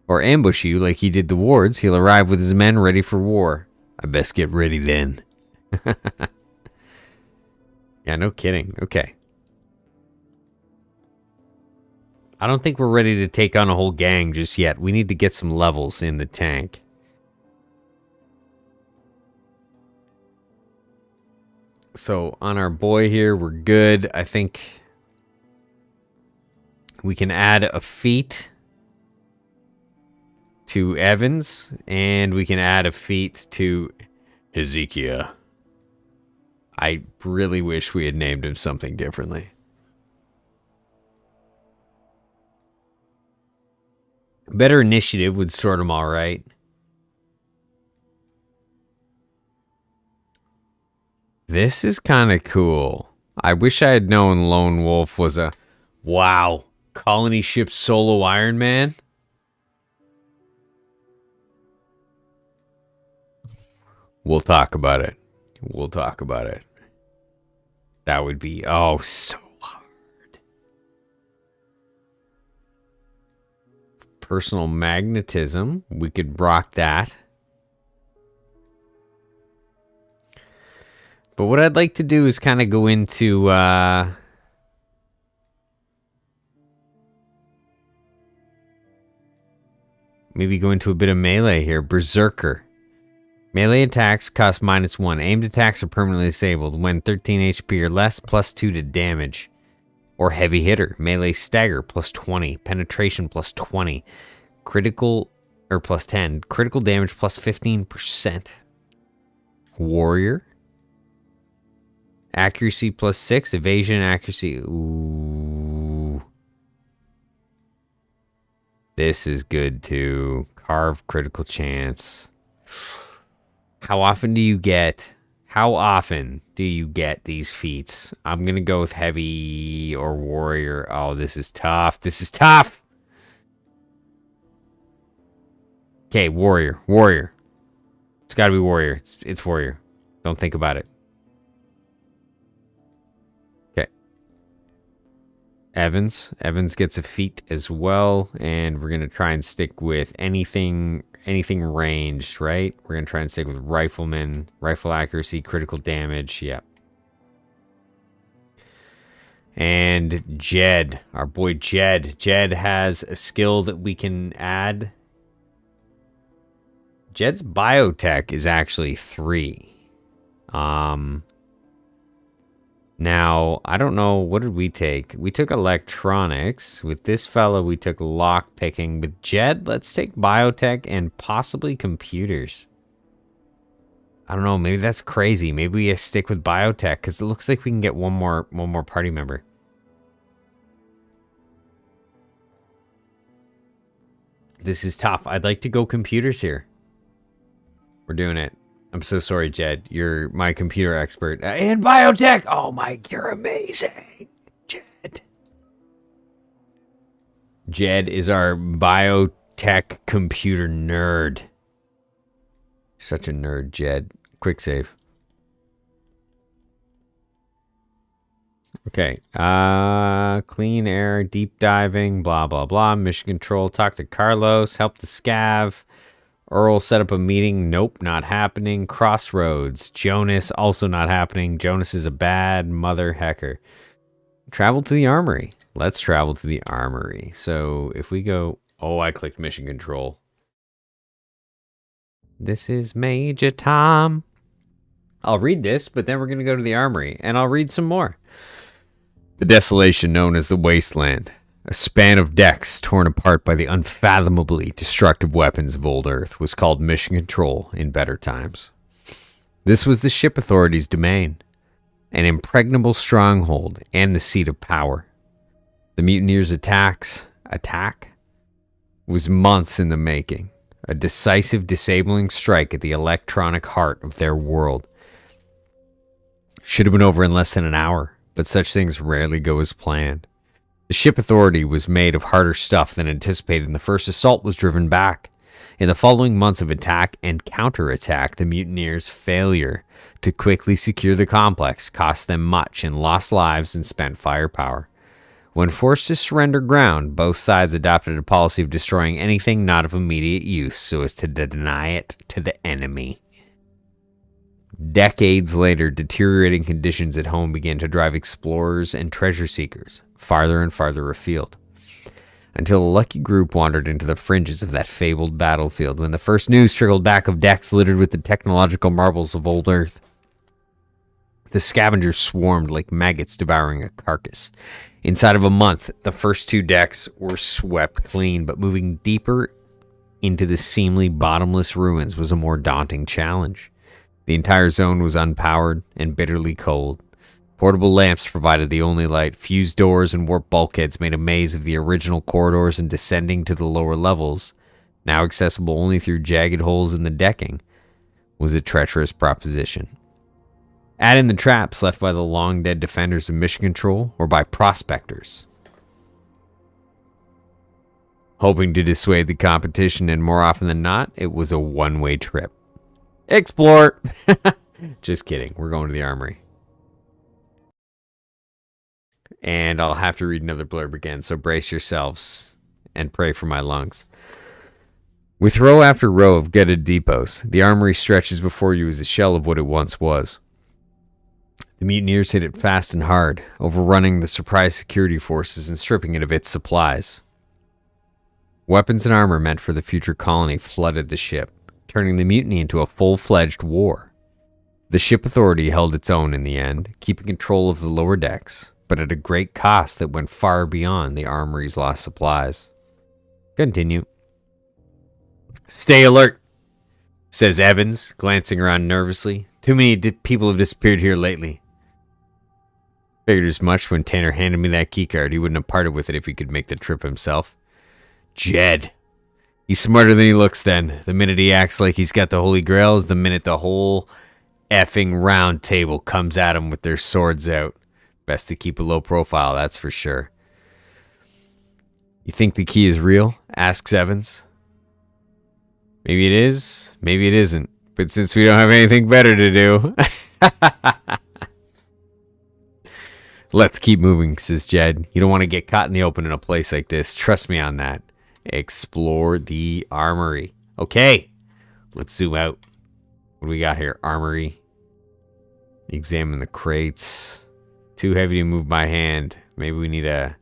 or ambush you like he did the Wards, he'll arrive with his men ready for war. I best get ready then. Yeah, no kidding. Okay. I don't think we're ready to take on a whole gang just yet. We need to get some levels in the tank. So on our boy here, we're good. I think we can add a feat to Evans, and we can add a feat to Hezekiah. I really wish we had named him something differently. Better initiative would sort him all right. This is kind of cool. I wish I had known Lone Wolf was a... Wow. Colony ship solo Iron Man? We'll talk about it. We'll talk about it. That would be... Oh, so hard. Personal magnetism. We could rock that. But what I'd like to do is kind of go into... maybe go into a bit of melee here. Berserker. Melee attacks cost -1. Aimed attacks are permanently disabled. When 13 HP or less, +2 to damage. Or heavy hitter. Melee stagger, +20. Penetration, +20. Critical, or +10. Critical damage, +15%. Warrior. Accuracy, +6. Evasion, accuracy. Ooh. This is good too. Carve, critical chance. How often do you get these feats? I'm going to go with heavy or warrior. Oh, this is tough. This is tough. Okay, warrior. Warrior. It's got to be warrior. It's warrior. Don't think about it. Okay. Evans. Evans gets a feat as well. And we're going to try and stick with anything ranged, right? We're going to try and stick with rifleman, rifle accuracy, critical damage. Yep. And Jed, our boy Jed. Jed has a skill that we can add. Jed's biotech is actually 3. Now, I don't know, what did we take? We took electronics. With this fella, we took lock picking. With Jed, let's take biotech and possibly computers. I don't know, maybe that's crazy. Maybe we stick with biotech because it looks like we can get one more party member. This is tough. I'd like to go computers here. We're doing it. I'm so sorry, Jed. You're my computer expert. And biotech! Oh my, you're amazing, Jed. Jed is our biotech computer nerd. Such a nerd, Jed. Quick save. Okay. Clean air, deep diving, blah, blah, blah. Mission control. Talk to Carlos. Help the scav. Earl set up a meeting. Nope, not happening. Crossroads. Jonas, also not happening. Jonas is a bad mother hecker. Travel to the armory. Let's travel to the armory. So if we go... Oh, I clicked mission control. This is Major Tom. I'll read this, but then we're going to go to the armory, and I'll read some more. The desolation known as the Wasteland. A span of decks torn apart by the unfathomably destructive weapons of old Earth was called Mission Control in better times. This was the ship authority's domain, an impregnable stronghold and the seat of power. The mutineers' attack was months in the making, a decisive disabling strike at the electronic heart of their world. Should have been over in less than an hour, but such things rarely go as planned. The ship authority was made of harder stuff than anticipated, and the first assault was driven back. In the following months of attack and counterattack, the mutineers' failure to quickly secure the complex cost them much in lost lives and spent firepower. When forced to surrender ground, both sides adopted a policy of destroying anything not of immediate use so as to deny it to the enemy. Decades later, deteriorating conditions at home began to drive explorers and treasure seekers farther and farther afield, until a lucky group wandered into the fringes of that fabled battlefield when the first news trickled back of decks littered with the technological marvels of old Earth. The scavengers swarmed like maggots devouring a carcass. Inside of a month, the first 2 decks were swept clean, but moving deeper into the seemingly bottomless ruins was a more daunting challenge. The entire zone was unpowered and bitterly cold. Portable lamps provided the only light. Fused doors and warped bulkheads made a maze of the original corridors, and descending to the lower levels, now accessible only through jagged holes in the decking, was a treacherous proposition. Add in the traps left by the long-dead defenders of Mission Control or by prospectors, hoping to dissuade the competition, and more often than not, it was a one-way trip. Explore! Just kidding. We're going to the armory. And I'll have to read another blurb again, so brace yourselves and pray for my lungs. With row after row of gutted depots, the armory stretches before you as a shell of what it once was. The mutineers hit it fast and hard, overrunning the surprise security forces and stripping it of its supplies. Weapons and armor meant for the future colony flooded the ship, turning the mutiny into a full-fledged war. The ship authority held its own in the end, keeping control of the lower decks, but at a great cost that went far beyond the armory's lost supplies. Continue. Stay alert, says Evans, glancing around nervously. Too many people have disappeared here lately. Figured as much when Tanner handed me that keycard. He wouldn't have parted with it if he could make the trip himself. Jed. He's smarter than he looks then. The minute he acts like he's got the Holy Grail is the minute the whole effing round table comes at him with their swords out. Best to keep a low profile, that's for sure. You think the key is real? Asks Evans. Maybe it is, maybe it isn't. But since we don't have anything better to do... Let's keep moving, says Jed. You don't want to get caught in the open in a place like this. Trust me on that. Explore the armory. Okay, let's zoom out. What do we got here? Armory. Examine the crates. Too heavy to move by hand. Maybe we need a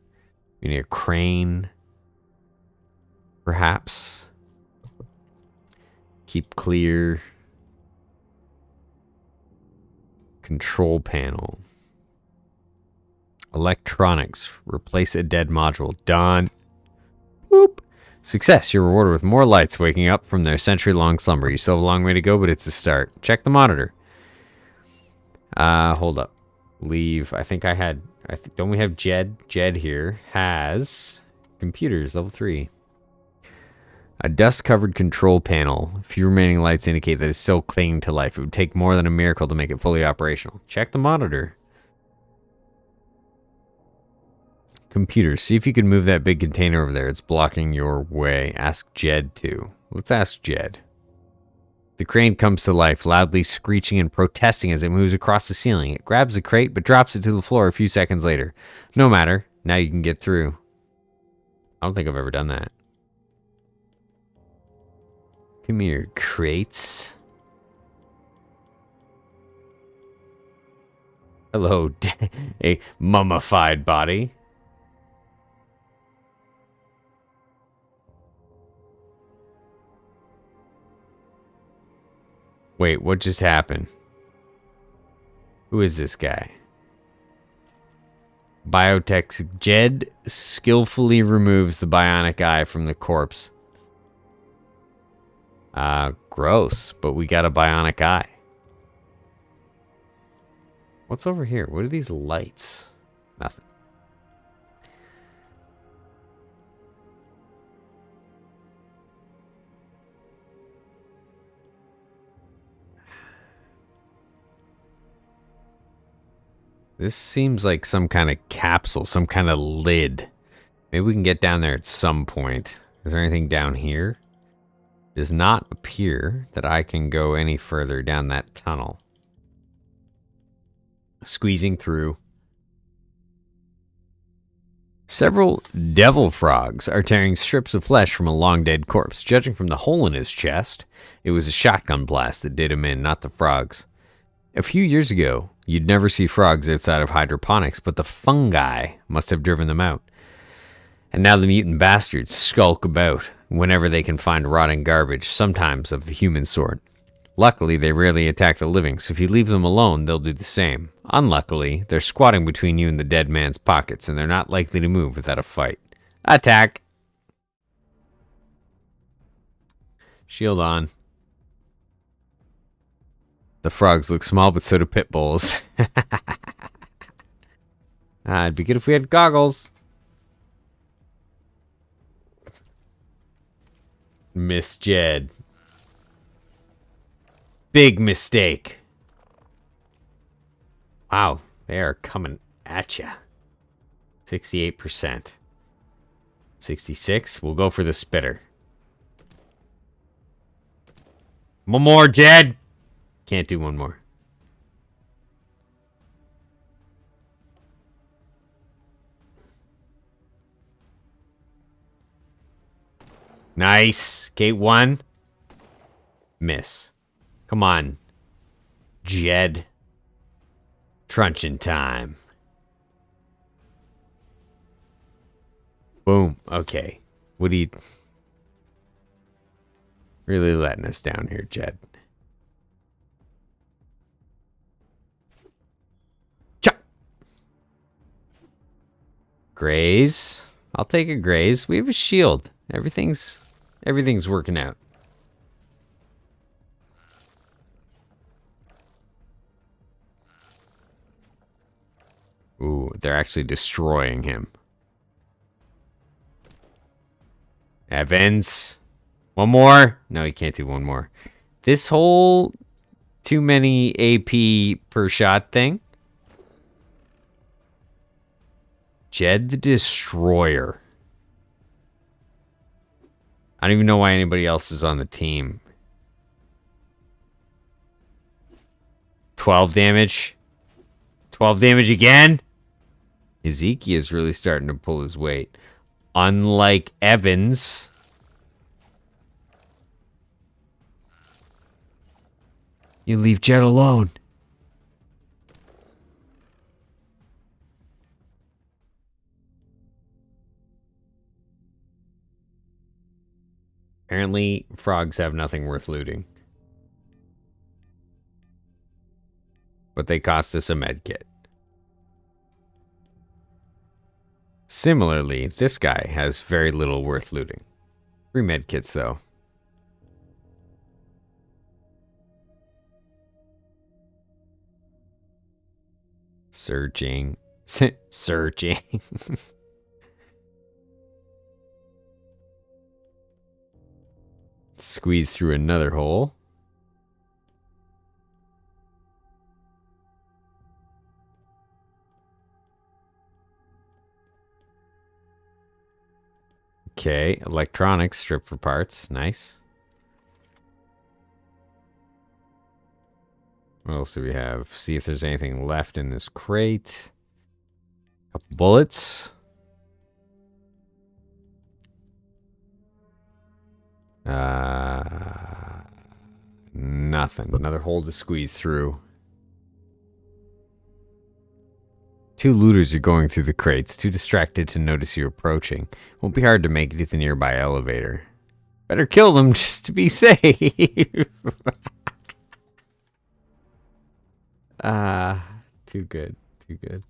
crane. Perhaps. Keep clear. Control panel. Electronics. Replace a dead module. Done. Boop. Success. You're rewarded with more lights waking up from their century-long slumber. You still have a long way to go, but it's a start. Check the monitor. Hold up. Leave. I think I had... don't we have Jed? Jed here has computers, level 3. A dust-covered control panel. A few remaining lights indicate that it's still clinging to life. It would take more than a miracle to make it fully operational. Check the monitor. Computers. See if you can move that big container over there. It's blocking your way. Ask Jed to. Let's ask Jed. The crane comes to life, loudly screeching and protesting as it moves across the ceiling. It grabs the crate, but drops it to the floor a few seconds later. No matter. Now you can get through. I don't think I've ever done that. Give me your crates. Hello, a mummified body. Wait, what just happened? Who is this guy? Biotech's Jed skillfully removes the bionic eye from the corpse. Gross, but we got a bionic eye. What's over here? What are these lights? Nothing. This seems like some kind of capsule, some kind of lid. Maybe we can get down there at some point. Is there anything down here? It does not appear that I can go any further down that tunnel. Squeezing through. Several devil frogs are tearing strips of flesh from a long-dead corpse. Judging from the hole in his chest, it was a shotgun blast that did him in, not the frogs. A few years ago, you'd never see frogs outside of hydroponics, but the fungi must have driven them out. And now the mutant bastards skulk about whenever they can find rotting garbage, sometimes of the human sort. Luckily, they rarely attack the living, so if you leave them alone, they'll do the same. Unluckily, they're squatting between you and the dead man's pockets, and they're not likely to move without a fight. Attack! Shield on. The frogs look small, but so do pit bulls. It'd be good if we had goggles. Miss Jed. Big mistake. Wow, they are coming at you. 68%. 66. We'll go for the spitter. One more, Jed. Can't do one more. Nice. Gate 1. Miss. Come on. Jed. Truncheon time. Boom. Okay. What are you... Really letting us down here, Jed. Chop. Graze. I'll take a graze. We have a shield. Everything's working out. Ooh, they're actually destroying him. Evans. One more. No, he can't do one more. This whole too many AP per shot thing. Jed the Destroyer. I don't even know why anybody else is on the team. 12 damage. 12 damage again. Ezekiel is really starting to pull his weight. Unlike Evans. You leave Jed alone. Apparently, frogs have nothing worth looting. But they cost us a med kit. Similarly, this guy has very little worth looting. 3 med kits, though. Searching. Searching. Squeeze through another hole. Okay, electronics, strip for parts. Nice. What else do we have? See if there's anything left in this crate. Couple bullets. Nothing. Another hole to squeeze through. 2 looters are going through the crates, too distracted to notice you approaching. Won't be hard to make it to the nearby elevator. Better kill them just to be safe. Too good. Too good.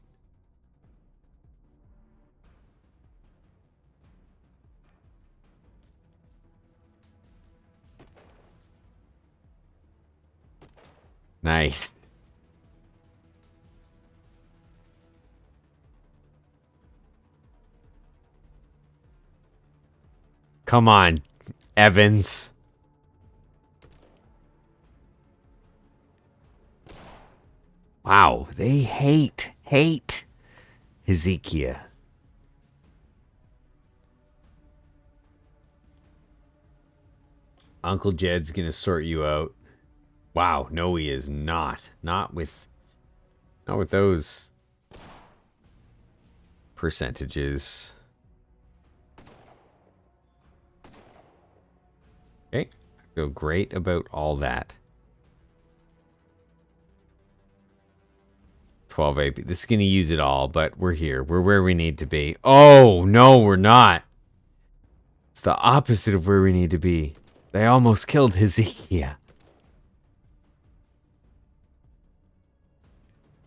Nice. Come on, Evans. Wow, they hate Ezekiel. Uncle Jed's gonna sort you out. Wow, no he is not. Not with those percentages. Okay, I feel great about all that. 12 AP. This is going to use it all, but we're here. We're where we need to be. Oh, no, we're not. It's the opposite of where we need to be. They almost killed Ezekiel.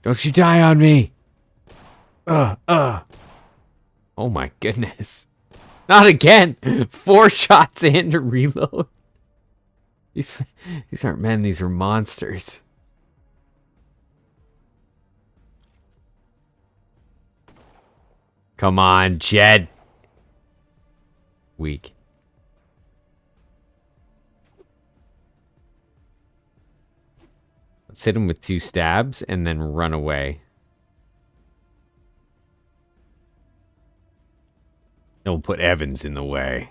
Don't you die on me. Oh my goodness. Not again. 4 shots in to reload. These aren't men, these are monsters. Come on, Jed. Weak. Let's hit him with 2 stabs and then run away. Don't put Evans in the way.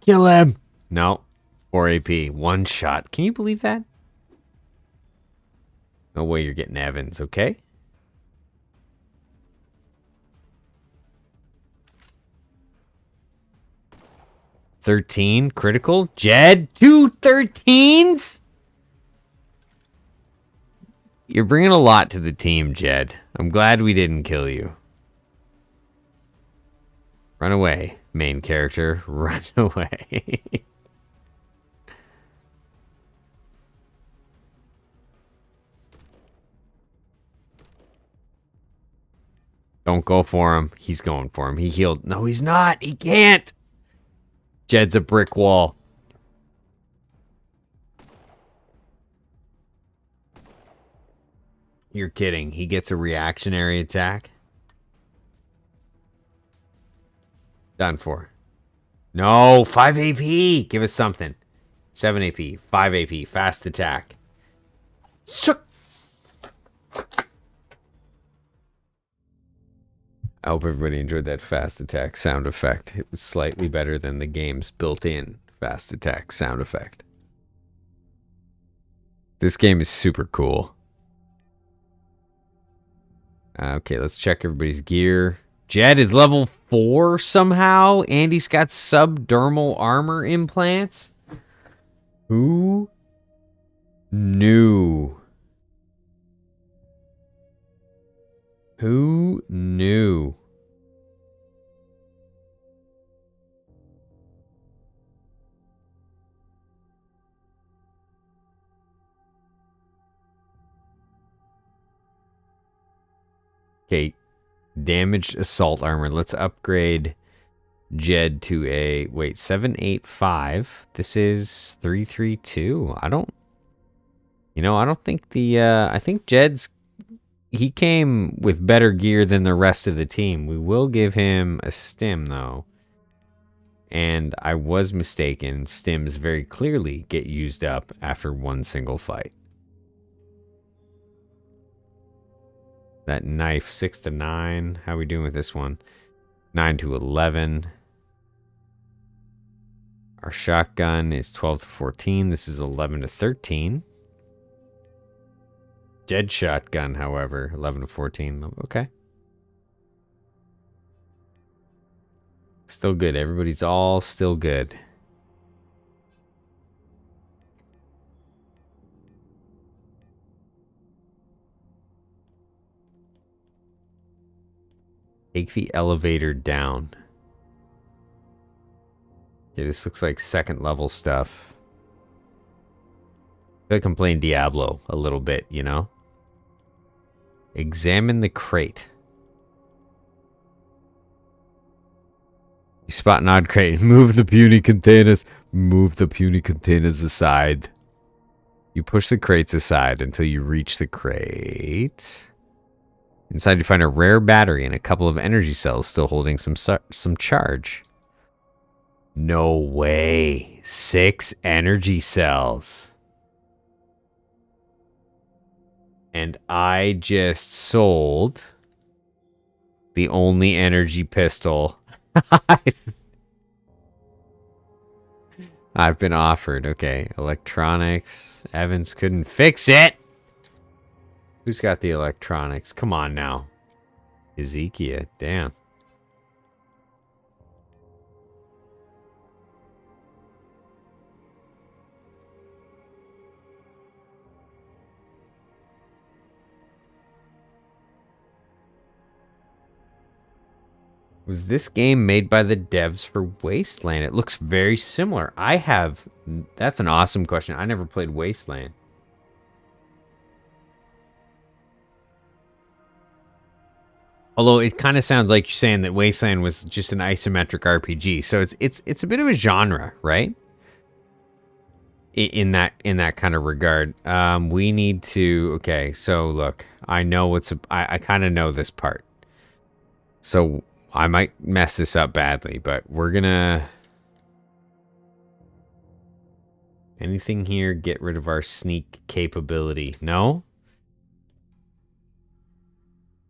Kill him! No. 4 AP. One shot. Can you believe that? No way you're getting Evans, okay? $13 critical. Jed, 2 13s? You're bringing a lot to the team, Jed. I'm glad we didn't kill you. Run away, main character. Run away. Don't go for him. He's going for him. He healed. No, he's not. He can't. Jed's a brick wall. You're kidding. He gets a reactionary attack. Done for. No, 5 AP. Give us something. 7 AP, 5 AP, fast attack. I hope everybody enjoyed that fast attack sound effect. It was slightly better than the game's built-in fast attack sound effect. This game is super cool. Okay, let's check everybody's gear. Jed is level 4 somehow. Andy's got subdermal armor implants. Who knew? Who knew? Okay, damaged assault armor. Let's upgrade Jed to a, wait, 785. This is 332. I don't think I think Jed's, he came with better gear than the rest of the team. We will give him a stim, though. And I was mistaken. Stims very clearly get used up after one single fight. That knife, 6 to 9. How are we doing with this one? 9 to 11. Our shotgun is 12 to 14. This is 11 to 13. Jed shotgun, however, 11 to 14. Okay. Still good. Everybody's all still good. Take the elevator down. Okay, this looks like second level stuff. I feel like I'm playing Diablo a little bit, you know? Examine the crate. You spot an odd crate. Move the puny containers. Move the puny containers aside. You push the crates aside until you reach the crate. Inside you find a rare battery and a couple of energy cells still holding some charge. No way. 6 energy cells. And I just sold the only energy pistol I've been offered. Okay, electronics. Evans couldn't fix it. Who's got the electronics? Come on now. Ezekiel, damn. Was this game made by the devs for Wasteland? It looks very similar. That's an awesome question. I never played Wasteland. Although it kind of sounds like you're saying that Wasteland was just an isometric RPG. So it's a bit of a genre, right? In that kind of regard. We need to, okay, so look, I know I kind of know this part. So I might mess this up badly, but we're gonna... Anything here, get rid of our sneak capability. No?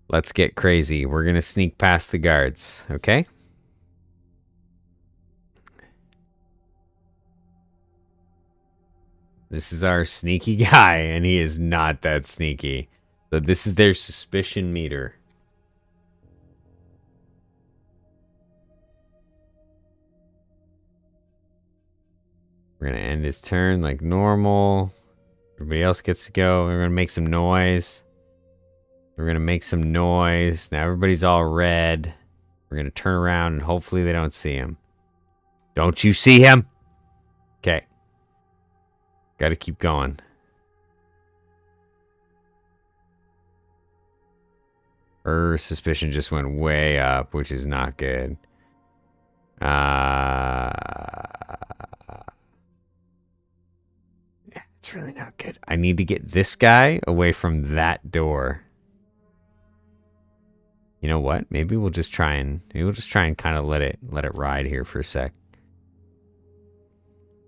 Let's get crazy. We're going to sneak past the guards, okay? This is our sneaky guy, and he is not that sneaky. So this is their suspicion meter. We're going to end his turn like normal. Everybody else gets to go. We're going to make some noise. We're going to make some noise. Now everybody's all red. We're going to turn around and hopefully they don't see him. Don't you see him? Okay. Got to keep going. Her suspicion just went way up, which is not good. It's really not good. I need to get this guy away from that door. You know what? Maybe we'll just try and kind of let it ride here for a sec.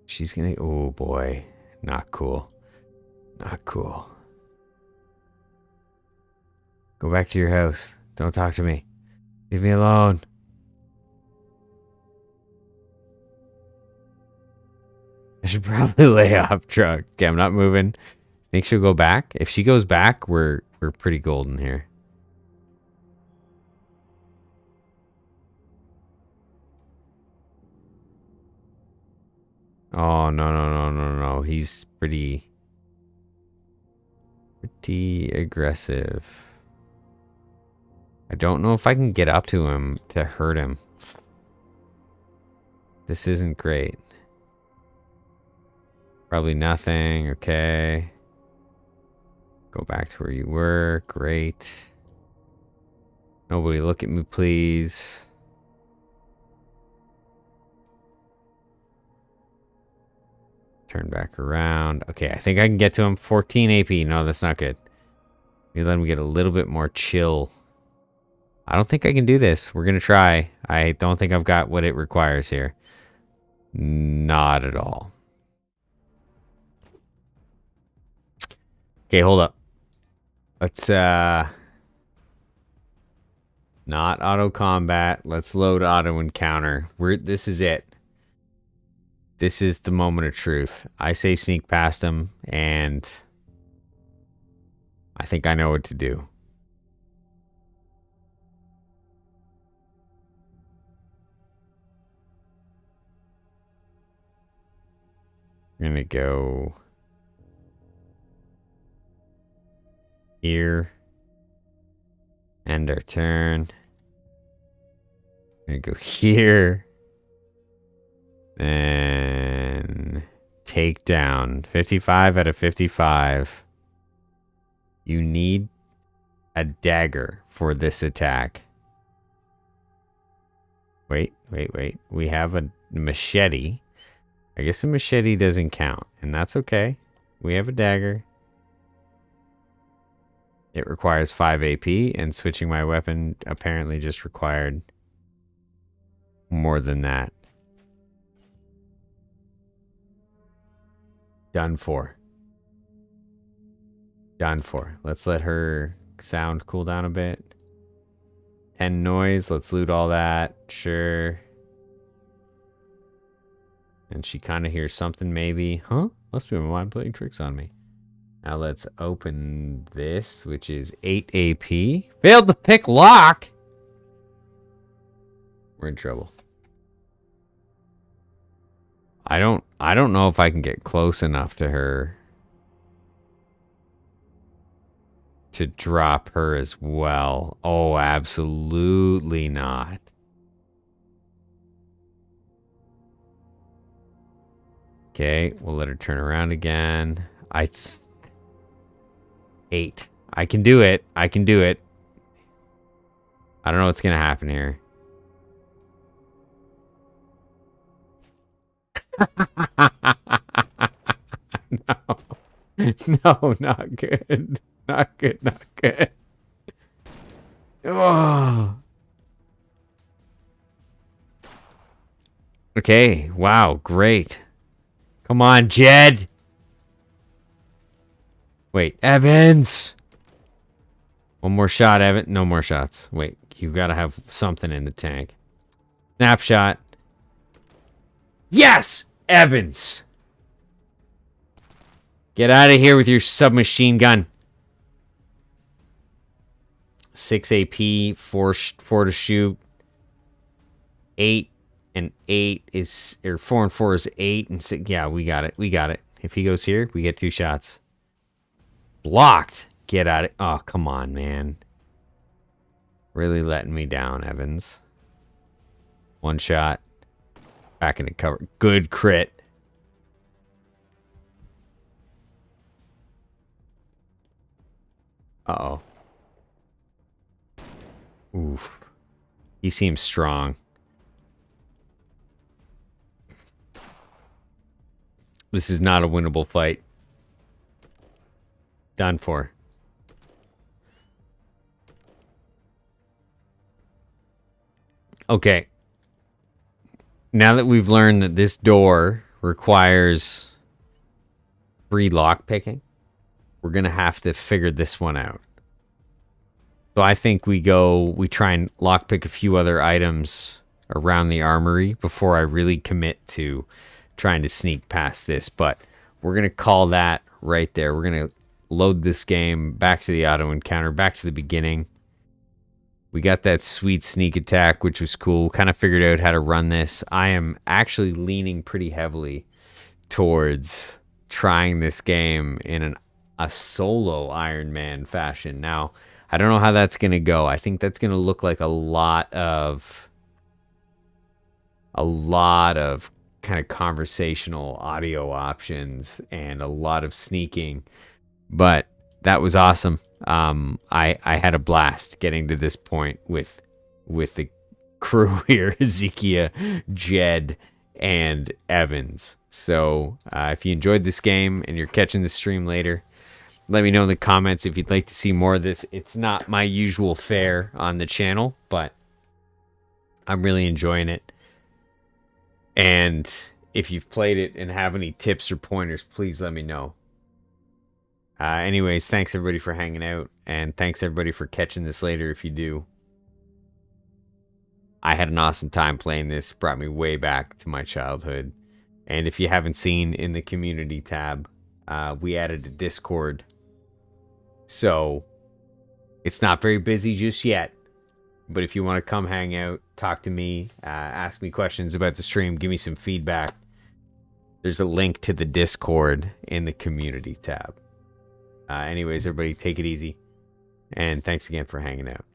She's gonna. Oh boy, not cool. Not cool. Go back to your house. Don't talk to me. Leave me alone. I should probably lay off truck. Okay, I'm not moving. Think she'll go back? If she goes back, we're pretty golden here. Oh, no. He's pretty aggressive. I don't know if I can get up to him to hurt him. This isn't great. Probably nothing. Okay. Go back to where you were. Great. Nobody look at me, please. Turn back around. Okay, I think I can get to him. 14 AP. No, that's not good. Maybe let him get a little bit more chill. I don't think I can do this. We're going to try. I don't think I've got what it requires here. Not at all. Okay, hold up. Let's, not auto combat. Let's load auto encounter. This is it. This is the moment of truth. I say sneak past him, and I think I know what to do. I'm gonna go here. End our turn. I'm gonna go here. And take down 55 out of 55. You need a dagger for this attack. Wait. We have a machete. I guess a machete doesn't count, and that's okay. We have a dagger. It requires 5 AP, and switching my weapon apparently just required more than that. Done for. Done for. Let's let her sound cool down a bit. 10 noise. Let's loot all that. Sure. And she kind of hears something maybe. Huh? Must be my mind playing tricks on me. Now let's open this, which is 8 AP. Failed to pick lock. We're in trouble. I don't know if I can get close enough to her to drop her as well. Oh, absolutely not. Okay, we'll let her turn around again. 8. I can do it. I can do it. I don't know what's going to happen here. No, not good. Not good. Oh. Okay, wow, great. Come on, Jed. Wait, Evans. One more shot, Evan. No more shots. Wait, you gotta have something in the tank. Snapshot. Yes! Evans! Get out of here with your submachine gun. 6 AP, 4 to shoot. 8 and 8 is, or 4 and 4 is 8 and 6. Yeah, we got it. We got it. If he goes here, we get 2 shots. Blocked. Get out of, oh, come on, man. Really letting me down, Evans. 1 shot. Back into cover. Good crit. Uh-oh. Oof. He seems strong. This is not a winnable fight. Done for. Okay. Now that we've learned that this door requires free lockpicking, we're going to have to figure this one out. So I think we try and lockpick a few other items around the armory before I really commit to trying to sneak past this. But we're going to call that right there. We're going to load this game back to the auto encounter, back to the beginning. We got that sweet sneak attack, which was cool. Kind of figured out how to run this. I am actually leaning pretty heavily towards trying this game in a solo Iron Man fashion. Now, I don't know how that's going to go. I think that's going to look like a lot of kind of conversational audio options and a lot of sneaking. But that was awesome. I had a blast getting to this point with the crew here, Ezekiel, Jed, and Evans. So if you enjoyed this game and you're catching the stream later, let me know in the comments if you'd like to see more of this. It's not my usual fare on the channel, but I'm really enjoying it. And if you've played it and have any tips or pointers, please let me know. Anyways, thanks everybody for hanging out, and thanks everybody for catching this later if you do. I had an awesome time playing this. Brought me way back to my childhood. And if you haven't seen in the community tab, we added a Discord. So it's not very busy just yet. But if you want to come hang out, talk to me, ask me questions about the stream, give me some feedback, there's a link to the Discord in the community tab. Anyways, everybody, take it easy. And thanks again for hanging out.